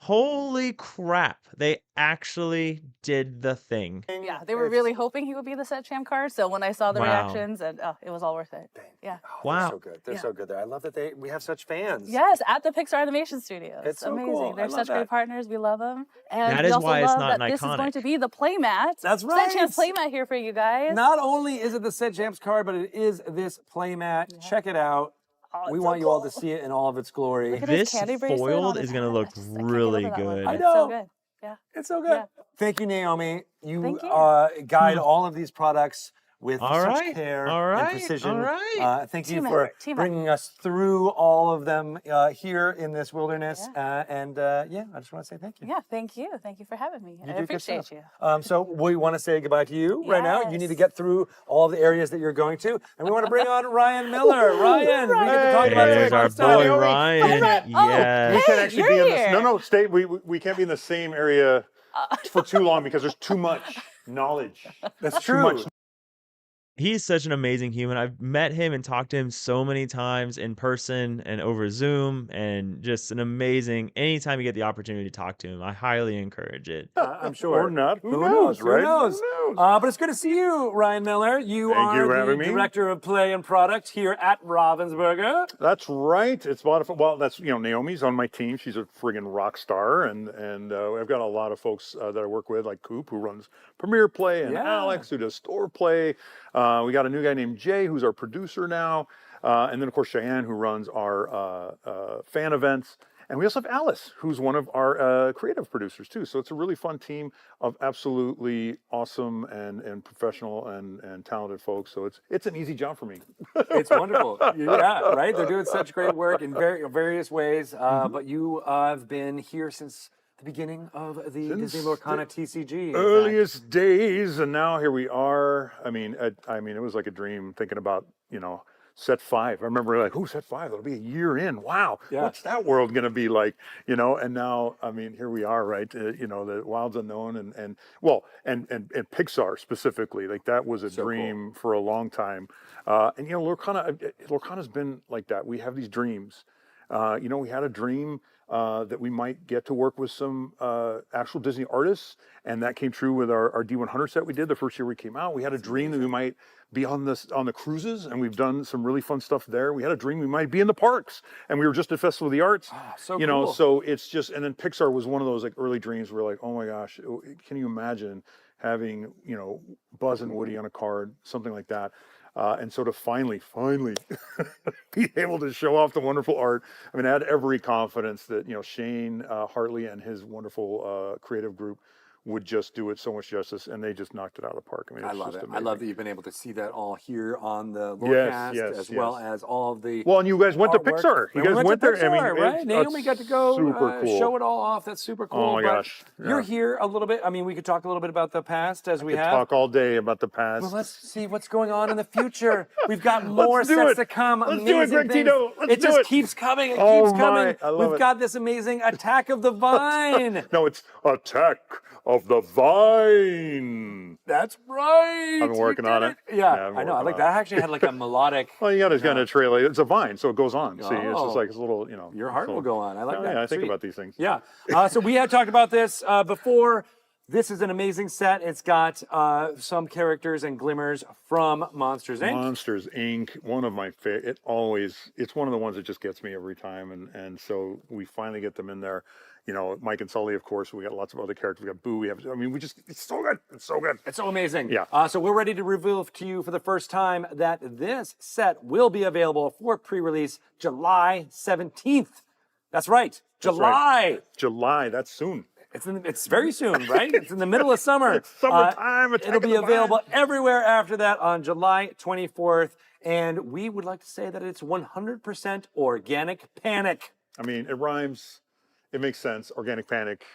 B: Holy crap. They actually did the thing.
D: Yeah, they were really hoping he would be the set champ card. So when I saw the
B: Wow.
D: reactions, and it was all worth it. Yeah.
B: Wow.
E: They're so good. They're
D: Yeah.
E: so good there. I love that we have such fans.
D: Yes, at the Pixar Animation Studios.
E: It's so
D: amazing.
E: cool. I
D: They're
E: love
D: such
E: that.
D: great partners. We love them. And
B: That
D: we
B: is
D: also
B: why it's
D: love
B: not
D: that this is going
B: iconic.
D: to be the playmat.
E: That's
D: Set champ
E: right.
D: playmat here for you guys.
E: Not only is it the Set Champs card, but it is this playmat. Check it out.
D: Oh,
E: We
D: it's
E: want
D: so
E: you all
D: cool.
E: to see it in all of its glory.
D: Look at his
B: This
D: candy bracelet on
B: foiled
D: his
B: is going to
D: hat.
B: look
D: I can't get
B: really
D: over that one.
B: good.
E: I
D: It's
E: know.
D: so good. Yeah.
E: It's so good.
D: Yeah.
E: Thank you, Naomi. You,
D: Thank you.
E: guide all of these products with
B: All
E: such
B: right.
E: care
B: All
E: and
B: right.
E: precision.
B: All right.
E: Thank you
D: Team
E: for
D: effort. Team
E: bringing us through all of them here in this wilderness. Yeah, I just want to say thank you.
D: Yeah, thank you. Thank you for having me.
E: You
D: I
E: do good
D: appreciate
E: stuff.
D: you.
E: So we want to say goodbye to you right now. You need to
D: Yes.
E: get through all the areas that you're going to. And we want to bring on Ryan Miller. Ryan, we get to talk
B: Hey,
E: about
B: there's our
E: some fun
B: boy
E: stuff.
B: Ryan. Yes.
N: We can actually be
D: you're
N: in this.
D: here.
N: No, stay. We can't be in the same area for too long because there's too much knowledge.
E: That's
N: Too
E: true.
N: much.
B: He's such an amazing human. I've met him and talked to him so many times in person and over Zoom, and just an amazing. Anytime you get the opportunity to talk to him, I highly encourage it.
E: I'm sure.
N: Or not. Who
E: Who
N: knows, right?
E: Who knows?
N: Who knows?
E: But it's good to see you, Ryan Miller. You
N: Thank
E: are
N: you for
E: the
N: having me.
E: director of play and product here at Ravensburger.
N: That's right. It's a lot of fun. Well, that's Naomi's on my team. She's a friggin' rock star, and I've got a lot of folks that I work with, like Coop, who runs Premiere Play, and
E: Yeah.
N: Alex, who does Store Play. We got a new guy named Jay, who's our producer now. And then, of course, Cheyenne, who runs our fan events. And we also have Alice, who's one of our creative producers, too. So it's a really fun team of absolutely awesome and professional and talented folks. So it's an easy job for me.
E: It's wonderful. Yeah, right? They're doing such great work in various ways. But you have been here since the beginning of the Disney Lorcana TCG.
N: Earliest days, and now here we are. I mean, it was like a dream thinking about, set 5. I remember like, set 5? It'll be a year in. Wow.
E: Yeah.
N: What's that world going to be like? And now, I mean, here we are, right? The Wilds Unknown and Pixar specifically, like that was a dream for a long time. Lorcana's been like that. We have these dreams. We had a dream that we might get to work with some actual Disney artists, and that came true with our D100 set we did the first year we came out. We had a dream that we might be on the cruises, and we've done some really fun stuff there. We had a dream we might be in the parks, and we were just at Festival of the Arts.
E: Cool.
N: So it's just, and then Pixar was one of those like early dreams where like, oh my gosh, can you imagine having Buzz and Woody on a card, something like that. And so to finally be able to show off the wonderful art. I mean, I had every confidence that, Shane Hartley and his wonderful creative group would just do it so much justice, and they just knocked it out of the park. I mean,
E: I
N: it's
E: love
N: just
E: it.
N: amazing.
E: I love that you've been able to see that all here on the Lorecast, as well as all of the
N: Well, and you guys went to
E: artwork.
N: Pixar. You guys went
E: to
N: there.
E: Pixar,
N: I mean,
E: right? Naomi got to go
N: super cool.
E: show it all off. That's super cool.
N: Oh my
E: But
N: gosh.
E: You're here a little bit. I mean, we could talk a little bit about the past as we have.
N: Talk all day about the past.
E: Well, let's see what's going on in the future. We've got more sets to come.
N: Let's do it, Greg Tito.
E: It just keeps coming. It keeps coming.
N: I love
E: We've got this amazing Attack of the Vine.
N: No, it's Attack of the Vine.
E: That's right.
N: I've been working on it.
E: Yeah, I know. I like that. Actually had like a melodic.
N: Well, you got to kind of trail it. It's a vine, so it goes on. See, it's just like it's a little,
E: Your heart will go on. I like that.
N: Yeah, I think
E: Sweet.
N: about these things.
E: Yeah. So we had talked about this before. This is an amazing set. It's got some characters and glimmers from Monsters Inc.
N: Monsters Inc. One of my favorite. It's one of the ones that just gets me every time, and so we finally get them in there. Mike and Sully, of course. We got lots of other characters. We got Boo. It's so good. It's so good.
E: It's so amazing.
N: Yeah.
E: So we're ready to reveal to you for the first time that this set will be available for pre-release July 17th. That's right. July.
N: July. That's soon.
E: It's very soon, right? It's in the middle of summer.
N: It's summertime.
E: It'll be available everywhere after that on July 24th. And we would like to say that it's 100% organic panic.
N: I mean, it rhymes. It makes sense. Organic panic.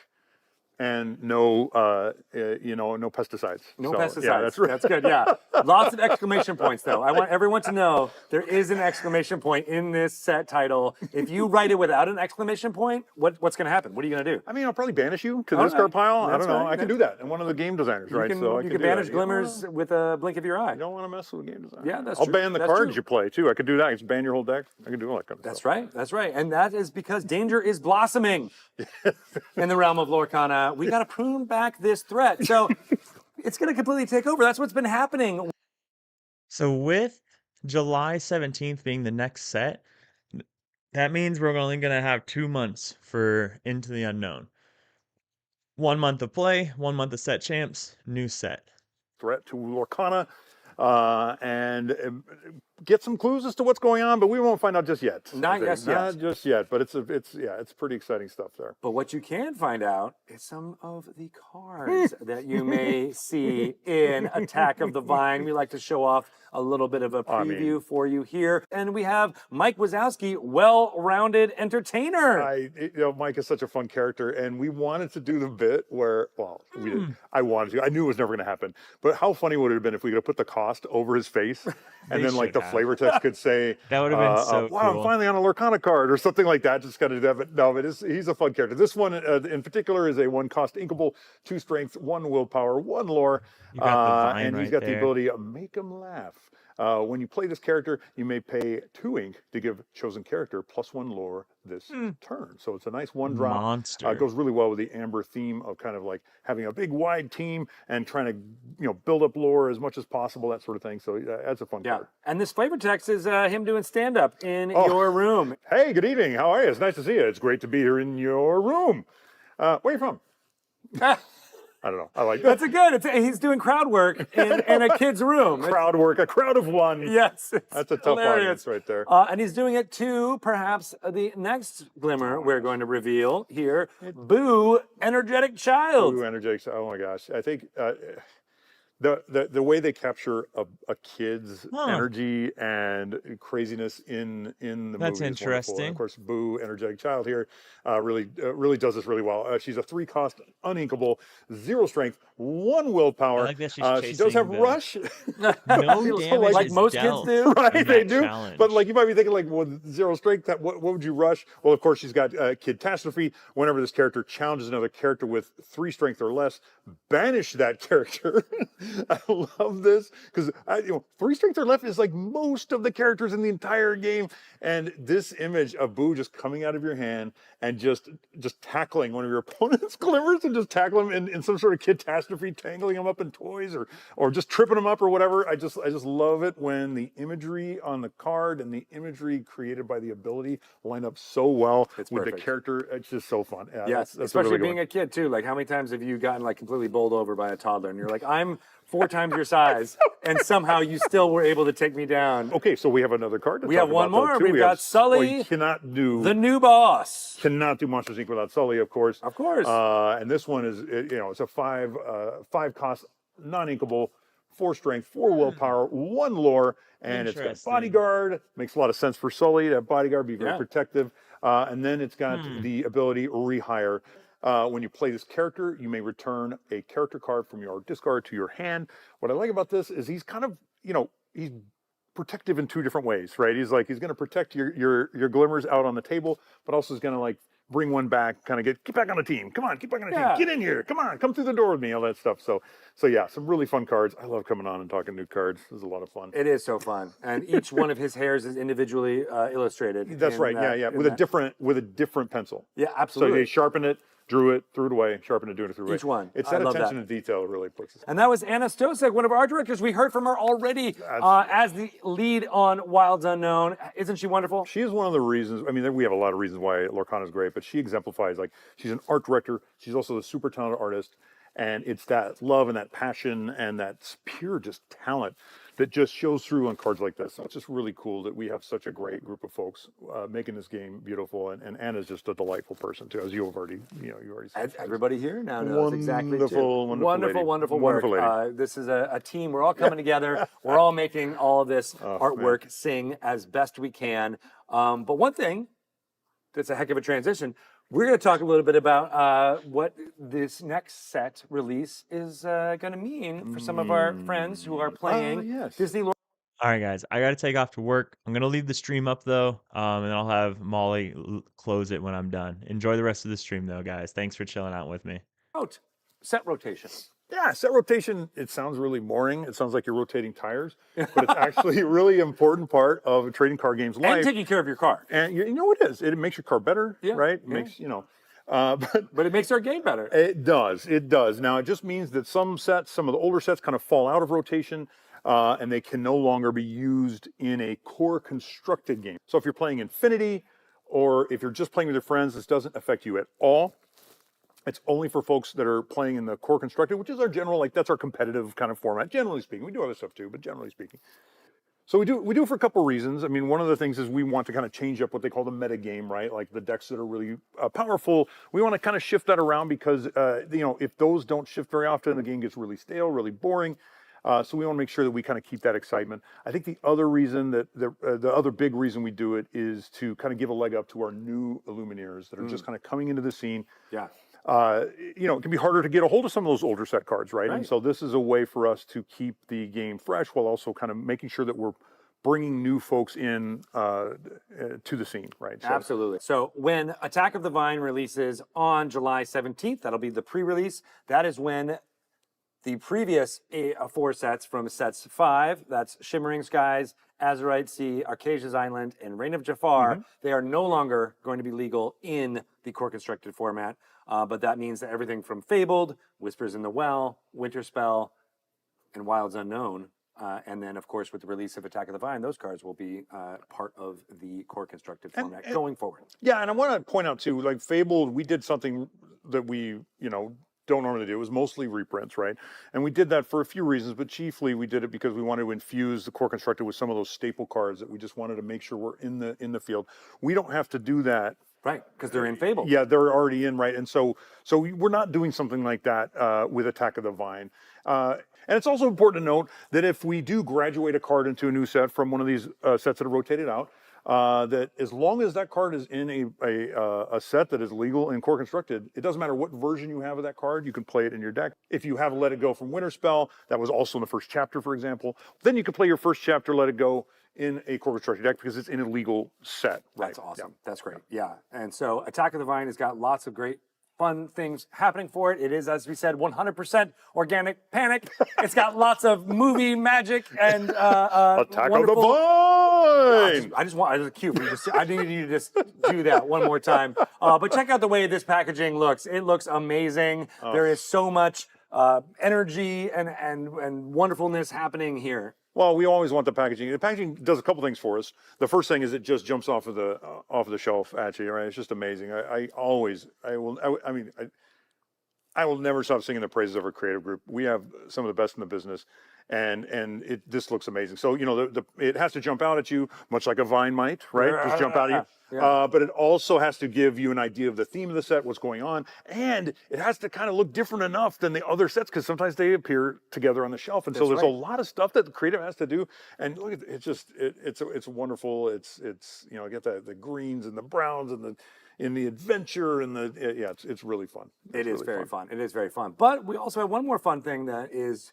N: And no pesticides.
E: No
N: So,
E: pesticides.
N: Yeah, that's right.
E: That's good. Yeah. Lots of exclamation points, though. I want everyone to know there is an exclamation point in this set title. If you write it without an exclamation point, what's going to happen? What are you going to do?
N: I mean, I'll probably banish you to the
E: All
N: discard
E: right.
N: pile. I
E: That's
N: don't know.
E: right.
N: I can do that. And one of the game designers, right? So
E: you can banish glimmers with a blink of your eye.
N: You don't want to mess with the game design.
E: Yeah, that's
N: I'll
E: true.
N: ban the
E: That's
N: cards
E: true.
N: you play, too. I could do that. I can just ban your whole deck. I can do all that kind of
E: That's
N: stuff.
E: right. That's right. And that is because danger is blossoming in the realm of Lorcana. We got to prune back this threat. So it's going to completely take over. That's what's been happening.
B: So with July 17th being the next set, that means we're only going to have 2 months for Into the Unknown. 1 month of play, 1 month of set champs, new set.
N: Threat to Lorcana. And get some clues as to what's going on, but we won't find out just yet.
E: Not just yet.
N: Not just yet, but it's pretty exciting stuff there.
E: But what you can find out is some of the cards that you may see in Attack of the Vine. We like to show off a little bit of a preview for you here. And we have Mike Wazowski, well-rounded entertainer.
N: Mike is such a fun character, and we wanted to do the bit where, we did. I wanted to. I knew it was never going to happen. But how funny would it have been if we could have put the cost over his face, and then like the flavor text could say,
B: that would have been so
N: wow,
B: cool.
N: I'm finally on a Lorcana card or something like that. Just got to do that. But no, he's a fun character. This one in particular is a 1-cost inkable, 2 strength, 1 willpower, 1 lore,
B: You got the vine
N: and he's
B: right
N: got the
B: there.
N: ability to make him laugh. When you play this character, you may pay 2 ink to give chosen character +1 lore this turn. So it's a nice 1-drop.
B: Monster.
N: It goes really well with the Amber theme of kind of like having a big wide team and trying to build up lore as much as possible, that sort of thing. So that's a fun card.
E: And this flavor text is him doing stand-up in your room.
N: Hey, good evening. How are you? It's nice to see you. It's great to be here in your room. Where are you from? I don't know. I like
E: That's a good. He's doing crowd work in a kid's room.
N: crowd work, a crowd of one.
E: Yes,
N: That's a tough
E: hilarious.
N: audience right there.
E: And he's doing it to perhaps the next glimmer we're going to reveal here. Boo, energetic child.
N: Ooh, energetic. Oh my gosh. I think the way they capture a kid's energy and craziness in the movie
B: That's
N: is wonderful.
B: interesting.
N: And of course, Boo, energetic child here, really does this really well. She's a 3-cost, uninkable, 0 strength, 1 willpower.
B: I like that she's
N: she does have
B: chasing
N: rush.
B: No damage
E: like
B: is
E: most
B: dealt
E: kids do.
N: Right,
B: in
N: they
B: that
N: do.
B: challenge.
N: But like you might be thinking, like, well, 0 strength. What would you rush? Well, of course, she's got Kidtastrophe. Whenever this character challenges another character with 3 strength or less, banish that character. I love this because 3 strength or less is like most of the characters in the entire game. And this image of Boo just coming out of your hand and just tackling one of your opponent's glimmers and just tackling him in some sort of catastrophe, tangling him up in toys or just tripping him up or whatever. I just love it when the imagery on the card and the imagery created by the ability line up so well with
E: perfect.
N: the character. It's just so fun. Yeah,
E: Yes,
N: that's
E: especially
N: a really
E: being a kid too. Like, how many times have you gotten like completely bowled over by a toddler, and you're like, I'm 4 times your size, and somehow you still were able to take me down.
N: Okay, so we have another card. To
E: We
N: talk
E: have one
N: about, though,
E: more.
N: too.
E: We've
N: We
E: got
N: have
E: Sully,
N: you cannot do
E: the new boss.
N: Cannot do Monsters Inc. without Sully, of course.
E: Of course.
N: And this one is, it's a 5 cost, non-inkable, 4 strength, 4 willpower, 1 lore, and it's got
B: Interesting.
N: bodyguard. Makes a lot of sense for Sully to have bodyguard, be very
E: Yeah.
N: protective. And then it's got the ability rehire. When you play this character, you may return a character card from your discard to your hand. What I like about this is he's kind of, he's protective in 2 different ways, right? He's going to protect your glimmers out on the table, but also is going to like bring one back, kind of get back on the team. Come on, get back on the team. Get in here. Come on, come through the door with me. All that stuff. So yeah, some really fun cards. I love coming on and talking new cards. This is a lot of fun.
E: It is so fun, and each one of his hairs is individually illustrated.
N: That's
E: in
N: right.
E: that-
N: Yeah.
E: in
N: With a
E: that-
N: different pencil.
E: Yeah,
N: So
E: absolutely.
N: they sharpened it, drew it, threw it away, sharpened it, drew it, threw it away.
E: Each one.
N: It's
E: I
N: that
E: love
N: attention
E: that.
N: to detail really puts us.
E: And that was Anna Stosek, one of our art directors. We heard from her already as the lead on Wilds Unknown. Isn't she wonderful?
N: She is one of the reasons. I mean, we have a lot of reasons why Lorcana is great, but she exemplifies, like, she's an art director. She's also a super talented artist. And it's that love and that passion and that pure just talent that just shows through on cards like this. So it's just really cool that we have such a great group of folks making this game beautiful. And Anna's just a delightful person too, as you have already, you already said.
E: Everybody here now knows exactly too.
N: Wonderful
E: Wonderful
N: lady.
E: work. This is a team. We're all coming together. We're all making all of this artwork sing as best we can. But one thing that's a heck of a transition. We're going to talk a little bit about what this next set release is going to mean for some of our friends who are playing Disney.
B: All right, guys, I got to take off to work. I'm going to leave the stream up, though, and I'll have Molly close it when I'm done. Enjoy the rest of the stream, though, guys. Thanks for chilling out with me.
E: Set rotation.
N: Yeah, set rotation, it sounds really boring. It sounds like you're rotating tires, but it's actually a really important part of a trading card game's life.
E: And taking care of your car.
N: And you know it is. It makes your car better, right? It makes,
E: but it makes our game better.
N: It does. Now, it just means that some of the older sets kind of fall out of rotation, and they can no longer be used in a core constructed game. So if you're playing Infinity, or if you're just playing with your friends, this doesn't affect you at all. It's only for folks that are playing in the core constructed, which is our general, that's our competitive kind of format, generally speaking. We do other stuff too, but generally speaking. So we do it for a couple of reasons. I mean, one of the things is we want to kind of change up what they call the meta game, right? Like the decks that are really powerful. We want to kind of shift that around because, if those don't shift very often, the game gets really stale, really boring. So we want to make sure that we kind of keep that excitement. I think the other reason the other big reason we do it is to kind of give a leg up to our new Illumineers that are just kind of coming into the scene.
E: Yeah.
N: It can be harder to get a hold of some of those older set cards, right? And so this is a way for us to keep the game fresh while also kind of making sure that we're bringing new folks in to the scene, right? So,
E: Absolutely. So when Attack of the Vine releases on July 17th, that'll be the pre-release. That is when the previous 4 sets from sets 5, that's Shimmering Skies, Azurite Sea, Arcasia's Island, and Reign of Jafar, they are no longer going to be legal in the core constructed format. But that means that everything from Fabled, Whispers in the Well, Winterspell, and Wilds Unknown, and then, of course, with the release of Attack of the Vine, those cards will be part of the core constructed format going forward.
N: Yeah, and I want to point out, too, like Fabled, we did something that we, don't normally do. It was mostly reprints, right? And we did that for a few reasons, but chiefly we did it because we wanted to infuse the core constructed with some of those staple cards that we just wanted to make sure were in the field. We don't have to do that.
E: Right, because they're in Fable.
N: Yeah, they're already in, right? And so we're not doing something like that with Attack of the Vine. And it's also important to note that if we do graduate a card into a new set from one of these sets that are rotated out, that as long as that card is in a set that is legal and core constructed, it doesn't matter what version you have of that card, you can play it in your deck. If you have Let It Go from Winter Spell, that was also in the first chapter, for example, then you can play your first chapter Let It Go in a core constructed deck because it's in a legal set.
E: That's awesome. Yeah. That's great. Yeah. And so Attack of the Vine has got lots of great fun things happening for it. It is, as we said, 100% organic panic. It's got lots of movie magic and
N: Attack
E: wonderful...
N: of the Vine.
E: I just want a cue for you to. I need you to just do that one more time. But check out the way this packaging looks. It looks amazing. There is so much energy and wonderfulness happening here.
N: Well, we always want the packaging. The packaging does a couple things for us. The first thing is it just jumps off of the shelf at you, right? It's just amazing. I will never stop singing the praises of our creative group. We have some of the best in the business, and this looks amazing. So it has to jump out at you, much like a vine might, right? Just jump out at you. Yeah. But it also has to give you an idea of the theme of the set, what's going on, and it has to kind of look different enough than the other sets because sometimes they appear together on the shelf, and so there's a lot of stuff that the creative has to do. And look, it's wonderful. It's get the greens and the browns and the adventure and it's really fun.
E: It is very fun. It is very fun. But we also have one more fun thing that is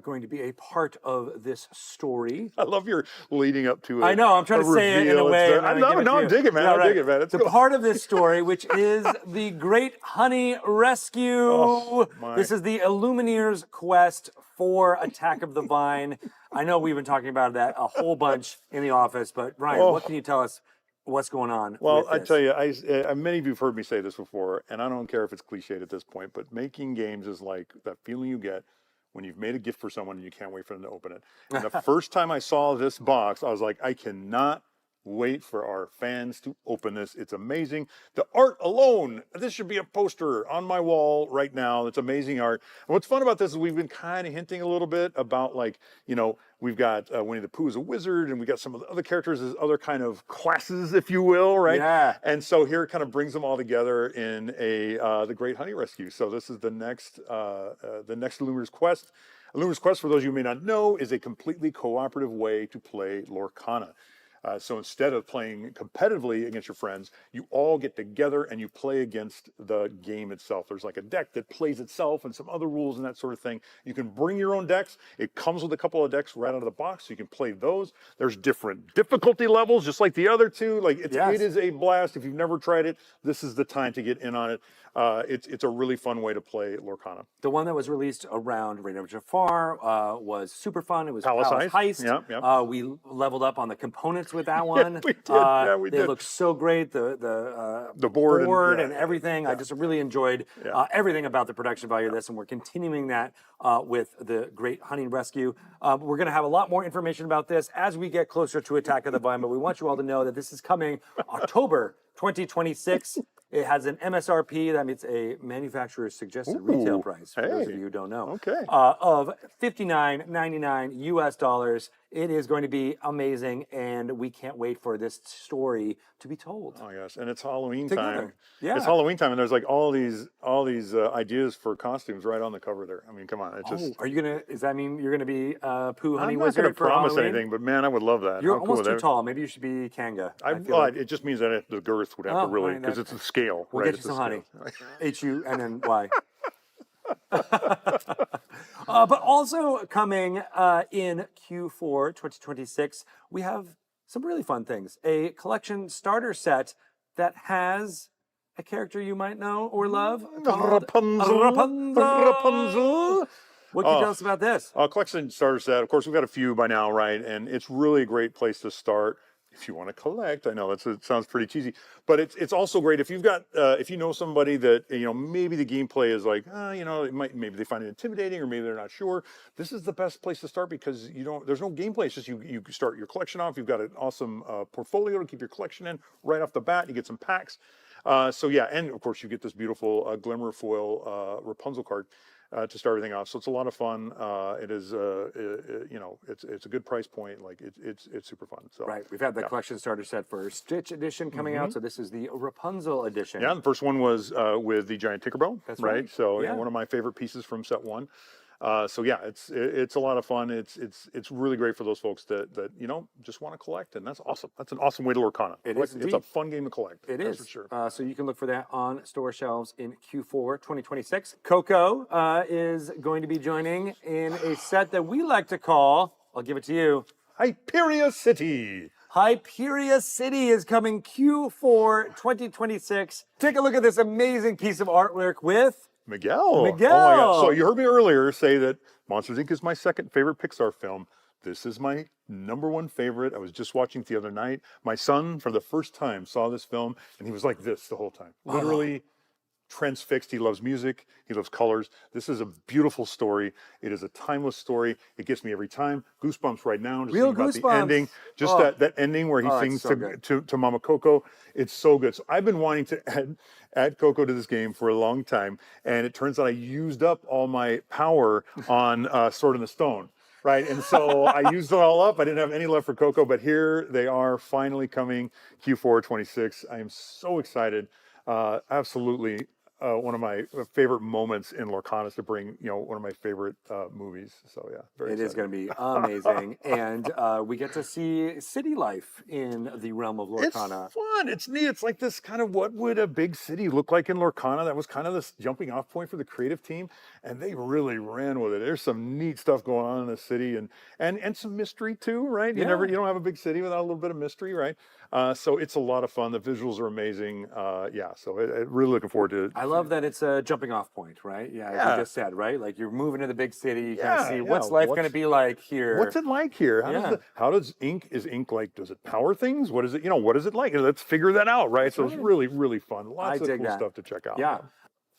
E: going to be a part of this story.
N: I love your leading up to it.
E: I know. I'm trying to say it in a way.
N: I'm digging, man. I'm digging, man. It's cool.
E: Part of this story, which is the Great Honey Rescue.
N: Oh,
E: this is the Illumineers' quest for Attack of the Vine. I know we've been talking about that a whole bunch in the office, but Brian, what can you tell us? What's going on?
N: Well, I tell you, many of you have heard me say this before, and I don't care if it's cliched at this point, but making games is like that feeling you get when you've made a gift for someone and you can't wait for them to open it. And the first time I saw this box, I was like, I cannot wait for our fans to open this. It's amazing. The art alone, this should be a poster on my wall right now. It's amazing art. And what's fun about this is we've been kind of hinting a little bit about we've got Winnie the Pooh as a wizard, and we got some of the other characters as other kind of classes, if you will, right?
E: Yeah.
N: And so here it kind of brings them all together in the Great Honey Rescue. So this is the next Illumineers Quest. Illumineers Quest, for those of you who may not know, is a completely cooperative way to play Lorcana. So instead of playing competitively against your friends, you all get together and you play against the game itself. There's like a deck that plays itself and some other rules and that sort of thing. You can bring your own decks. It comes with a couple of decks right out of the box, so you can play those. There's different difficulty levels, just like the other two. It is a blast. If you've never tried it, this is the time to get in on it. It's a really fun way to play Lorcana.
E: The one that was released around Reign of Jafar was super fun. It was
N: Palace
E: Heist.
N: Yep.
E: We leveled up on the components with that one.
N: We did. We did.
E: They look so great. The
N: board
E: and everything. I just really enjoyed everything about the production value of this, and we're continuing that with the Great Honey Rescue. We're going to have a lot more information about this as we get closer to Attack of the Vine, but we want you all to know that this is coming October 2026. It has an MSRP, that means a manufacturer's suggested retail price, for those of you who don't know, of $59.99 US. It is going to be amazing, and we can't wait for this story to be told.
N: Oh yes, and it's Halloween
E: Together.
N: time.
E: Yeah,
N: it's Halloween time, and there's like all these ideas for costumes right on the cover there. I mean, come on, it's just.
E: Are you gonna? Does that mean you're gonna be Pooh Honey
N: I'm not
E: Wizard
N: going to
E: for
N: promise
E: Halloween?
N: anything, but man, I would love that.
E: You're
N: How
E: almost
N: cool
E: too tall. Maybe you should be Kanga.
N: It just means that the girth would have to really, because it's the scale.
E: We'll
N: right?
E: get you some honey. HUNNY. But also coming in Q4 2026, we have some really fun things. A collection starter set that has a character you might know or love.
N: Rapunzel.
E: What can you tell us about this?
N: Collection starter set. Of course, we've got a few by now, right? And it's really a great place to start if you want to collect. I know it sounds pretty cheesy, but it's also great if you've got if you know somebody that maybe the gameplay is like maybe they find it intimidating or maybe they're not sure. This is the best place to start because there's no gameplay. It's just you start your collection off. You've got an awesome portfolio to keep your collection in right off the bat. You get some packs. So yeah, and of course you get this beautiful Glimmer foil Rapunzel card to start everything off. So it's a lot of fun. It is, you know, it's a good price point. Like it's super fun. So
E: Right. We've had the collection starter set for Stitch edition coming out. So this is the Rapunzel edition.
N: Yeah, the first one was with the giant Tinkerbell.
E: That's
N: right.
E: right.
N: So
E: Yeah.
N: one of my favorite pieces from set one. So yeah, it's a lot of fun. It's really great for those folks that you know just want to collect, and that's awesome. That's an awesome way to Lorcana.
E: It
N: Like,
E: is
N: It's a
E: indeed.
N: fun game to collect.
E: It
N: that's
E: is.
N: for sure.
E: So you can look for that on store shelves in Q4 2026. Coco is going to be joining in a set that we like to call, I'll give it to you,
N: Hyperia City.
E: Hyperia City is coming Q4 2026. Take a look at this amazing piece of artwork with
N: Miguel.
E: Miguel.
N: Oh my God. So you heard me earlier say that Monsters Inc. is my second favorite Pixar film. This is my number one favorite. I was just watching it the other night. My son, for the first time, saw this film, and he was like this the whole time. Literally transfixed. He loves music. He loves colors. This is a beautiful story. It is a timeless story. It gets me every time. Goosebumps right now. Just
E: Real
N: thinking about the
E: goosebumps.
N: ending. Just
E: Oh.
N: that ending where he
E: Oh, it's
N: sings
E: so good.
N: to Mama Coco. It's so good. So I've been wanting to add Coco to this game for a long time, and it turns out I used up all my power on Sword in the Stone. Right, and so I used it all up. I didn't have any left for Coco, but here they are finally coming Q4 26. I am so excited. Absolutely one of my favorite moments in Lorcana is to bring, you know, one of my favorite movies. So yeah, very
E: It
N: excited.
E: is going to be amazing. And we get to see city life in the realm of Lorcana.
N: It's fun. It's neat. It's like this kind of what would a big city look like in Lorcana. That was kind of this jumping off point for the creative team, and they really ran with it. There's some neat stuff going on in the city, and some mystery too, right? You
E: Yeah.
N: you don't have a big city without a little bit of mystery, right? So it's a lot of fun. The visuals are amazing. Yeah, so really looking forward to it.
E: I love that it's a jumping off point, right? Yeah, as
N: Yeah.
E: you just said, right? Like you're moving to the big city, you kind of
N: Yeah,
E: see
N: yeah.
E: what's life going to be like here.
N: What's it like here?
E: Yeah.
N: How does ink, is ink like, does it power things? What is it, what is it like? Let's figure that out, right? So it's really, really fun. Lots of
E: dig
N: cool
E: that.
N: stuff to check out.
E: Yeah.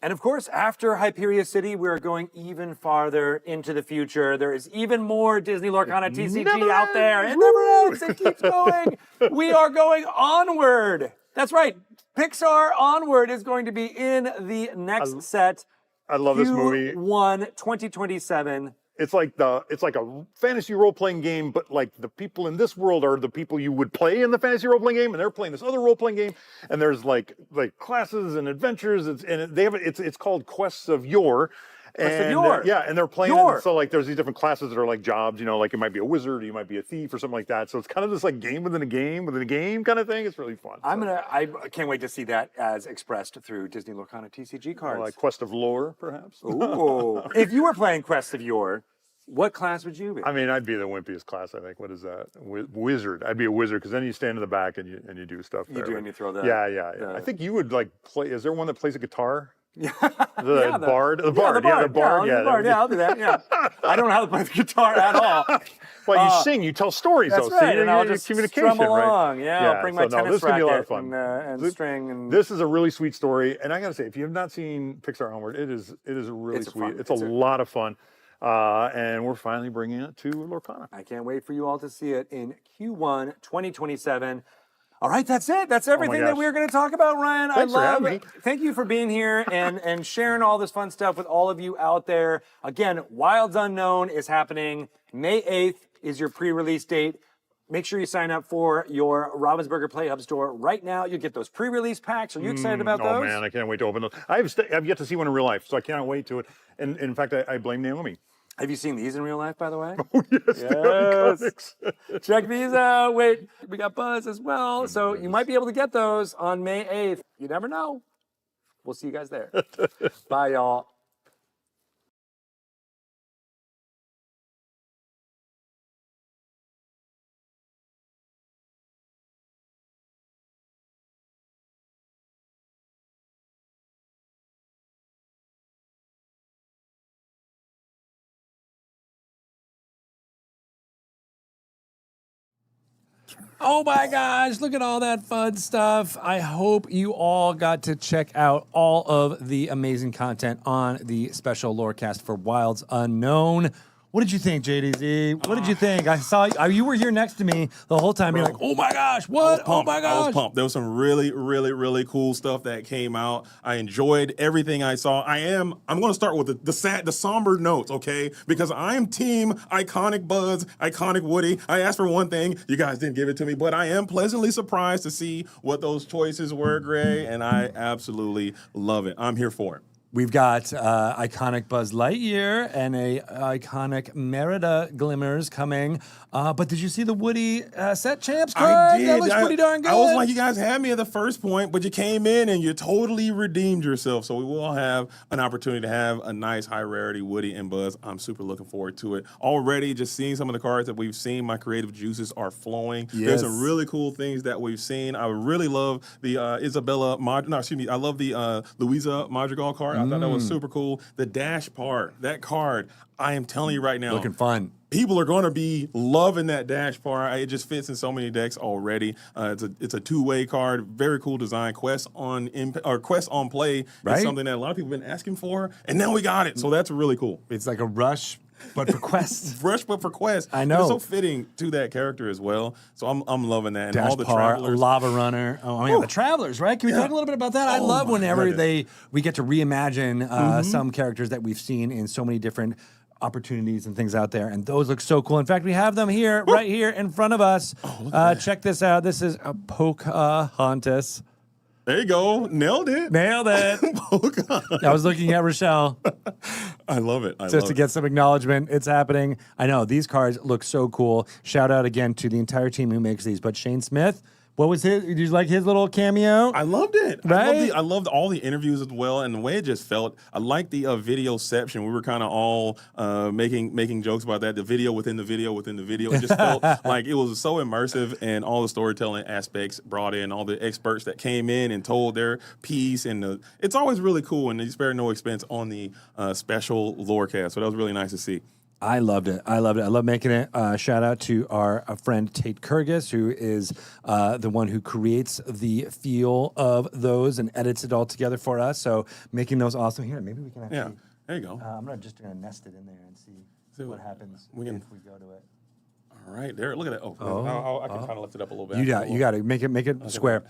E: And of course, after Hyperia City, we're going even farther into the future. There is even more Disney Lorcana TCG out there. It never ends. It keeps going. We are going onward. That's right. Pixar Onward is going to be in the next set.
N: I love this movie.
E: Q1 2027.
N: It's like a fantasy role-playing game, but like the people in this world are the people you would play in the fantasy role-playing game, and they're playing this other role-playing game, and there's like classes and adventures. It's called Quests of Yore.
E: Quest of
N: And,
E: Yore.
N: yeah, and they're playing.
E: Yore.
N: So like, there's these different classes that are like jobs. Like you might be a wizard, or you might be a thief, or something like that. So it's kind of this like game within a game within a game kind of thing. It's really fun.
E: I can't wait to see that as expressed through Disney Lorcana TCG cards.
N: Like Quest of Lore, perhaps.
E: Ooh. If you were playing Quest of Yore, what class would you be?
N: I mean, I'd be the wimpiest class, I think. What is that? Wizard. I'd be a wizard, because then you stand in the back and you do stuff there.
E: You do, and you throw the...
N: Yeah. I think you would like play. Is there one that plays a guitar?
E: Yeah.
N: The bard? The bard.
E: Yeah,
N: Yeah,
E: the bard. Yeah, I'll do that. Yeah. I don't know how to play the guitar at all.
N: Well, you sing, you tell stories,
E: That's
N: though.
E: right,
N: See,
E: and I'll
N: you're
E: just
N: communication,
E: strum
N: right?
E: along. Yeah, I'll bring my tennis
N: this is gonna be a lot of
E: racket
N: fun.
E: and string. And
N: This is a really sweet story, and I gotta say, if you have not seen Pixar Onward, it is really
E: It's
N: sweet.
E: fun.
N: It's a lot of fun, and we're finally bringing it to Lorcana.
E: I can't wait for you all to see it in Q1 2027. All right, that's it. That's everything that
N: gosh.
E: we're going to talk about, Ryan.
N: Thanks for having me.
E: Thank you for being here and sharing all this fun stuff with all of you out there. Again, Wilds Unknown is happening. May 8th is your pre-release date. Make sure you sign up for your Ravensburger Play Hub store right now. You get those pre-release packs. Are you excited about those?
N: Oh man, I can't wait to open those. I've yet to see one in real life, so I can't wait to it. And in fact, I blame Naomi.
E: Have you seen these in real life, by the way?
N: Oh, yes,
E: Yes. Check these out. Wait, we got Buzz as well. So you might be able to get those on May 8th. You never know. We'll see you guys there. Bye, y'all. Oh my gosh, look at all that fun stuff. I hope you all got to check out all of the amazing content on the special Lorecast for Wilds Unknown.
A: What did you think, JDZ? What did you think? I saw you were here next to me the whole time. You're like, oh my gosh, what? Oh my gosh.
C: I was pumped. There was some really, really, really cool stuff that came out. I enjoyed everything I saw. I'm going to start with the somber notes, okay? Because I'm team iconic Buzz, iconic Woody. I asked for one thing. You guys didn't give it to me, but I am pleasantly surprised to see what those choices were, Greg, and I absolutely love it. I'm here for it.
A: We've got iconic Buzz Lightyear and a iconic Merida Glimmers coming. But did you see the Woody set champs card?
C: I did.
A: That looks pretty darn good.
C: I was like, you guys had me at the first point, but you came in and you totally redeemed yourself. So we will have an opportunity to have a nice high rarity Woody and Buzz. I'm super looking forward to it. Already just seeing some of the cards that we've seen, my creative juices are flowing.
A: Yes.
C: There's some really cool things that we've seen. I really love the I love the Louisa Madrigal card. I thought that was super cool. The Dash part, that card, I am telling you right now.
A: Looking fun.
C: People are going to be loving that Dash part. It just fits in so many decks already. It's a two-way card, very cool design. Quest on Play
A: Right?
C: is something that a lot of people have been asking for, and now we got it. So that's really cool.
A: It's like a rush, but for Quest.
C: Rush, but for Quest.
A: I know.
C: It's so fitting to that character as well. So I'm loving that. And
A: Dash
C: all the
A: Par,
C: Travelers.
A: Lava Runner. Oh, I mean, the Travelers, right? Can we talk a little bit about that? I
C: Oh
A: love
C: my
A: whenever
C: goodness.
A: we get to reimagine some characters that we've seen in so many different opportunities and things out there, and those look so cool. In fact, we have them here, right here in front of us. Check this out. This is a Pocahontas.
C: There you go. Nailed it.
A: Nailed it. I was looking at Rochelle.
C: I love it.
A: Just to get some acknowledgement. It's happening. I know. These cards look so cool. Shout out again to the entire team who makes these. But Shane Smith, what was his? Did you like his little cameo?
C: I loved it.
A: Right?
C: I loved all the interviews as well, and the way it just felt. I liked the videoception. We were kind of all making jokes about that. The video within the video within the video. It just felt like it was so immersive, and all the storytelling aspects brought in all the experts that came in and told their piece. And it's always really cool, and they spared no expense on the special Lorecast. So that was really nice to see.
A: I loved it. I love making it. Shout out to our friend Tate Kurgis, who is the one who creates the feel of those and edits it all together for us. So making those awesome. Here, maybe we can actually.
C: Yeah, there you go.
A: I'm just going to nest it in there and see what happens if we go to it.
C: All right, there. Look at that. I can kind of lift it up a little bit.
A: You got to make it square.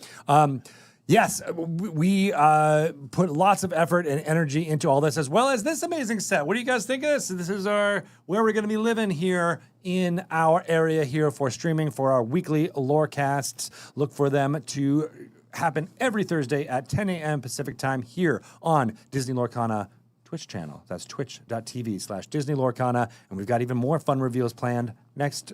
A: Yes, we put lots of effort and energy into all this, as well as this amazing set. What do you guys think of this? This is where we're going to be living here in our area here for streaming for our weekly Lorecasts. Look for them to happen every Thursday at 10 a.m. Pacific time here on Disney Lorcana Twitch channel. That's twitch.tv/Disney Lorcana. And we've got even more fun reveals planned next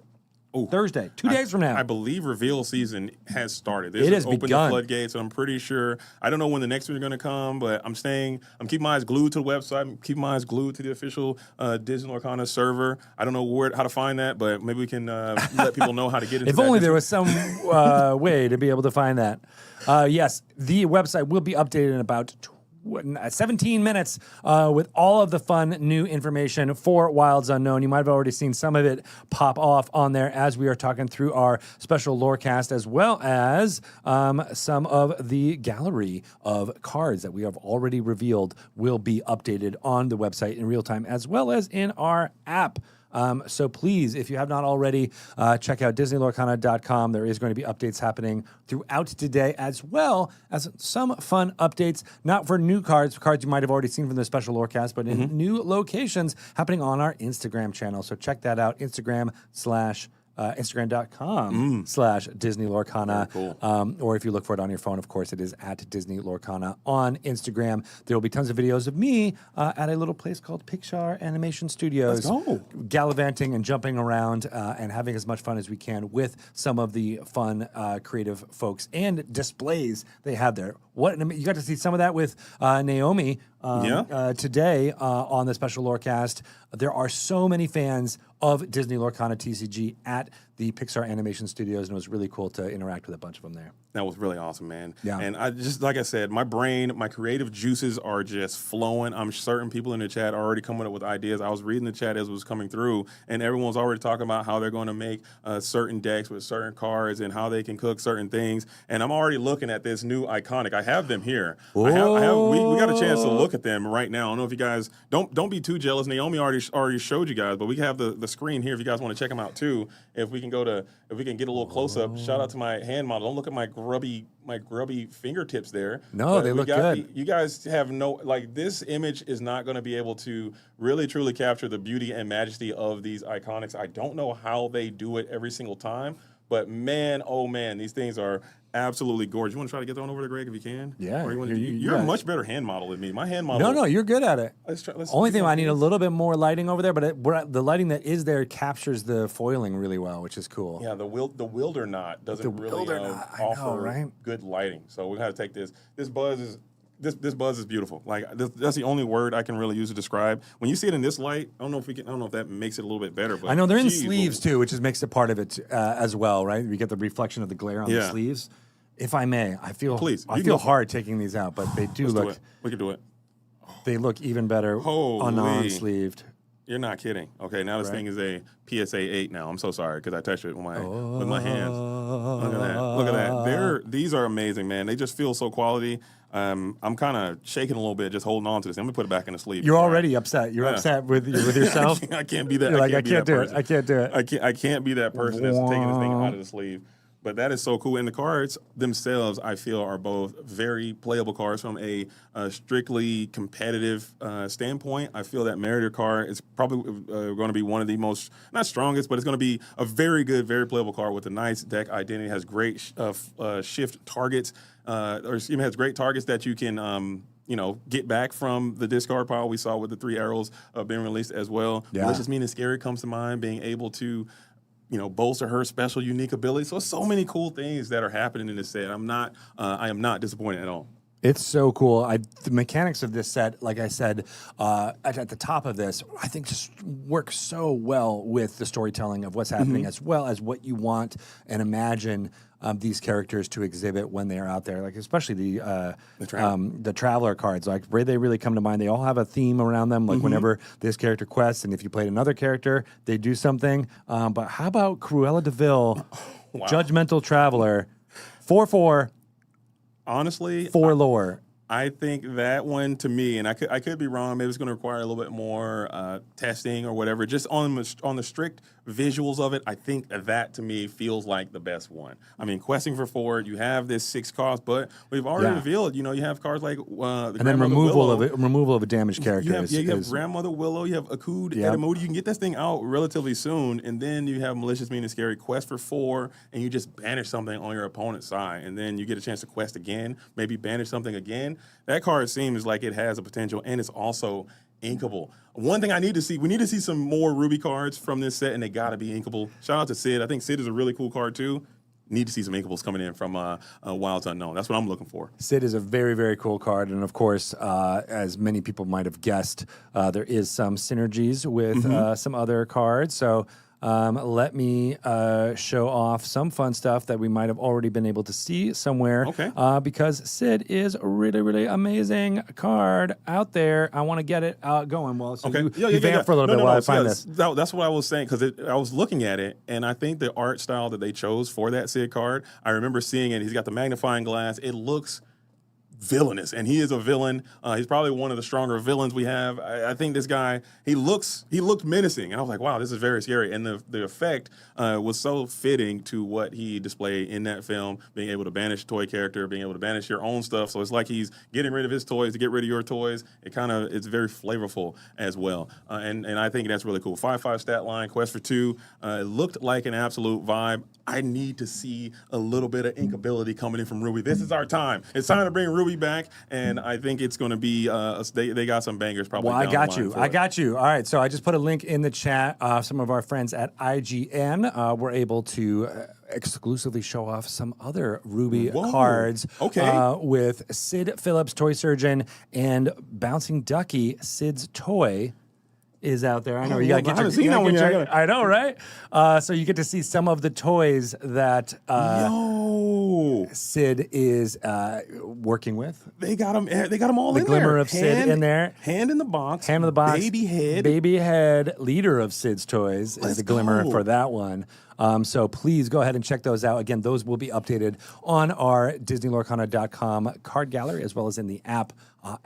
A: Thursday, 2 days from now.
C: I believe reveal season has started.
A: It has
C: opened
A: begun.
C: the floodgates, and I'm pretty sure. I don't know when the next one's going to come, but I'm keeping my eyes glued to the website. I'm keeping my eyes glued to the official Disney Lorcana server. I don't know how to find that, but maybe we can let people know how to get into
A: If
C: that.
A: only there was some way to be able to find that. Yes, the website will be updated in about 17 minutes with all of the fun new information for Wilds Unknown. You might have already seen some of it pop off on there as we are talking through our special Lorecast, as well as some of the gallery of cards that we have already revealed will be updated on the website in real time, as well as in our app. So please, if you have not already, check out DisneyLorcana.com. There is going to be updates happening throughout today, as well as some fun updates, not for new cards you might have already seen from the special Lorecast, but in new locations happening on our Instagram channel. So check that out, Instagram.com/Disney Lorcana.
C: Cool.
A: Or if you look for it on your phone, of course, it is at Disney Lorcana on Instagram. There will be tons of videos of me at a little place called Pixar Animation Studios.
C: Let's go.
A: Gallivanting and jumping around and having as much fun as we can with some of the fun creative folks and displays they have there. You got to see some of that with Naomi today on the special Lorecast. There are so many fans of Disney Lorcana TCG at the Pixar Animation Studios, and it was really cool to interact with a bunch of them there.
C: That was really awesome, man.
A: Yeah.
C: And I just, like I said, my brain, my creative juices are just flowing. I'm certain people in the chat are already coming up with ideas. I was reading the chat as it was coming through, and everyone's already talking about how they're going to make certain decks with certain cards and how they can cook certain things. And I'm already looking at this new iconic. I have them here. We got a chance to look at them right now. I don't know if you guys, don't be too jealous. Naomi already showed you guys, but we have the screen here if you guys want to check them out too. If we can get a little close up, shout out to my hand model. Don't look at my grubby fingertips there.
A: No,
C: but
A: they look good.
C: You guys have this image is not going to be able to really truly capture the beauty and majesty of these iconics. I don't know how they do it every single time, but man, oh man, these things are absolutely gorgeous. You want to try to get that one over to Greg if you can?
A: Yeah.
C: You're a much better hand model than me. My hand model.
A: No, you're good at it.
C: Let's
A: Only thing, I need a little bit more lighting over there, but the lighting that is there captures the foiling really well, which is cool.
C: Yeah, the Wilder knot doesn't really offer good lighting. So we got to take this. This buzz is beautiful. Like that's the only word I can really use to describe. When you see it in this light, I don't know if that makes it a little bit better. But
A: I know they're in sleeves too, which makes it part of it as well, right? We get the reflection of the glare on the sleeves. If I may, I feel hard taking these out, but they do look.
C: We can do it.
A: They look even better on non-sleeved.
C: You're not kidding. Okay, now this thing is a PSA 8 now. I'm so sorry because I touched it with my hands. Look at that. Look at that. These are amazing, man. They just feel so quality. I'm kind of shaking a little bit, just holding on to this. I'm gonna put it back in the sleeve.
A: You're already upset. You're upset with yourself.
C: I can't be that.
A: You're like, I can't do it. I can't do it.
C: I can't be that person that's taking this thing out of the sleeve. But that is so cool. And the cards themselves, I feel, are both very playable cards from a strictly competitive standpoint. I feel that Meritor card is probably going to be one of the most, not strongest, but it's going to be a very good, very playable card with a nice deck identity. Has great shift targets, or even has great targets that you can get back from the discard pile. We saw with the 3 arrows being released as well.
A: Yeah.
C: Malicious Mean and Scary comes to mind, being able to bolster her special unique ability. So many cool things that are happening in this set. I am not disappointed at all.
A: It's so cool. The mechanics of this set, like I said at the top of this, I think just work so well with the storytelling of what's happening, as well as what you want and imagine these characters to exhibit when they're out there. Like especially the Traveler cards, like where they really come to mind. They all have a theme around them. Like whenever this character quests, and if you played another character, they do something. But how about Cruella de Vil, Judgmental Traveler, 4/4.
C: Honestly,
A: 4 lore.
C: I think that one, to me, and I could be wrong. Maybe it's going to require a little bit more testing or whatever. Just on the strict visuals of it, I think that to me feels like the best one. I mean, questing for 4, you have this 6 cost, but we've already revealed. You have cards like the
A: and then removal of a damaged character.
C: You have Grandmother Willow. You have Akud Edamudi. You can get this thing out relatively soon, and then you have Malicious, Mean, and Scary quest for 4, and you just banish something on your opponent's side, and then you get a chance to quest again, maybe banish something again. That card seems like it has a potential, and it's also inkable. One thing we need to see some more Ruby cards from this set, and they got to be inkable. Shout out to Sid. I think Sid is a really cool card too. Need to see some inkables coming in from Wilds Unknown. That's what I'm looking for.
A: Sid is a very, very cool card, and of course, as many people might have guessed, there is some synergies with some other cards. So let me show off some fun stuff that we might have already been able to see somewhere.
C: Okay.
A: Because Sid is a really, really amazing card out there. I want to get it going. Well, so you vamp for a little bit while I find this.
C: That's what I was saying, because I was looking at it, and I think the art style that they chose for that Sid card, I remember seeing it. He's got the magnifying glass. It looks villainous, and he is a villain. He's probably one of the stronger villains we have. I think this guy, he looked menacing, and I was like, wow, this is very scary. And the effect was so fitting to what he displayed in that film, being able to banish a toy character, being able to banish your own stuff. So it's like he's getting rid of his toys to get rid of your toys. It's very flavorful as well. And I think that's really cool. 5/5 stat line, quest for 2. It looked like an absolute vibe. I need to see a little bit of inkability coming in from Ruby. This is our time. It's time to bring Ruby back, and I think it's going to be they got some bangers probably.
A: Well, I got you. All right, so I just put a link in the chat. Some of our friends at IGN were able to exclusively show off some other Ruby cards.
C: Okay.
A: With Sid Phillips, Toy Surgeon, and Bouncing Ducky, Sid's toy. is out there. I know
C: Oh,
A: you gotta
C: well,
A: get
C: I haven't
A: your.
C: seen that one yet.
A: I know, right? So you get to see some of the toys that Sid is working with.
C: They got them. They got them all
A: The
C: in
A: glimmer
C: there.
A: of Sid in there.
C: Hand in the box.
A: Hand in the box.
C: Baby head.
A: Leader of Sid's toys is
C: Let's
A: the glimmer
C: go.
A: for that one. So please go ahead and check those out. Again, those will be updated on our DisneyLorcana.com card gallery as well as in the app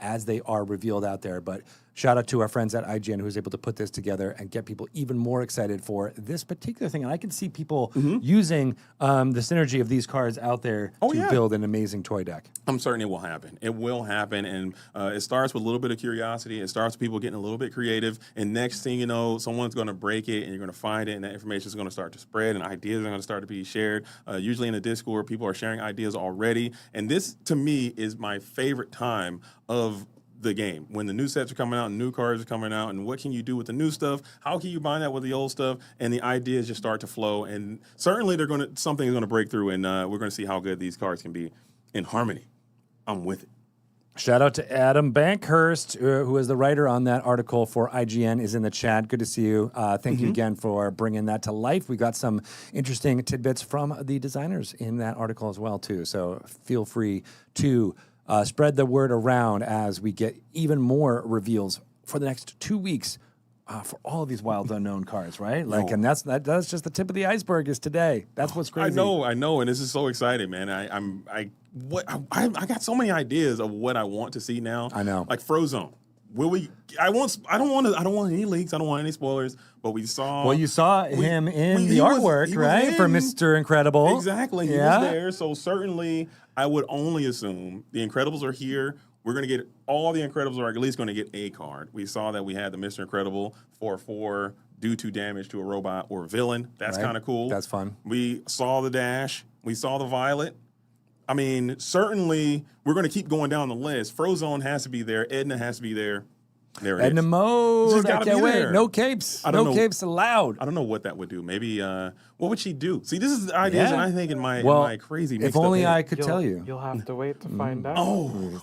A: as they are revealed out there. But shout out to our friends at IGN who was able to put this together and get people even more excited for this particular thing. And I can see people using the synergy of these cards out there to build an amazing toy deck.
C: I'm certain it will happen. It will happen. And it starts with a little bit of curiosity. It starts with people getting a little bit creative. And next thing you know, someone's going to break it and you're going to find it. And that information is going to start to spread and ideas are going to start to be shared. Usually in the Discord, people are sharing ideas already. And this, to me, is my favorite time of the game, when the new sets are coming out and new cards are coming out, and what can you do with the new stuff? How can you bind that with the old stuff? And the ideas just start to flow. And certainly something is going to break through, and we're going to see how good these cards can be in harmony. I'm with it.
A: Shout out to Adam Bankhurst, who is the writer on that article for IGN, is in the chat. Good to see you. Thank you again for bringing that to life. We got some interesting tidbits from the designers in that article as well, too. So feel free to spread the word around as we get even more reveals for the next 2 weeks for all of these Wilds Unknown cards, right? Like, and that's just the tip of the iceberg is today. That's what's crazy.
C: I know, and this is so exciting, man. I got so many ideas of what I want to see now.
A: I know,
C: like Frozone. Will we? I don't want any leaks. I don't want any spoilers. But we saw.
A: Well, you saw him in the artwork, right, for Mr. Incredible.
C: Exactly, he was there. So certainly, I would only assume the Incredibles are here. We're going to get all the Incredibles are at least going to get a card. We saw that we had the Mr. Incredible 4/4 due to damage to a robot or a villain. That's kind of cool.
A: That's fun.
C: We saw the Dash. We saw the Violet. I mean, certainly we're going to keep going down the list. Frozone has to be there. Edna has to be there. There it
A: Edna
C: is.
A: mode. I can't wait.
C: There.
A: No capes. No capes allowed.
C: I don't know what that would do. Maybe, what would she do? See, this is the ideas that I think in my crazy mixed
A: if only
C: up head.
A: I could tell you.
I: You'll have to wait to find out.
C: Oh,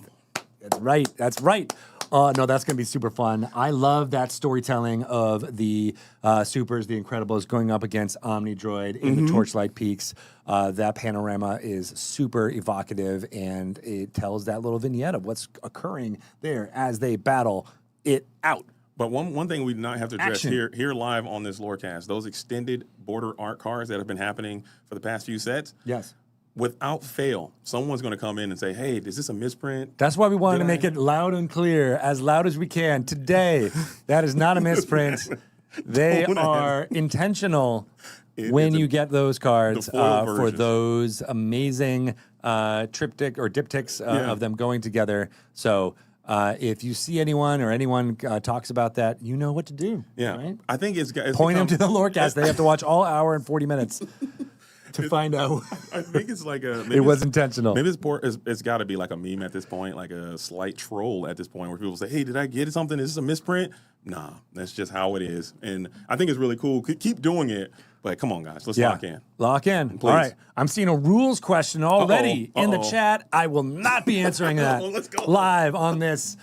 A: that's right. That's right. No, that's going to be super fun. I love that storytelling of the Supers, the Incredibles, going up against Omnidroid in the Torchlight Peaks. That panorama is super evocative, and it tells that little vignette of what's occurring there as they battle it out.
C: But one thing we do not have to address here live on this Lorecast, those extended border art cards that have been happening for the past few sets.
A: Yes.
C: Without fail, someone's going to come in and say, hey, is this a misprint?
A: That's why we wanted to make it loud and clear, as loud as we can. Today, that is not a misprint. They are intentional when you get those cards for those amazing triptych or diptychs of them going together. So if you see anyone or anyone talks about that, you know what to do.
C: Yeah.
A: Right?
C: I think it's
A: point them to the Lorecast. They have to watch all hour and 40 minutes. To find out.
C: I think it's like
A: it was intentional.
C: Maybe it's got to be like a meme at this point, like a slight troll at this point, where people say, hey, did I get something? Is this a misprint? Nah, that's just how it is. And I think it's really cool. Keep doing it. But come on, guys, let's lock in.
A: Lock in.
C: Please.
A: All right. I'm seeing a rules question already in the chat. I will not be answering that
C: Let's go.
A: live on this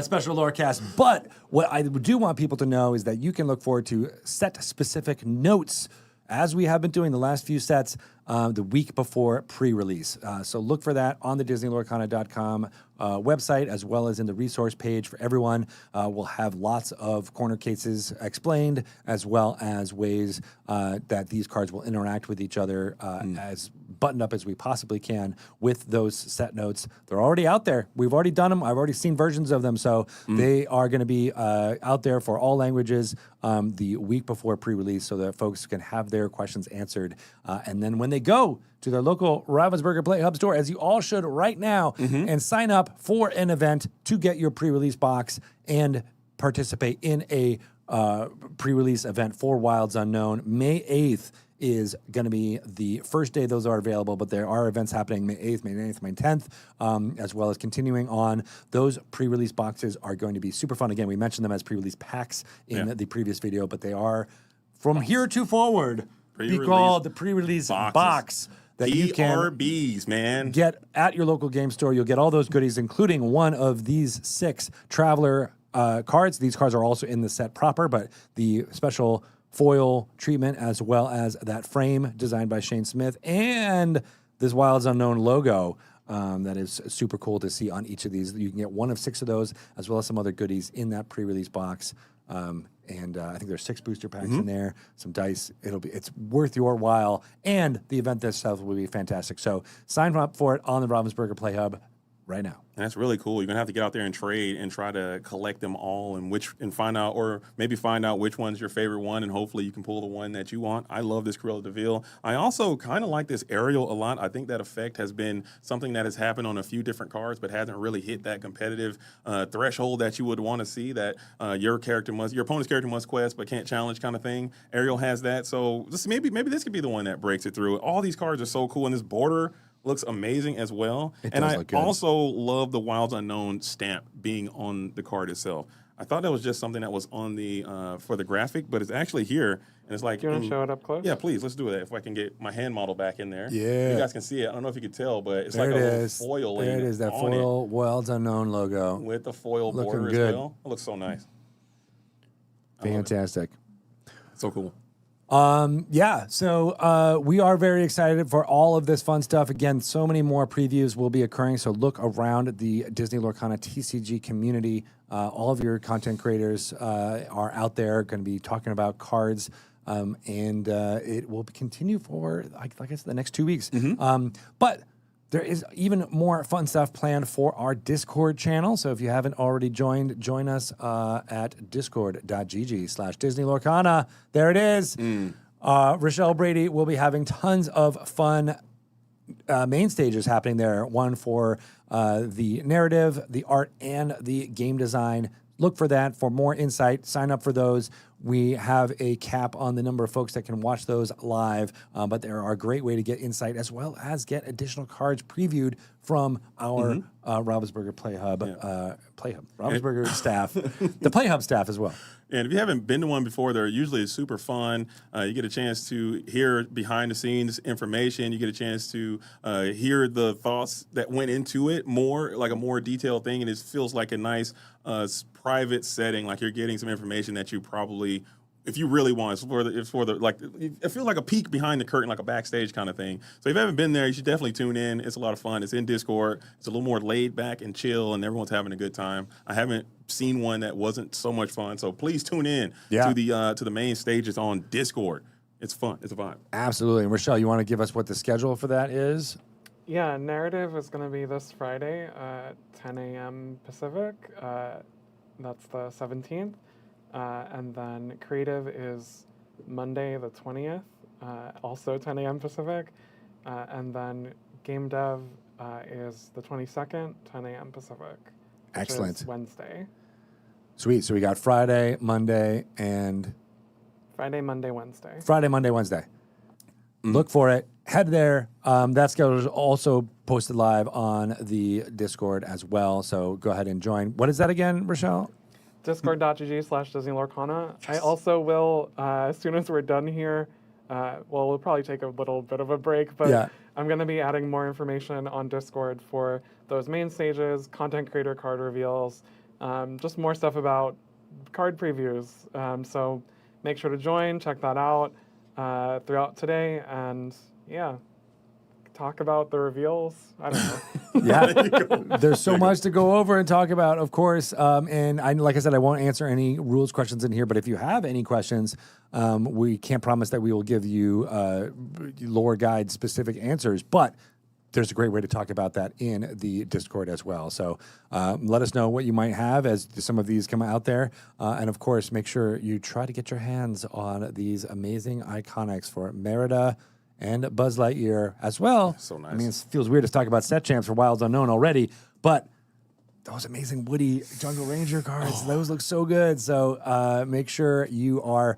A: special Lorecast. But what I do want people to know is that you can look forward to set-specific notes as we have been doing the last few sets the week before pre-release. So look for that on the DisneyLorcana.com website, as well as in the resource page for everyone. We'll have lots of corner cases explained, as well as ways that these cards will interact with each other as buttoned up as we possibly can with those set notes. They're already out there. We've already done them. I've already seen versions of them. So they are going to be out there for all languages the week before pre-release so that folks can have their questions answered. And then when they go to their local Ravensburger Play Hub store, as you all should right now, and sign up for an event to get your pre-release box and participate in a pre-release event for Wilds Unknown. May 8th is going to be the first day those are available, but there are events happening May 8th, May 9th, May 10th, as well as continuing on. Those pre-release boxes are going to be super fun. Again, we mentioned them as pre-release packs in the previous video, but they are, from here to forward, be called the pre-release box that you can
C: PRBs, man.
A: get at your local game store. You'll get all those goodies, including one of these 6 Traveler cards. These cards are also in the set proper, but the special foil treatment as well as that frame designed by Shane Smith and this Wilds Unknown logo that is super cool to see on each of these. You can get one of 6 of those as well as some other goodies in that pre-release box. And I think there's 6 booster packs in there, some dice. It's worth your while, and the event itself will be fantastic. So sign up for it on the Ravensburger Play Hub right now.
C: And that's really cool. You're gonna have to get out there and trade and try to collect them all and find out, or maybe find out which one's your favorite one, and hopefully you can pull the one that you want. I love this Cruella de Vil. I also kind of like this Ariel a lot. I think that effect has been something that has happened on a few different cards, but hasn't really hit that competitive threshold that you would want to see. That your opponent's character must quest but can't challenge kind of thing. Ariel has that, so maybe this could be the one that breaks it through. All these cards are so cool, and this border looks amazing as well. And I also love the Wilds Unknown stamp being on the card itself. I thought that was just something that was on the for the graphic, but it's actually here. And it's like,
O: do you want to show it up close?
C: Yeah, please. Let's do that. If I can get my hand model back in there.
A: Yeah.
C: You guys can see it. I don't know if you can tell, but it's
A: there
C: like
A: it
C: a little
A: is.
C: foil.
A: There it is, that foil Wilds Unknown logo.
C: With the foil
A: Looking
C: border
A: good.
C: as well. It looks so nice.
A: Fantastic.
C: So cool.
A: So we are very excited for all of this fun stuff. Again, so many more previews will be occurring, so look around the Disney Lorcana TCG community. All of your content creators are out there going to be talking about cards, and it will continue for, like I said, the next 2 weeks. But there is even more fun stuff planned for our Discord channel. So if you haven't already joined, join us at discord.gg/Disney Lorcana. There it is. Rochelle Brady will be having tons of fun main stages happening there. One for the narrative, the art, and the game design. Look for that. For more insight, sign up for those. We have a cap on the number of folks that can watch those live, but they are a great way to get insight as well as get additional cards previewed from our Ravensburger Play Hub, Ravensburger staff, the Play Hub staff as well.
C: And if you haven't been to one before, they're usually super fun. You get a chance to hear behind the scenes information. You get a chance to hear the thoughts that went into it more, like a more detailed thing. And it feels like a nice private setting, like you're getting some information that you probably, if you really want, it's for the like, it feels like a peek behind the curtain, like a backstage kind of thing. So if you haven't been there, you should definitely tune in. It's a lot of fun. It's in Discord. It's a little more laid back and chill, and everyone's having a good time. I haven't seen one that wasn't so much fun. So please tune in to the main stages on Discord. It's fun. It's a vibe.
A: Absolutely. And Rochelle, you want to give us what the schedule for that is?
O: Yeah, narrative is going to be this Friday at 10 a.m. Pacific. That's the 17th. And then creative is Monday the 20th, also 10 a.m. Pacific. And then game dev is the 22nd, 10 a.m. Pacific.
A: Excellent.
O: Is Wednesday.
A: Sweet. So we got Friday, Monday, and...
O: Friday, Monday, Wednesday.
A: Friday, Monday, Wednesday. Look for it. Head there. That schedule is also posted live on the Discord as well. So go ahead and join. What is that again, Rochelle?
O: Discord.gg/Disney Lorcana. I also will, as soon as we're done here, we'll probably take a little bit of a break, but I'm going to be adding more information on Discord for those main stages, content creator card reveals, just more stuff about card previews. So make sure to join, check that out throughout today, and talk about the reveals. I don't know.
A: There's so much to go over and talk about, of course. And like I said, I won't answer any rules questions in here, but if you have any questions, we can't promise that we will give you lore guide specific answers, but there's a great way to talk about that in the Discord as well. So let us know what you might have as some of these come out there. And of course, make sure you try to get your hands on these amazing iconics for Merida and Buzz Lightyear as well.
C: So nice.
A: I mean, it feels weird to talk about set champs for Wilds Unknown already, but those amazing Woody Jungle Ranger cards, those look so good. So make sure you are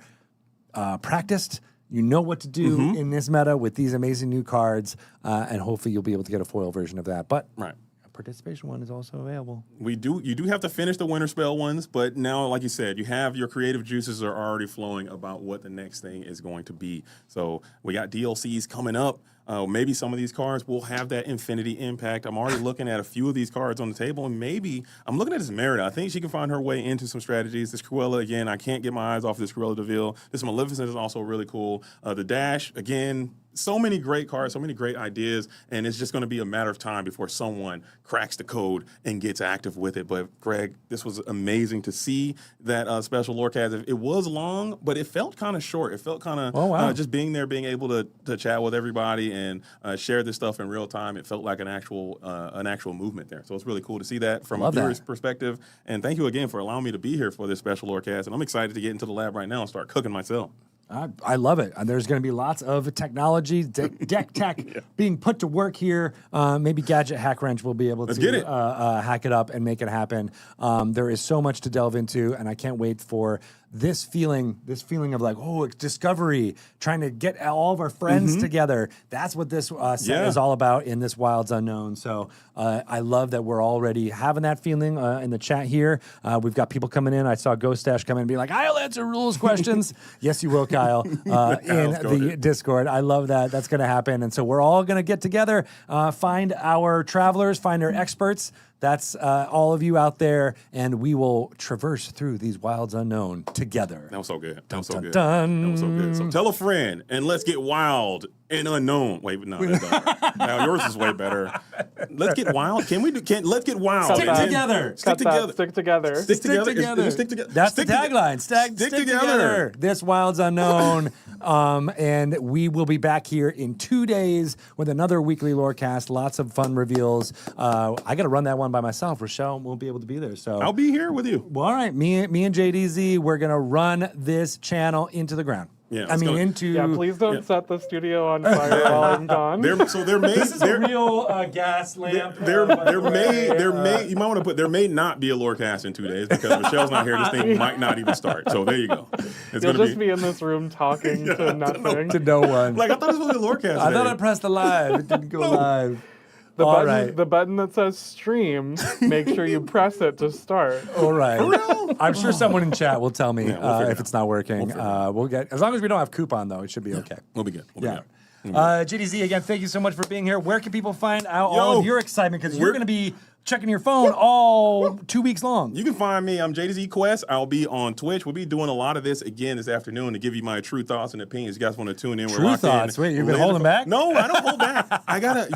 A: practiced. You know what to do in this meta with these amazing new cards, and hopefully you'll be able to get a foil version of that. But a participation one is also available.
C: You do have to finish the winter spell ones, but now, like you said, you have your creative juices are already flowing about what the next thing is going to be. So we got DLCs coming up. maybe some of these cards will have that infinity impact. I'm already looking at a few of these cards on the table, and maybe I'm looking at this Merida. I think she can find her way into some strategies. This Cruella, again, I can't get my eyes off this Cruella DeVille. This Maleficent is also really cool. The Dash, again, so many great cards, so many great ideas, and it's just going to be a matter of time before someone cracks the code and gets active with it. But Greg, this was amazing to see that special Lorecast. It was long, but it felt kind of short. It felt kind of just being there, being able to chat with everybody and share this stuff in real time. It felt like an actual movement there. So it's really cool to see that from a viewer's perspective. And thank you again for allowing me to be here for this special Lorecast. And I'm excited to get into the lab right now and start cooking myself.
A: I love it. There's going to be lots of technology, deck tech being put to work here. Maybe Gadget Hack Wrench will be able to hack it up and make it happen. There is so much to delve into, and I can't wait for this feeling of like, it's discovery, trying to get all of our friends together. That's what this set is all about in this Wilds Unknown. So I love that we're already having that feeling in the chat here. We've got people coming in. I saw Ghost Dash come in and be like, I'll answer rules questions. Yes, you will, Kyle, in the Discord. I love that. That's going to happen. And so we're all going to get together, find our travelers, find our experts. That's all of you out there, and we will traverse through these Wilds Unknown together.
C: That was so good. That was so good.
A: Dun.
C: That was so good. So tell a friend, and let's get wild and unknown. Wait, no, now yours is way better. Let's get wild. Let's get wild.
A: Stick together.
C: Stick together.
O: Stick together.
C: Stick together. Stick together.
A: That's the tagline. Stick together. This Wilds Unknown. And we will be back here in 2 days with another weekly Lorecast. Lots of fun reveals. I got to run that one by myself. Rochelle won't be able to be there, so
C: I'll be here with you.
A: Well, all right, me and JDZ, we're gonna run this channel into the ground.
C: Yeah,
O: please don't set the studio on fire while I'm gone.
A: This is a real gas lamp.
C: There may not be a Lorecast in 2 days because Michelle's not here. This thing might not even start. So there you go.
O: You'll just be in this room talking to nothing.
A: To no one.
C: Like I thought it was supposed to be a Lorecast.
A: I thought I pressed the live. It didn't go live.
O: The button that says stream, make sure you press it to start.
A: All right. I'm sure someone in chat will tell me if it's not working. We'll get, as long as we don't have coupon, though, it should be okay.
C: We'll be good.
A: GDZ, again, thank you so much for being here. Where can people find out all of your excitement? Because you're going to be checking your phone all 2 weeks long.
C: You can find me. I'm JDZ Quest. I'll be on Twitch. We'll be doing a lot of this again this afternoon to give you my true thoughts and opinions. You guys want to tune in?
A: True thoughts. Wait, you've been holding back?
C: No, I don't hold back.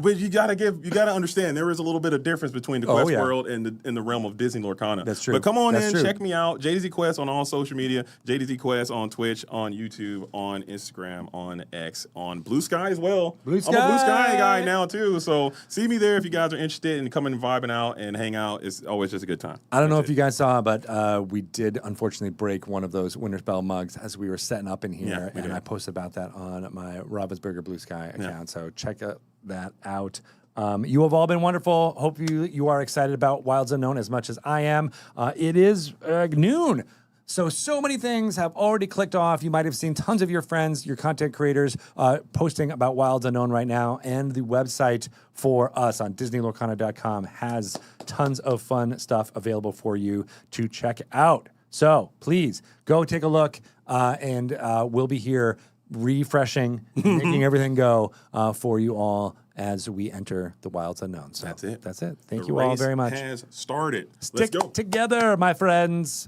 C: But you gotta understand there is a little bit of difference between the Quest world and the realm of Disney Lorcana.
A: That's true.
C: But come on in, check me out. JDZ Quest on all social media. JDZ Quest on Twitch, on YouTube, on Instagram, on X, on Blue Sky as well.
A: Blue Sky.
C: I'm a Blue Sky guy now too. So see me there if you guys are interested in coming and vibing out and hang out. It's always just a good time.
A: I don't know if you guys saw, but we did unfortunately break one of those Winter Spell mugs as we were setting up in here, and I posted about that on my Ravensburger Blue Sky account. So check that out. You have all been wonderful. Hope you are excited about Wilds Unknown as much as I am. It is noon. So many things have already clicked off. You might have seen tons of your friends, your content creators, posting about Wilds Unknown right now. And the website for us on DisneyLorcana.com has tons of fun stuff available for you to check out. So please go take a look, and we'll be here refreshing, making everything go for you all as we enter the Wilds Unknown. So
C: that's it.
A: That's it. Thank you all very much.
C: The race has started.
A: Stick together, my friends.